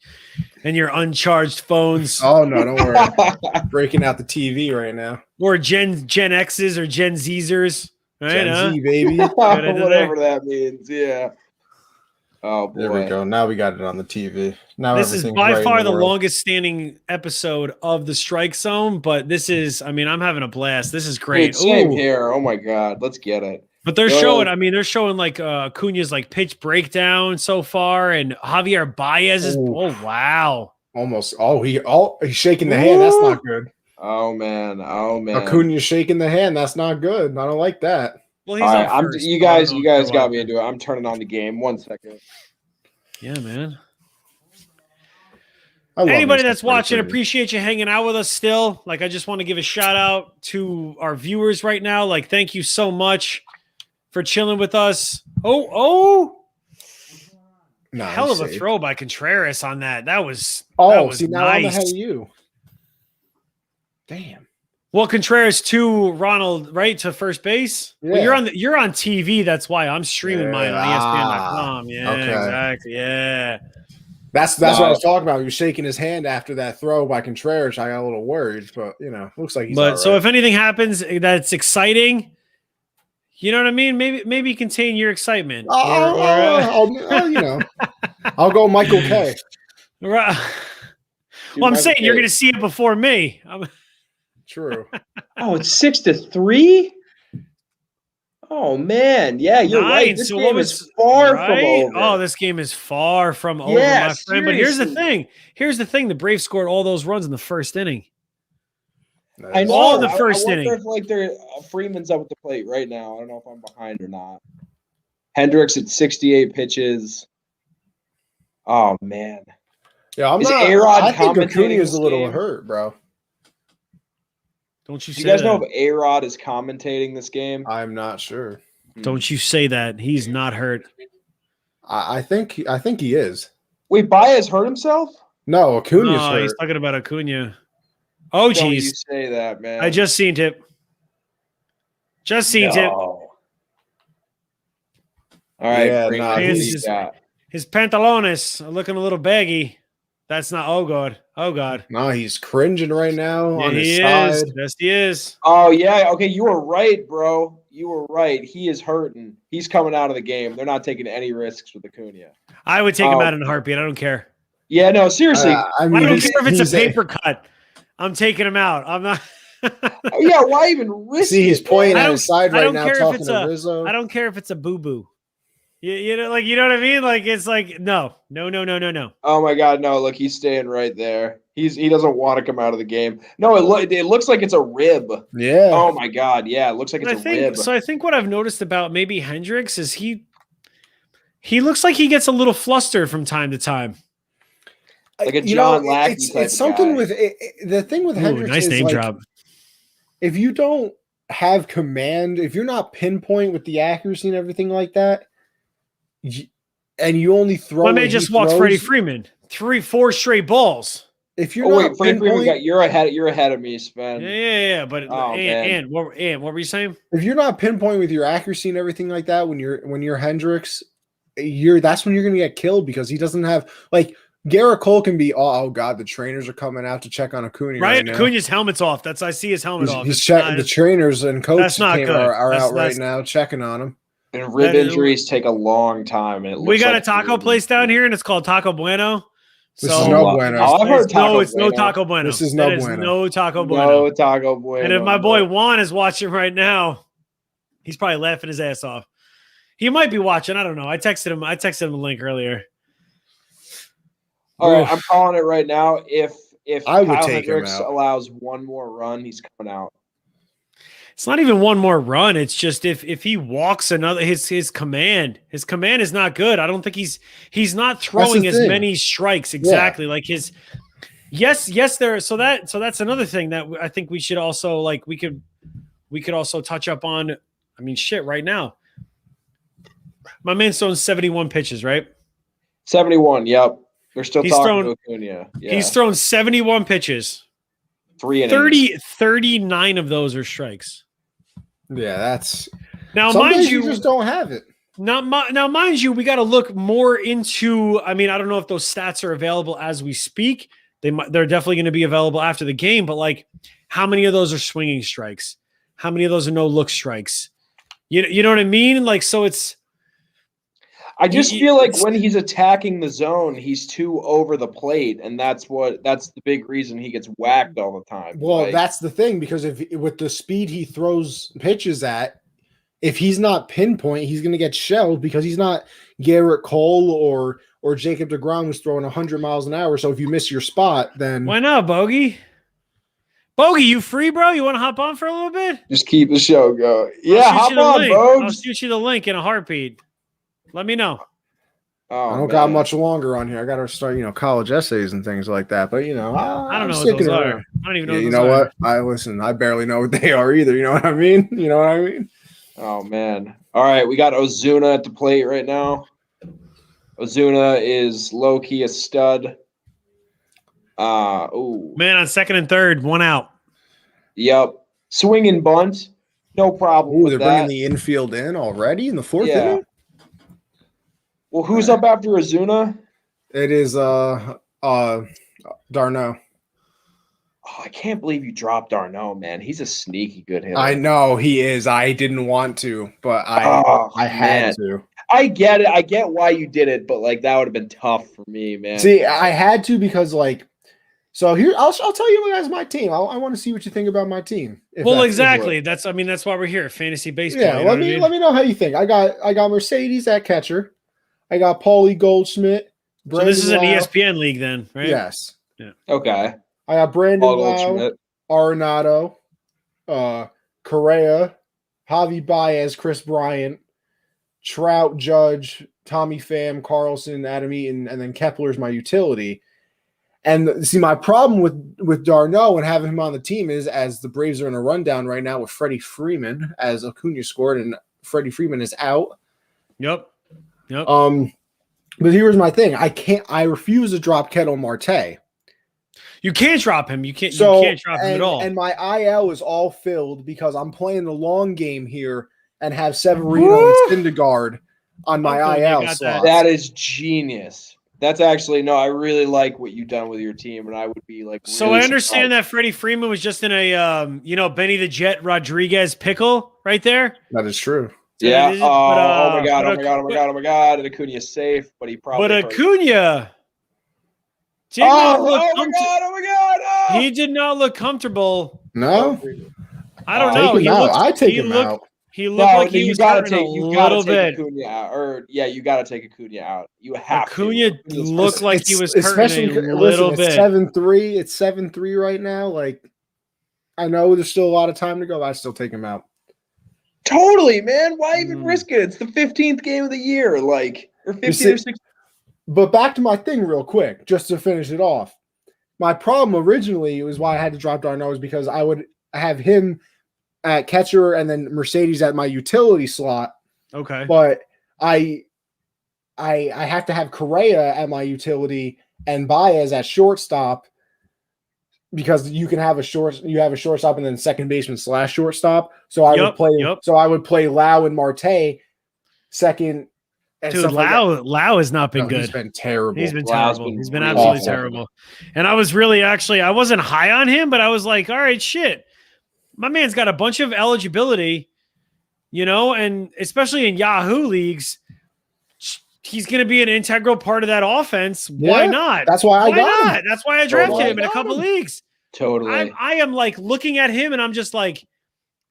and your uncharged phones. Oh no, don't worry. Breaking out the TV right now. Or Gen X's or Gen Zers. Right, Gen Z, baby. Whatever that means. Yeah. Oh boy. There we go. Now we got it on the TV. Now this is by far the longest standing episode of the Strike Zone, but this is, I mean, I'm having a blast. This is great. Dude, same here. Oh my God. Let's get it. But they're showing like Acuna's like pitch breakdown so far, and Javier Baez is wow. Almost he's shaking the hand. That's not good. Oh man. Acuna's shaking the hand. That's not good. I don't like that. Well, he's all right, you guys got me into it. I'm turning on the game. 1 second. Yeah, man. Anybody that's watching, appreciate you hanging out with us still. Like, I just want to give a shout out to our viewers right now. Like, thank you so much for chilling with us. Hell of a throw by Contreras on that. That was now nice. I'm ahead of you. Damn. Well, Contreras to Ronald, right, to first base. Yeah. Well, you're on TV. That's why I'm streaming mine on ESPN.com. Yeah, okay. Exactly. Yeah. That's what I was talking about. He was shaking his hand after that throw by Contreras. I got a little worried, but looks like he's all right. So if anything happens that's exciting, you know what I mean? Maybe contain your excitement. I'll go Michael K. Right. Well, I'm saying you're going to see it before me. True. Oh, it's 6-3. Oh man, yeah, you're right. This game is far from over. Oh, this game is far from over, my friend. But here's the thing. The Braves scored all those runs in the first inning. I know. All the first inning. I wonder if Freeman's up at the plate right now. I don't know if I'm behind or not. Hendricks at 68 pitches. Oh man. Yeah, I think Acuna is a little hurt, bro. Don't you say that? You guys know if A-Rod is commentating this game? I'm not sure. Don't you say that. He's not hurt. I think he is. Wait, Baez hurt himself? No, Acuna's hurt. He's talking about Acuna. Oh, Don't you geez. say that, man. I just seen it. All right. Yeah, his pantalones are looking a little baggy. That's not. Oh God. No, he's cringing right now on his side. Yes, he is. Oh yeah. Okay, you were right, bro. You were right. He is hurting. He's coming out of the game. They're not taking any risks with Acuna. I would take him out in a heartbeat. I don't care. Yeah, no, seriously. I don't care if it's a paper cut. I'm taking him out. I'm not. Yeah, why even risk? See, he's pointing at his side right now, talking to Rizzo. I don't care if it's a boo-boo. You know what I mean? Like, it's like, no. Oh my God, no! Look, he's staying right there. He doesn't want to come out of the game. No, it looks like it's a rib. Yeah. Oh my God, yeah, it looks like it's a rib. So I think what I've noticed about maybe Hendricks is he looks like he gets a little flustered from time to time. Like a John Lackey type it's something guy. with the thing with Hendricks. Nice is name drop. If you don't have command, if you're not pinpoint with the accuracy and everything like that, and you only throw. My man just walked Freddie Freeman 3-4 straight balls. If you're not Freddie Freeman, you're ahead of me, Sven. Yeah. But what were you saying? If you're not pinpoint with your accuracy and everything like that, when you're Hendricks, that's when you're gonna get killed because he doesn't have like. Garrett Cole can be, oh God, the trainers are coming out to check on Acuna. Right, Acuna's helmet's off. I see his helmet off. He's checking. The trainers and coaches are out right now checking on him. And rib injuries take a long time. And we got a taco place down here, and it's called Taco Bueno. This is no bueno. I've heard it's no Taco Bueno. This is no bueno. No Taco Bueno. No Taco Bueno. And if my boy Juan is watching right now, he's probably laughing his ass off. He might be watching. I don't know. I texted him a link earlier. All right, I'm calling it right now. If I would Kyle take Hendricks him out. allows one more run, he's coming out. It's not even one more run. It's just if he walks another his command is not good. I don't think he's not throwing as many strikes exactly like his. Yes, there. So that's another thing that I think we should also like. We could also touch up on. I mean, shit. Right now, my man's throwing 71 pitches, right? 71. Yep. They're still talking to Acuna. Yeah. He's thrown 71 pitches. 3 innings. 39 of those are strikes. Yeah, that's now, some mind days you, you just don't have it. now, mind you, we got to look more into. I mean, I don't know if those stats are available as we speak. They're definitely going to be available after the game. But like, how many of those are swinging strikes? How many of those are no look strikes? You know what I mean? Like, so it's. I just feel like when he's attacking the zone, he's too over the plate, and that's the big reason he gets whacked all the time. Well, like, that's the thing, because if with the speed he throws pitches at, if he's not pinpoint, he's going to get shelled because he's not Garrett Cole or Jacob deGrom who's throwing 100 miles an hour. So if you miss your spot, then why not, Bogey? Bogey, you free, bro? You want to hop on for a little bit? just keep the show going. Yeah, hop on, I'll Bogues. shoot you the link in a heartbeat. Let me know. Oh, I don't got much longer on here. I got to start, college essays and things like that. But I don't know what those are. I don't even know. Yeah, what you those know are. what? I barely know what they are either. You know what I mean? You know what I mean? Oh man! All right, we got Ozuna at the plate right now. Ozuna is low key a stud. Man, on second and third, 1 out. Yep, swing and bunt, no problem. Ooh, with they're that. bringing the infield in already in the fourth inning. Well, who's up after Ozuna? It is Darno. Oh, I can't believe you dropped Darno, man. He's a sneaky good hitter. I know he is. I didn't want to, but I had to. I get it. I get why you did it, but like that would have been tough for me, man. See, I had to because so here I'll tell you guys my team. I want to see what you think about my team. Well, exactly. That's why we're here, fantasy baseball. Yeah, let me know how you think. I got Mercedes at catcher. I got Paulie Goldschmidt. So this is an ESPN league then, right? Yes. Yeah. Okay. I got Brandon Lau, Arenado, Correa, Javi Baez, Chris Bryant, Trout, Judge, Tommy Pham, Carlson, Adam Eaton, and then Kepler's my utility. And see, my problem with Darno and having him on the team is, as the Braves are in a rundown right now with Freddie Freeman, as Acuna scored and Freddie Freeman is out. Yep. But here's my thing. I refuse to drop Ketel Marte. You can't drop him. You can't drop him at all. And my IL is all filled because I'm playing the long game here and have Severino and Syndergaard on my IL slot. That is genius. That's actually I really like what you've done with your team, and I would be like. So really I understand that Freddie Freeman was just in a Benny the Jet Rodriguez pickle right there. That is true. Yeah. Oh my god! And Acuna's safe, but he probably. But Acuna. He did not look comfortable. No. I don't know. I take him out. He looked like he was hurting a little bit. Acuna out, you got to take Acuna out. You have Acuna to. looked like he was hurting a little bit. It's 7-3. It's 7-3 right now. Like, I know there's still a lot of time to go. I still take him out. Totally, man. Why even risk it? It's the 15th game of the year, or 15 or 16. But back to my thing real quick, just to finish it off. My problem originally was why I had to drop Darno is because I would have him at catcher and then Mercedes at my utility slot. Okay. But I have to have Correa at my utility and Baez at shortstop because you have a shortstop and then second baseman / shortstop. So I would play Lau and Marte second. Dude, Lau has not been good. He's been terrible. He's been terrible. He's been absolutely terrible. And I was really I wasn't high on him, but I was like, all right, shit. My man's got a bunch of eligibility, and especially in Yahoo leagues, he's going to be an integral part of that offense. Why not? That's why I got him. That's why I drafted him in a couple leagues. Totally. I am looking at him and I'm just like,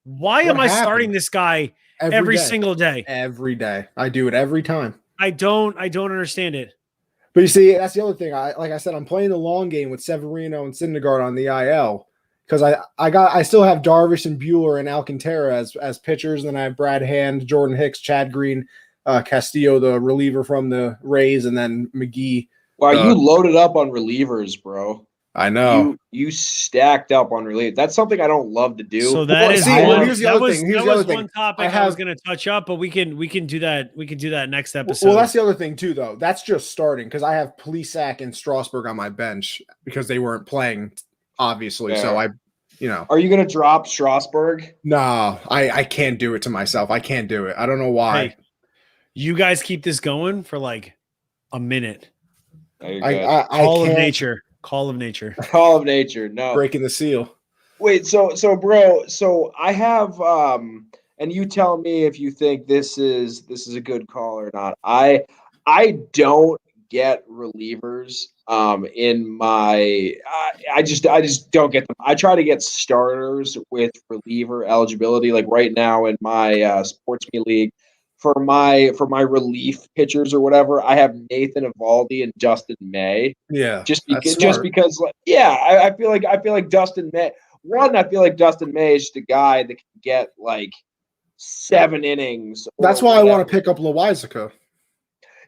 why am I starting this guy every single day? Every day. I do it every time. I don't understand it. But you see, that's the other thing. Like I said, I'm playing the long game with Severino and Syndergaard on the IL because I still have Darvish and Buehler and Alcantara as pitchers, and then I have Brad Hand, Jordan Hicks, Chad Green, Castillo, the reliever from the Rays, and then McGee. Wow, you loaded up on relievers, bro. I know. You stacked up on relief. That's something I don't love to do. So that is here's the other thing. That was one topic I was going to touch up, but we can do that. We can do that next episode. Well, that's the other thing too, though. That's just starting because I have Plesac and Strasburg on my bench because they weren't playing, obviously. Yeah. So Are you going to drop Strasburg? No, I can't do it to myself. I can't do it. I don't know why. Hey, you guys keep this going for like a minute. Call of nature. Call of nature. Call of nature. No. Breaking the seal. Wait, so bro, so I have and you tell me if you think this is a good call or not. I don't get relievers in my I just don't get them. I try to get starters with reliever eligibility. Like right now in my SportsMe league, for my relief pitchers or whatever, I have Nathan Eovaldi and Dustin May. Yeah, just because I feel like Dustin May. One, I feel like Dustin May is just a guy that can get like 7 innings. That's why I want to pick up Loizaco.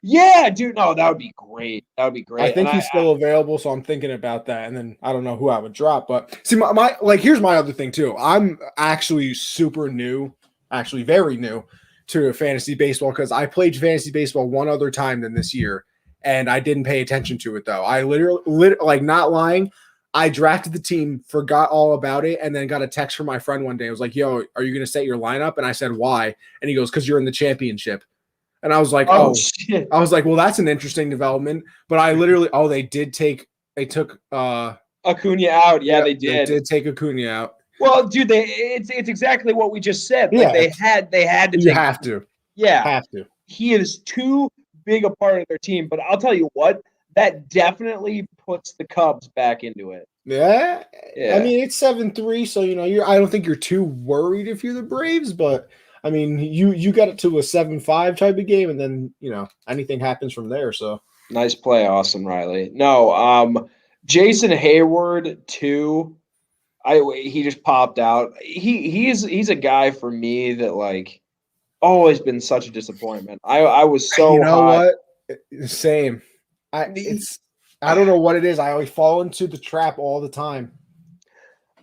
Yeah, dude. No, that would be great. That would be great. I think he's still available, so I'm thinking about that. And then I don't know who I would drop, but see, my here's my other thing too. I'm actually super new, actually very new to fantasy baseball because I played fantasy baseball one other time than this year, and I didn't pay attention to it though. I literally like not lying. I drafted the team, forgot all about it, and then got a text from my friend one day. I was like, yo, are you going to set your lineup? And I said, why? And he goes, because you're in the championship. And I was like, oh, shit. I was like, well, that's an interesting development. But I literally, they took Acuna out. Yeah, they did. They did take Acuna out. Well, dude, it's exactly what we just said. Like they had to take. You have to. Yeah. Have to. He is too big a part of their team. But I'll tell you what, that definitely puts the Cubs back into it. Yeah. I mean, it's 7-3, so I don't think you're too worried if you're the Braves, but I mean, you got it to a 7-5 type of game, and then anything happens from there. So nice play, Austin Riley. No, Jason Hayward too. He just popped out. He's a guy for me that like always been such a disappointment. I was so what? Same. I don't know what it is. I always fall into the trap all the time.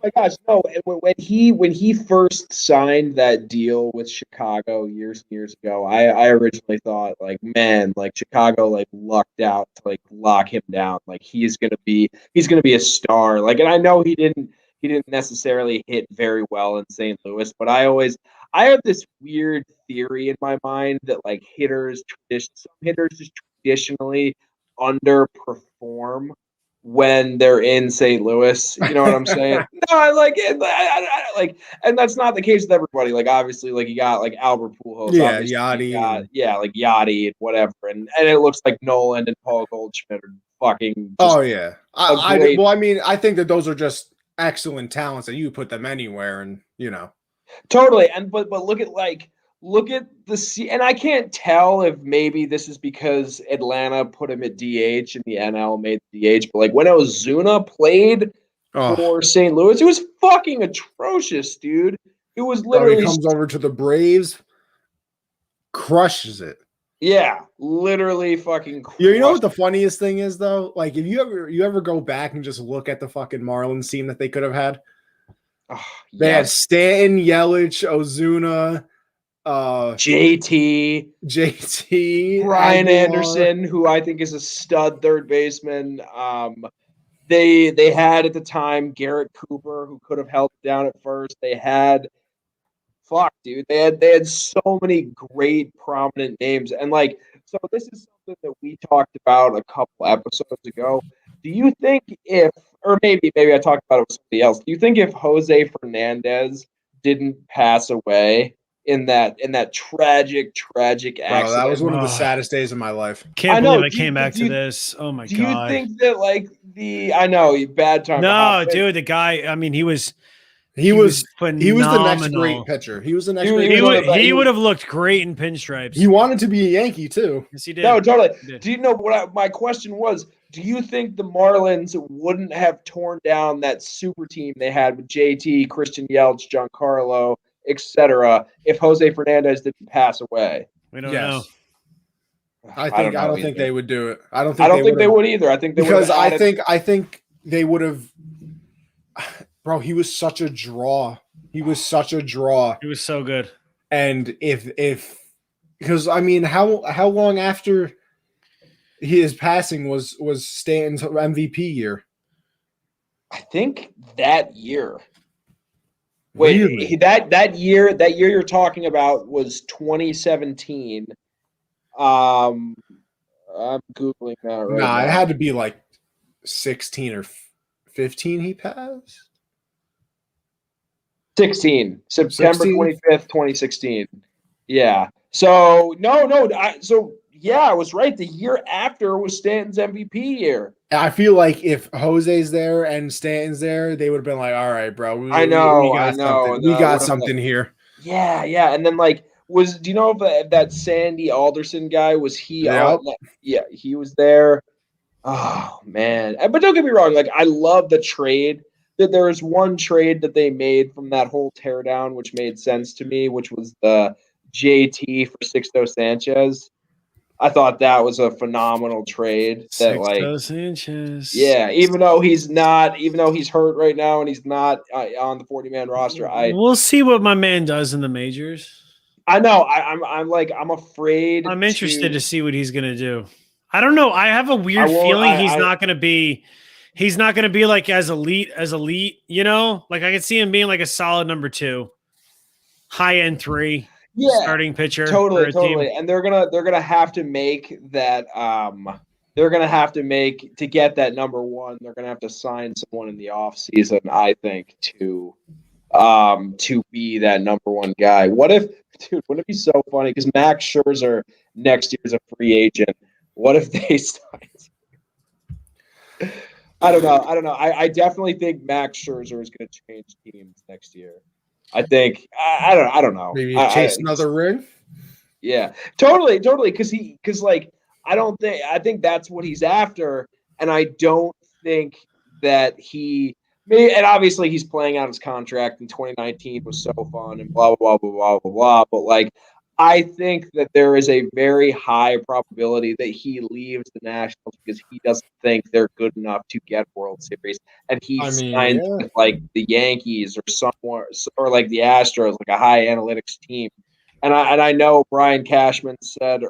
Oh my gosh, no! When he first signed that deal with Chicago years and years ago, I originally thought like, man, like Chicago like lucked out to like lock him down. Like he's gonna be a star. Like, and I know he didn't necessarily hit very well in St. Louis, but I have this weird theory in my mind that like some hitters just traditionally underperform when they're in St. Louis. You know what I'm saying? No, I like it. I and that's not the case with everybody. Like obviously, like you got like Albert Pujols, Yachty, like Yachty and whatever, and it looks like Nolan and Paul Goldschmidt are fucking. I think that those are just excellent talents that you put them anywhere, and totally. And but look at the and I can't tell if maybe this is because Atlanta put him at DH and the NL made the DH, but like when Ozuna played for St. Louis, it was fucking atrocious, dude. It was literally he comes over to the Braves, crushes it. Yeah, literally fucking crushed. You know what the funniest thing is though? Like if you ever go back and just look at the fucking Marlins team that they could have had. They had Stanton, Yelich, Ozuna, JT, Brian Anderson, who I think is a stud third baseman. They had at the time Garrett Cooper, who could have held it down at first. They had dude. They had so many great prominent names. And like, so this is something that we talked about a couple episodes ago. Do you think or maybe I talked about it with somebody else. Do you think if Jose Fernandez didn't pass away in that tragic accident? That was one of the saddest days of my life. Can't believe I came back to this. Oh my god. Do you think that like I know bad time? No, dude, the guy. I mean, he was phenomenal. He was the next great pitcher. He was the next great pitcher. He would have looked great in pinstripes. He wanted to be a Yankee too. Yes, he did. No, totally. Do you know what my question was? Do you think the Marlins wouldn't have torn down that super team they had with JT, Christian Yelich, Giancarlo, etc. if Jose Fernandez didn't pass away? We don't know. I don't think they would do it. I don't think they would either. I think they because I think they would have. Bro, he was such a draw. He was such a draw. He was so good. And if because I mean, how long after his passing was Stanton's MVP year? I think that year. Wait, Really? that year you're talking about was 2017. I'm googling that right now. It had to be like 16 or 15 he passed. 16, September 16? 25th, 2016. Yeah. So I was right. The year after was Stanton's MVP year. I feel like if Jose's there and Stanton's there, they would have been like, "All right, bro, we got something here." Yeah. And then do you know if that Sandy Alderson guy was he? Yep. Yeah, he was there. Oh man! But don't get me wrong. I love the trade. That there was one trade that they made from that whole teardown, which made sense to me, which was the JT for Sixto Sanchez. I thought that was a phenomenal trade. Sixto Sanchez. Yeah, even though he's hurt right now and he's not on the 40-man roster, we'll see what my man does in the majors. I know. I'm afraid. I'm interested to see what he's gonna do. I don't know. I have a weird feeling he's not gonna be. He's not going to be like as elite, you know? I could see him being like a solid number 2, high-end 3, starting pitcher. Totally. And they're gonna have to make that. They're gonna have to to get that number 1. They're gonna have to sign someone in the offseason, I think, to be that number 1 guy. Wouldn't it be so funny? Because Max Scherzer next year is a free agent. What if they sign? I don't know. I definitely think Max Scherzer is going to change teams next year. I think I don't know. Maybe chase another ring. Yeah, totally. Because I think that's what he's after, and I don't think that and obviously he's playing out his contract in 2019 was so fun and blah blah blah blah blah blah. But I think that there is a very high probability that he leaves the Nationals because he doesn't think they're good enough to get World Series, and he signs with the Yankees or somewhere, or the Astros, a high analytics team. And I know Brian Cashman said a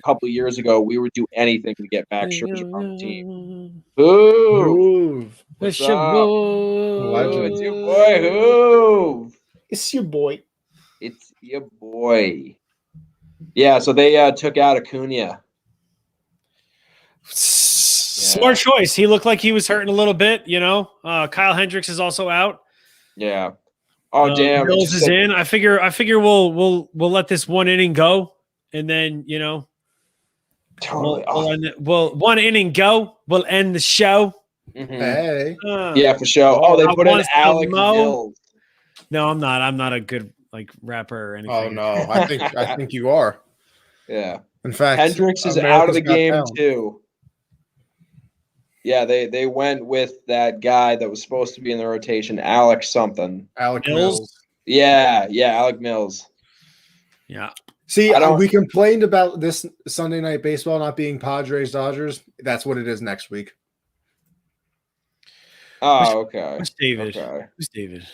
couple of years ago, we would do anything to get Max Scherzer on the team. Hoove. It's your boy. It's your boy, Hoove. It's your boy. It's your boy. Yeah, so they took out Acuna. Smart choice. He looked like he was hurting a little bit, you know. Kyle Hendricks is also out. Yeah. Oh damn. Mills is in. I figure we'll let this 1 inning go, and then totally. We'll 1 inning go. We'll end the show. Mm-hmm. Hey. Yeah, for sure. They put in Alex Mills. No, I'm not. I'm not a good rapper or anything. Oh no, I think you are. Yeah. In fact, Hendricks is out of the game too. Yeah, they went with that guy that was supposed to be in the rotation, Alec Mills. Yeah, Alec Mills. Yeah. See, we complained about this Sunday Night Baseball not being Padres Dodgers. That's what it is next week. Oh, okay. Who's David? Okay. Who's David?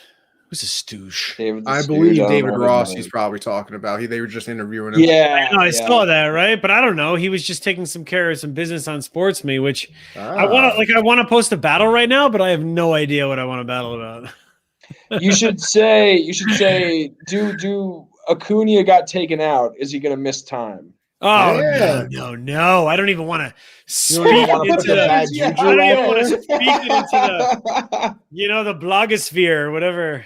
Who's a stooge? I believe David Ross he's probably talking about. They were just interviewing him. Yeah. I saw that, right? But I don't know. He was just taking some care of some business on SportsMe, which I want to post a battle right now, but I have no idea what I want to battle about. You should say, do Acuna got taken out. Is he going to miss time? Oh, yeah. No. I don't even want to speak into the blogosphere, whatever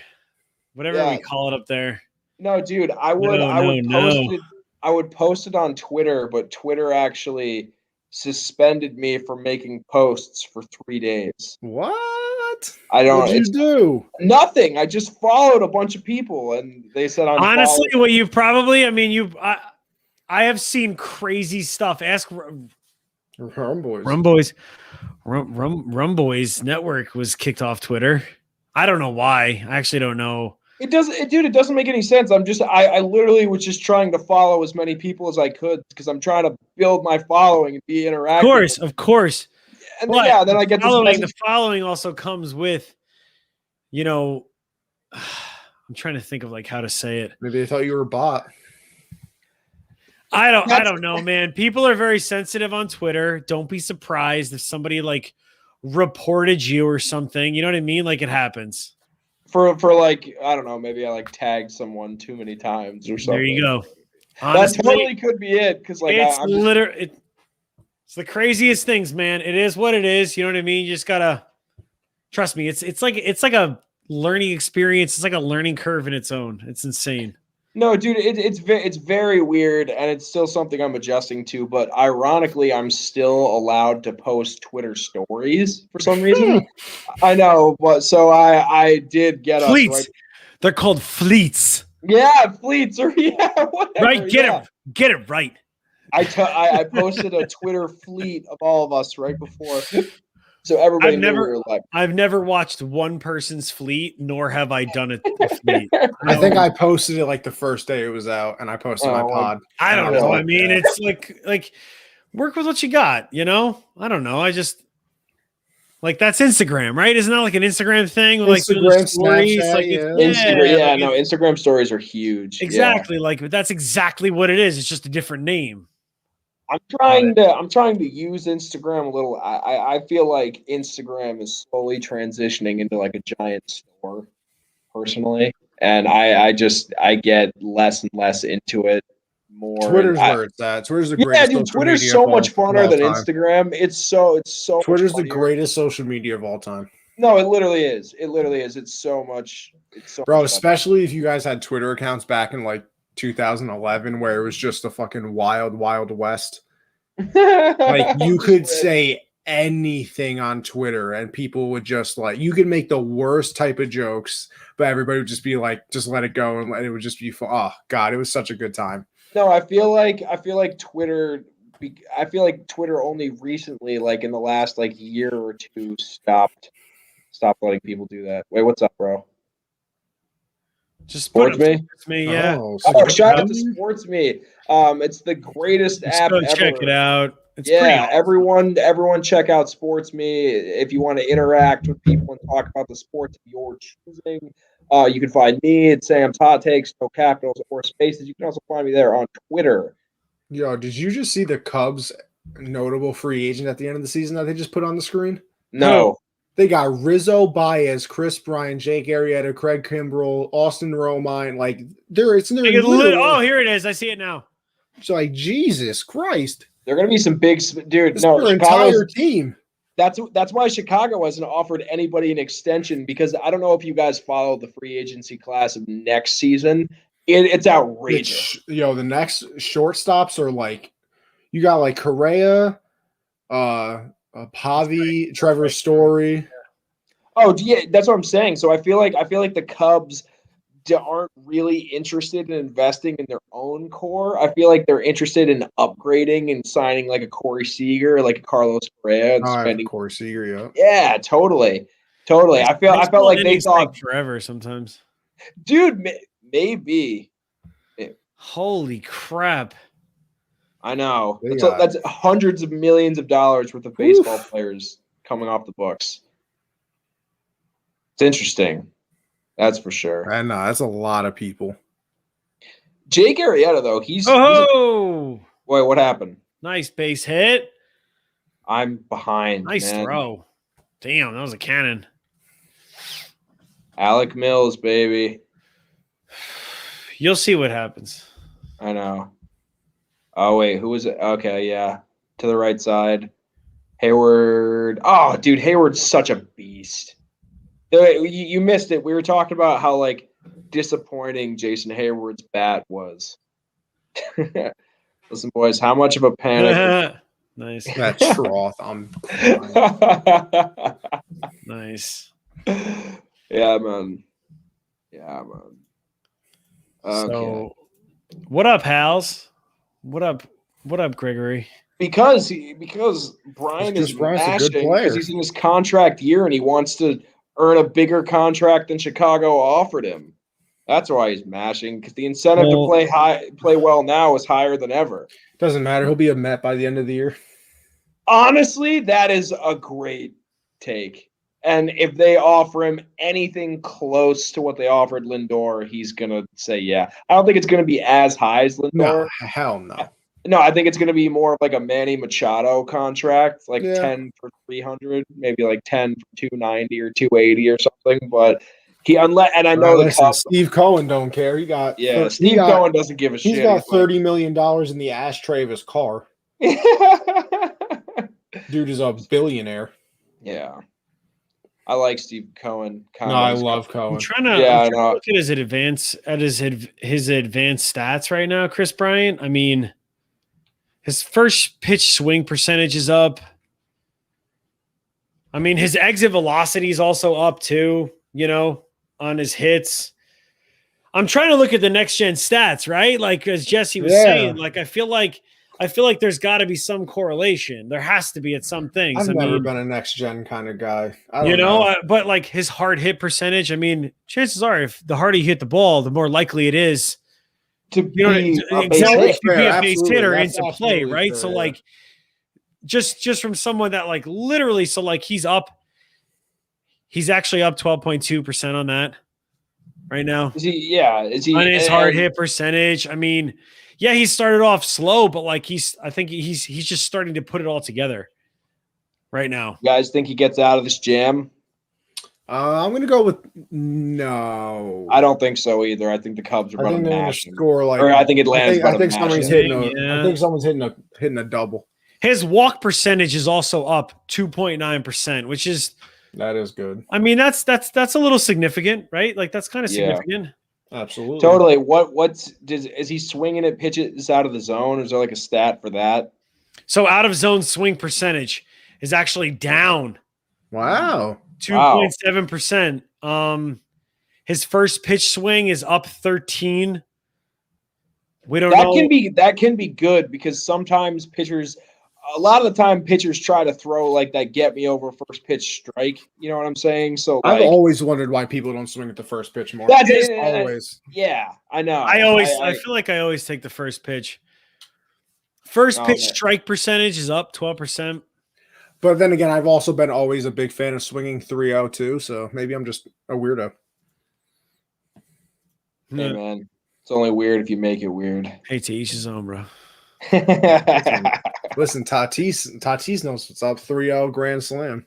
we call it up there. No, dude, I would post it on Twitter, but Twitter actually suspended me from making posts for 3 days. What? I don't. What'd you do? Nothing. I just followed a bunch of people, and they said I'm honestly. What you probably, I have seen crazy stuff. Ask Rumboyz. Rumboyz network was kicked off Twitter. I don't know why. I actually don't know. It doesn't make any sense. I literally was just trying to follow as many people as I could because I'm trying to build my following and be interactive. Of course. and then, then I get this message. The following also comes with, I'm trying to think of like how to say it. Maybe they thought you were a bot. I don't know, man. People are very sensitive on Twitter. Don't be surprised if somebody like reported you or something. You know what I mean? Like it happens. For like, I don't know, maybe I like tagged someone too many times or something. There you go. Honestly, that totally could be it. Because like it's it's the craziest things, man. It is what it is. You know what I mean? You just gotta trust me. It's like a learning experience. It's like a learning curve in its own. It's insane. No, dude, it's very weird, and it's still something I'm adjusting to. But ironically, I'm still allowed to post Twitter stories for some reason. I know, but so I did get fleets. Right. They're called fleets. Yeah, fleets or whatever. Right, get it right. I posted a Twitter fleet of all of us right before. So everybody I've never watched one person's fleet, nor have I done it. Fleet. I think I posted it like the first day it was out, and I posted my pod. I don't know. I mean, it's like work with what you got. I don't know. I just like that's Instagram, right? Isn't that like an Instagram thing? Like Instagram stories, Instagram. No, Instagram stories are huge. Exactly. Yeah. Like that's exactly what it is. It's just a different name. I'm trying to use Instagram a little. I feel like Instagram is slowly transitioning into like a giant store personally. And I get less and less into it more. Twitter's where it's at. Twitter's the greatest. Yeah, dude, Twitter's so much funner than Instagram. It's so Twitter's the greatest social media of all time. No, it literally is. It's so much. Bro, especially if you guys had Twitter accounts back in like 2011 where it was just a fucking wild west. Like you could say anything on Twitter and people would just like, you could make the worst type of jokes, but everybody would just be like, just let it go, and it would just be fun. Oh God, it was such a good time. No, I feel like Twitter only recently, like in the last like year or two, stopped letting people do that. Wait, what's up, bro? Just SportsMe? Yeah. Shout out to SportsMe. It's the greatest app ever. Check it out. It's awesome. Everyone check out SportsMe if you want to interact with people and talk about the sports of your choosing. You can find me at Sam's Hot Takes, no capitals or spaces. You can also find me there on Twitter. Yo, did you just see the Cubs notable free agent at the end of the season that they just put on the screen? No. They got Rizzo, Baez, Chris Bryant, Jake Arrieta, Craig Kimbrell, Austin Romine. Like, here it is. I see it now. It's like, Jesus Christ. They're going to be some big dude. This no, entire team. That's why Chicago hasn't offered anybody an extension, because I don't know if you guys follow the free agency class of next season. It's outrageous. The next shortstops are like, you got like Correa, Pavi, Trevor Story. Oh yeah, that's what I'm saying. So I feel like the Cubs aren't really interested in investing in their own core. I feel like they're interested in upgrading and signing like a Corey Seager, like a Carlos Correa, and spending Corey Seager. Yeah, totally. I felt like they thought forever sometimes. Dude, maybe. Holy crap. I know. That's hundreds of millions of dollars worth of baseball players coming off the books. It's interesting. That's for sure. And that's a lot of people. Jake Arrieta, though, he's wait, what happened? Nice base hit. I'm behind. Nice throw. Damn, that was a cannon. Alec Mills, baby. You'll see what happens. I know. Oh, wait, who was it? Okay, yeah. To the right side. Hayward. Oh, dude, Hayward's such a beast. You missed it. We were talking about how, like, disappointing Jason Hayward's bat was. Listen, boys, how much of a panic? Nice. That trough. Nice. Yeah, man. Okay. So, what up, Hals? What up, Gregory? Because Brian is mashing because he's in his contract year and he wants to earn a bigger contract than Chicago offered him. That's why he's mashing, because the incentive to play well now is higher than ever. Doesn't matter. He'll be a Met by the end of the year. Honestly, that is a great take. And if they offer him anything close to what they offered Lindor, he's going to say yeah. I don't think it's going to be as high as Lindor. No, hell no. No, I think it's going to be more of like a Manny Machado contract, like 10 for 300, maybe like 10 for 290 or 280 or something. But and I know the Cubs. Steve Cohen don't care. Steve Cohen doesn't give a shit. He's got $30 million in the ashtray of his car. Dude is a billionaire. Yeah. I like Steve Cohen. I love Cohen. I'm trying to look at his advanced stats right now, Chris Bryant. I mean, his first pitch swing percentage is up. I mean, his exit velocity is also up too, on his hits. I'm trying to look at the next gen stats, right? Like as Jesse was saying, like I feel like there's got to be some correlation. There has to be at some things. I've never been a next gen kind of guy. But like his hard hit percentage, I mean, chances are if the harder you hit the ball, the more likely it is to be a base hitter into play, right? Fair, so like just from someone that like literally, so like he's actually up 12.2% on that right now. Is he on his hard hit percentage? I mean, yeah, he started off slow, but like I think he's just starting to put it all together right now. You guys think he gets out of this jam? I'm going to go with no. I don't think so either. I think the Cubs are going to score like. Or I think Atlanta's I think someone's hitting a double. His walk percentage is also up 2.9%, which is that is good. I mean, that's a little significant, right? Like that's kind of significant. Absolutely. Totally. Is he swinging at pitches out of the zone? Or is there like a stat for that? So out of zone swing percentage is actually down. Wow. 2.7%. His first pitch swing is up 13. We don't know. That can be good because sometimes a lot of the time pitchers try to throw like that get me over first pitch strike. You know what I'm saying? So I've always wondered why people don't swing at the first pitch more. That's always. Yeah, I know. I feel like I always take the first pitch. First pitch strike percentage is up 12%. But then again, I've also been always a big fan of swinging 3-0 too, so maybe I'm just a weirdo. Hey, man. It's only weird if you make it weird. Hey, to each his own, bro. Listen, Tatis knows what's up. 3-0 grand slam.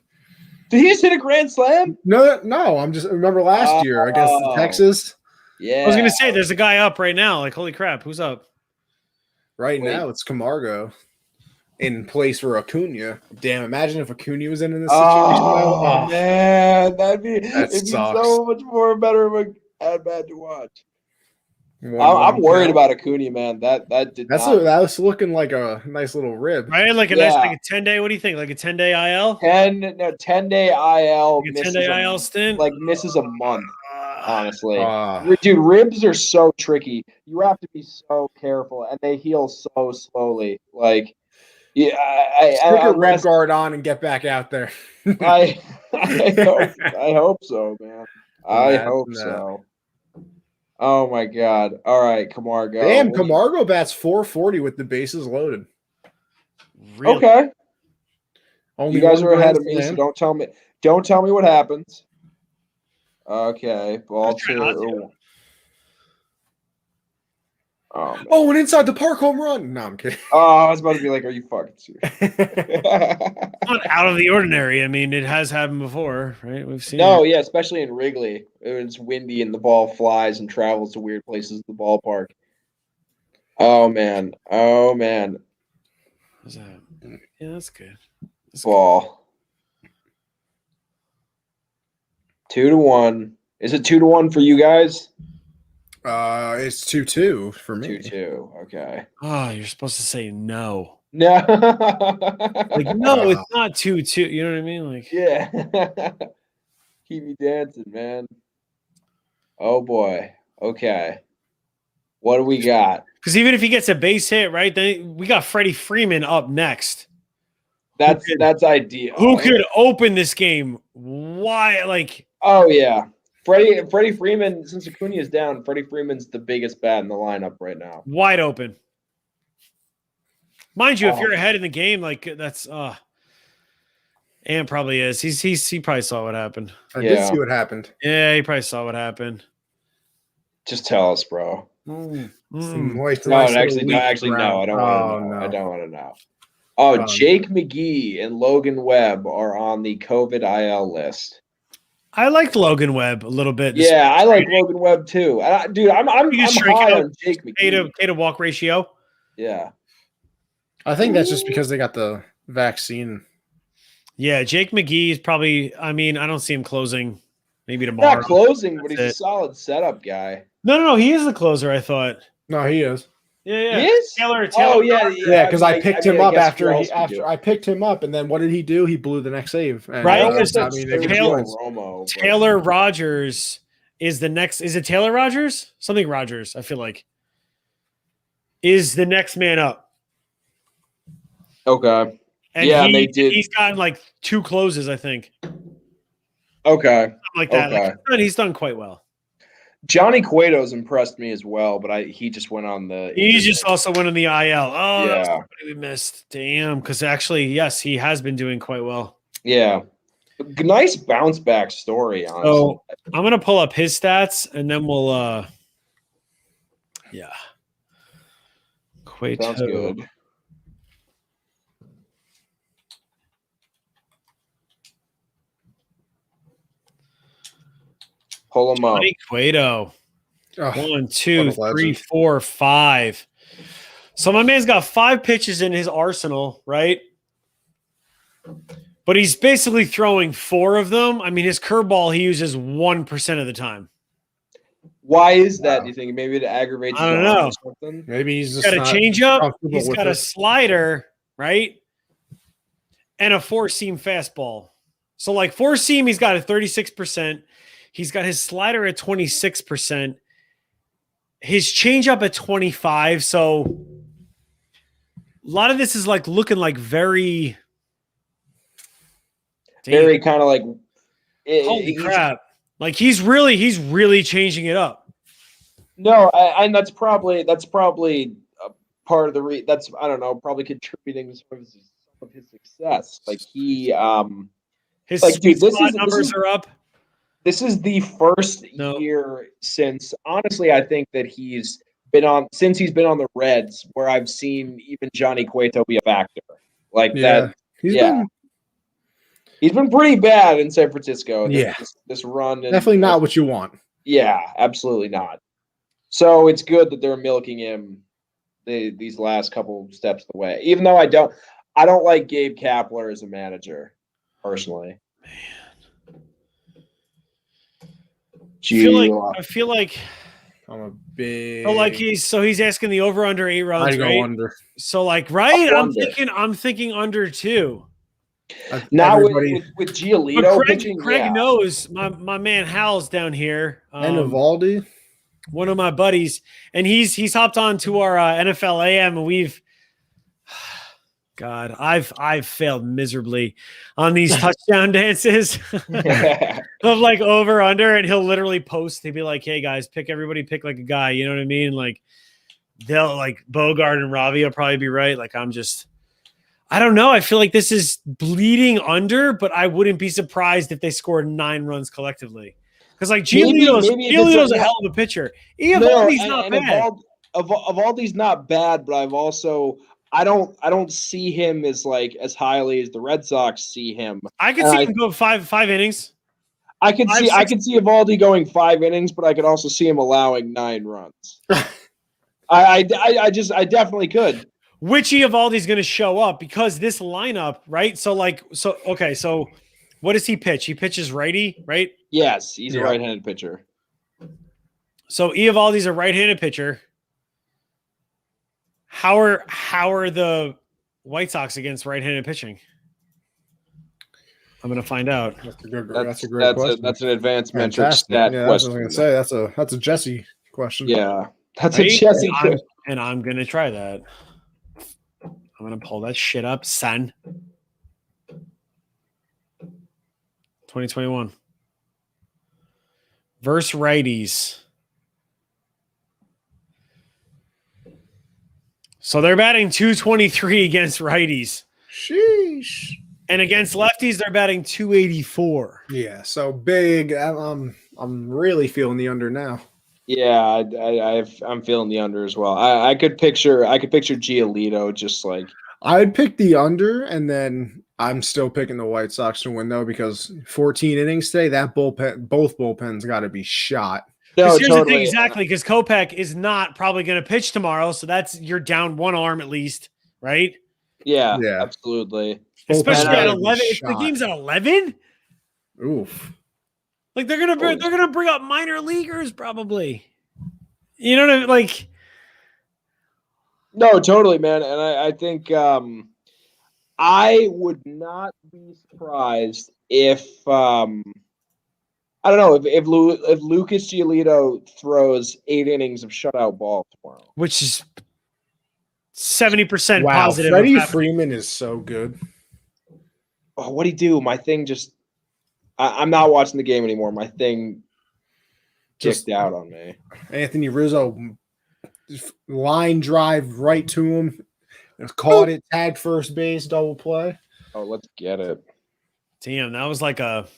Did he just hit a grand slam? No. I'm just remember last year against Texas. Yeah. I was gonna say there's a guy up right now. Like, holy crap, who's up? Right now it's Camargo in place for Acuna. Damn, imagine if Acuna was in this situation. Oh man, it'd be so much more better of an at-bat to watch. I'm worried about Acuna, man. That was looking like a nice little rib. Right? Like a nice, like a 10-day. What do you think? Like a 10-day IL? 10-day IL. Like a 10-day IL stint? Like misses a month, honestly. Dude, ribs are so tricky. You have to be so careful, and they heal so slowly. Like, yeah, stick a rib guard on and get back out there. I hope so, man. I hope so. Oh my God! All right, Camargo. Damn, Camargo bats .440 with the bases loaded. Really? Okay. You guys are ahead of me, so don't tell me. Don't tell me what happens. Okay, ball two. Oh, an inside the park home run. No, I'm kidding. Oh, I was about to be like, are you fucking serious? Not out of the ordinary. I mean, it has happened before, right? We've seen it. Yeah, especially in Wrigley. It's windy and the ball flies and travels to weird places at the ballpark. Oh, man. What's that? Yeah, that's good. Ball. 2-1. Is it 2-1 for you guys? It's 2-2 for me. 2-2. Okay. Oh, you're supposed to say no. No. Like, no, it's not 2-2. You know what I mean? Like, yeah. Keep me dancing, man. Oh boy. Okay. What do we got? Because even if he gets a base hit, right, then we got Freddie Freeman up next. That's ideal. Who could open this game? Why? Like, oh yeah. Freddie Freeman, since Acuna is down, Freddie Freeman's the biggest bat in the lineup right now. Wide open. Mind you, if you're ahead in the game, like that's And probably is. He probably saw what happened. I did see what happened. Yeah, he probably saw what happened. Just tell us, bro. No, actually, no. I don't want to know. I don't want to know. Oh, Jake McGee and Logan Webb are on the COVID IL list. I liked Logan Webb a little bit. Yeah, I like Logan Webb too. Dude, I'm high on Jake McGee. K to walk ratio. Yeah. I think that's just because they got the vaccine. Yeah, Jake McGee is probably. I mean, I don't see him closing. Maybe tomorrow. Not closing, but he's a solid setup guy. No. He is the closer. I thought. No, he is. Yeah. He is? Taylor. Oh yeah. Because I picked him up after I picked him up, and then what did he do? He blew the next save. And right. Romo, Taylor Rogers is the next. Is it Taylor Rogers? Something Rogers. I feel like is the next man up. Okay. And they did. He's gotten like 2 closes, I think. Okay. Something like that. Okay. Like, he's done quite well. Johnny Cueto's impressed me as well, but he just went on the. He just also went on the IL. Oh, yeah. That's somebody we missed. Damn. Because actually, yes, he has been doing quite well. Yeah. Nice bounce back story. Honestly. So I'm gonna pull up his stats, and then we'll. Yeah. Cueto. Sounds good. Pull him up. Cueto. 1, 2, 3, 4, 5. So my man's got 5 pitches in his arsenal, right? But he's basically throwing 4 of them. I mean, his curveball he uses 1% of the time. Why is that? Do you think maybe it aggravates? I don't know. Or something? Maybe he's just got a changeup. He's got a slider, right? And a 4-seam fastball. So like 4-seam, he's got a 36%. He's got his slider at 26%. His changeup at 25%. So a lot of this is like looking like very kind of like holy crap. Like he's really changing it up. No, and that's probably a part of the that's I don't know, probably contributing to some of his success. Like he his like, dude, numbers are up. This is the first year since, honestly, I think that he's been on the Reds where I've seen even Johnny Cueto be a factor. Like that. He's been pretty bad in San Francisco. This run. Definitely not what you want. Yeah, absolutely not. So it's good that they're milking him these last couple steps of the way. Even though I don't like Gabe Kapler as a manager, personally. I feel like I'm a big. He's asking the over under 8 runs. I go under. So like I'm thinking under 2. Now with Giolito pitching, Craig knows my man Hal's down here. And Evaldi, one of my buddies, and he's hopped on to our NFL AM, and we've. God, I've failed miserably on these touchdown dances of like over under, and he'll literally post. He'd be like, "Hey guys, pick like a guy." You know what I mean? Like they'll like Bogart and Ravi will probably be right. Like I don't know. I feel like this is bleeding under, but I wouldn't be surprised if they scored 9 runs collectively. Because like Giolito's a hell of a pitcher. Evaldi's not bad. Evaldi's not bad, but I don't see him as highly as the Red Sox see him. I could see him go five innings. I could see Evaldi going 5 innings, but I could also see him allowing 9 runs. I definitely could. Which Evaldi's going to show up because this lineup, right? So what does he pitch? He pitches righty, right? Yes, he's a right-handed pitcher. So Evaldi's a right-handed pitcher. How are the White Sox against right-handed pitching? I'm going to find out. That's a great question. That's an advanced metric stat question. That's what I was going to say. That's a Jesse question. Yeah, that's a Jesse question. And I'm going to try that. I'm going to pull that shit up, son. 2021. Versus righties. So they're batting .223 against righties. Sheesh. And against lefties, they're batting 284. Yeah, so big. I'm really feeling the under now. Yeah, I'm feeling the under as well. I could picture Giolito just like I'd pick the under, and then I'm still picking the White Sox to win though because 14 innings today. That bullpen, both bullpens, got to be shot. no, Here's totally. the thing, exactly, because Kopech is not probably going to pitch tomorrow, so that's you're down one arm at least, right? Yeah, Yeah. absolutely. Especially Bullpen at gotta be 11. If the shot. game's at 11, Oof. like they're gonna bring up minor leaguers probably. You know what I mean? Like, No, totally, man. And I think I would not be surprised if I don't know if Lucas Giolito throws 8 innings of shutout ball tomorrow, which is 70% Wow, positive. Freddie Freeman is so good. Oh, what'd he do? My thing just I'm not watching the game anymore. My thing Just kicked out on me. Anthony Rizzo line drive right to him. Caught it, tagged first base, double play. Oh, let's get it. Damn, that was like a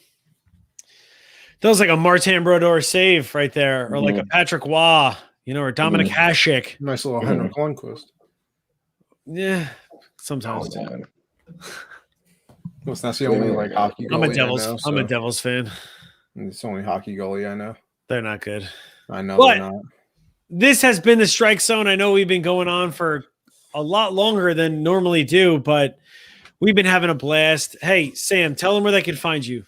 Martin Brodeur save right there, or like a Patrick Waugh, or Dominic Hasek. Nice little Henrik Lundqvist. Yeah, sometimes. Oh, Well, that's the only hockey goalie I'm a I know, I'm a Devils fan. It's the only hockey goalie I know. They're not good. I know But they're not. this has been the Strike Zone. I know we've been going on for a lot longer than normally do, but we've been having a blast. Hey, Sam, tell them where they can find you.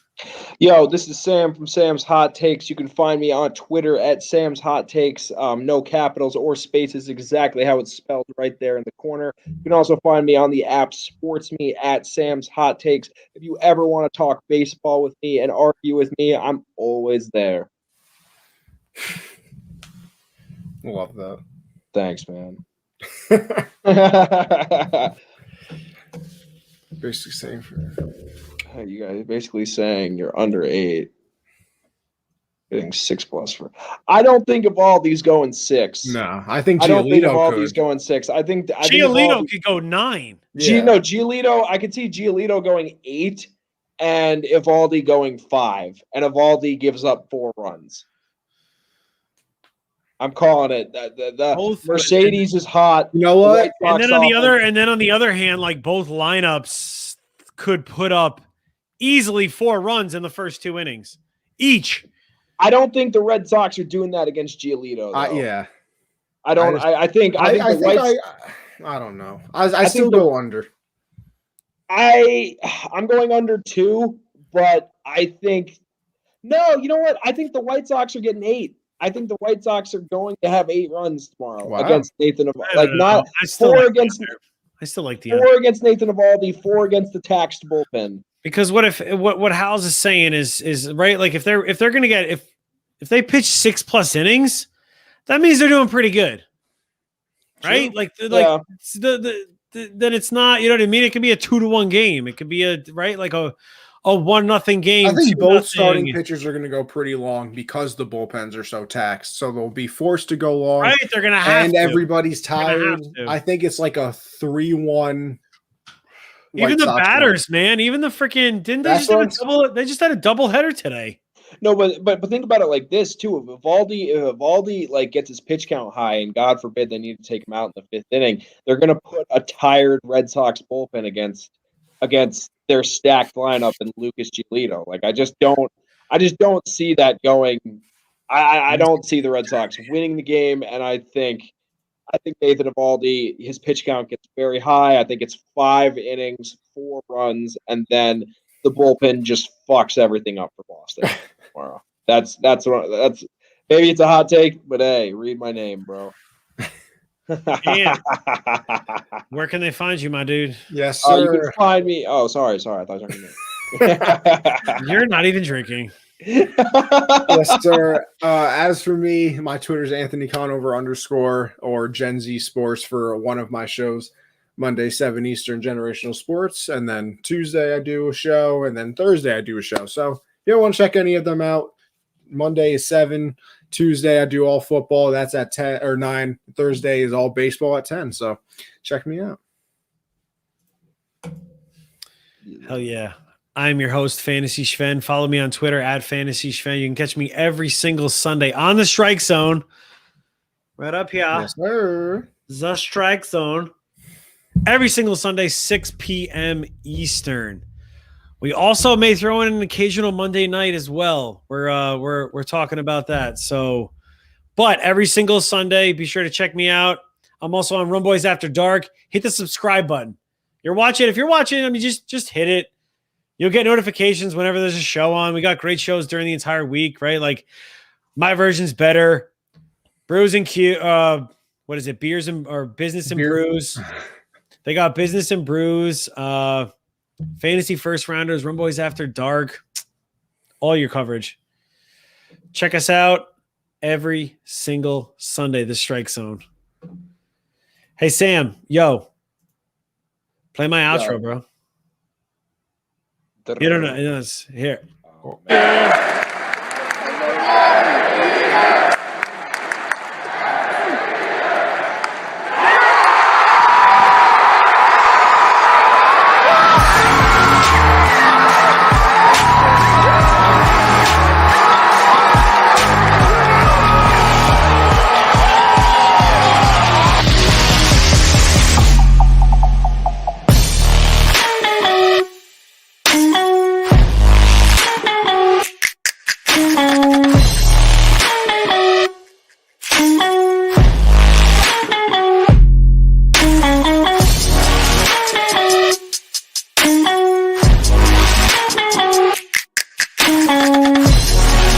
Yo, this is Sam from Sam's Hot Takes. You can find me on Twitter at Sam's Hot Takes. No capitals or spaces, exactly how it's spelled right there in the corner. You can also find me on the app SportsMe at Sam's Hot Takes. If you ever want to talk baseball with me and argue with me, I'm always there. Love that. Thanks, man. Basically saying You guys are basically saying you're under 8. Getting 6+ for. I don't think of all these going 6. No, I think I don't think of all Giolito these could. going 6. I think Giolito could go 9. Giolito. I could see Giolito going 8, and Evaldi going 5, and Evaldi gives up 4 runs. I'm calling it. The Mercedes is hot. You know what? And then on the other hand, like both lineups could put up easily 4 runs in the first 2 innings each. I don't think the Red Sox are doing that against Giolito. Yeah. I don't. I think the I don't know. I still go under. I'm going under 2, but I think no. You know what? I think the White Sox are getting 8. I think the White Sox are going to have 8 runs tomorrow against Nathan Evaldi. Like not 4 against. I still like the 4 against Nathan Evaldi, 4 against the taxed bullpen. Because what Howes is saying is right. Like if they're going to get if they pitch 6+ innings, that means they're doing pretty good, right? True. Like then it's not. You know what I mean? It could be a 2-1 game. It could be a 1-0 game. I think both 2-0. starting pitchers are going to go pretty long because the bullpens are so taxed. So they'll be forced to go long. Right? They're going to have and to. Everybody's tired. I think it's like a 3-1. Even the batters, man. Even the freaking they just had a double header today. No, but think about it like this too. If Evaldi like gets his pitch count high, and God forbid they need to take him out in the 5th inning, they're going to put a tired Red Sox bullpen against their stacked lineup and Lucas Giolito. Like I just don't see that going. I don't see the Red Sox winning the game, and I think Nathan Evaldi, his pitch count gets very high. I think it's 5 innings, 4 runs, and then the bullpen just fucks everything up for Boston tomorrow. That's maybe it's a hot take, but hey, read my name, bro. Where can they find you, my dude? Yes, sir. You can find me. Oh, sorry. I thought you were talking to me. You're not even drinking. Yes, sir. As for me, my Twitter's Anthony Conover _, or Gen Z Sports for one of my shows. Monday, 7 Eastern, Generational Sports, and then Tuesday I do a show, and then Thursday I do a show. So if you don't want to check any of them out, Monday is 7. Tuesday I do all football. That's at 10 or 9. Thursday is all baseball at 10. So check me out. Hell yeah. I'm your host, Fantasy Sven. Follow me on Twitter at Fantasy Sven. You can catch me every single Sunday on the Strike Zone. Right up here. Yes, sir. The Strike Zone. Every single Sunday, 6 p.m. Eastern. We also may throw in an occasional Monday night as well. We're talking about that. So, but every single Sunday, be sure to check me out. I'm also on Rumboyz After Dark. Hit the subscribe button. If you're watching, I mean, just hit it. You'll get notifications whenever there's a show on. We got great shows during the entire week, right? Like my version's better. Brews and what is it? Beers and or Business and Brews. They got Business and Brews. Fantasy First Rounders, Rumboyz After Dark. All your coverage. Check us out every single Sunday. The Strike Zone. Hey Sam, yo, play my outro, bro. You don't know. It's here. Oh, man.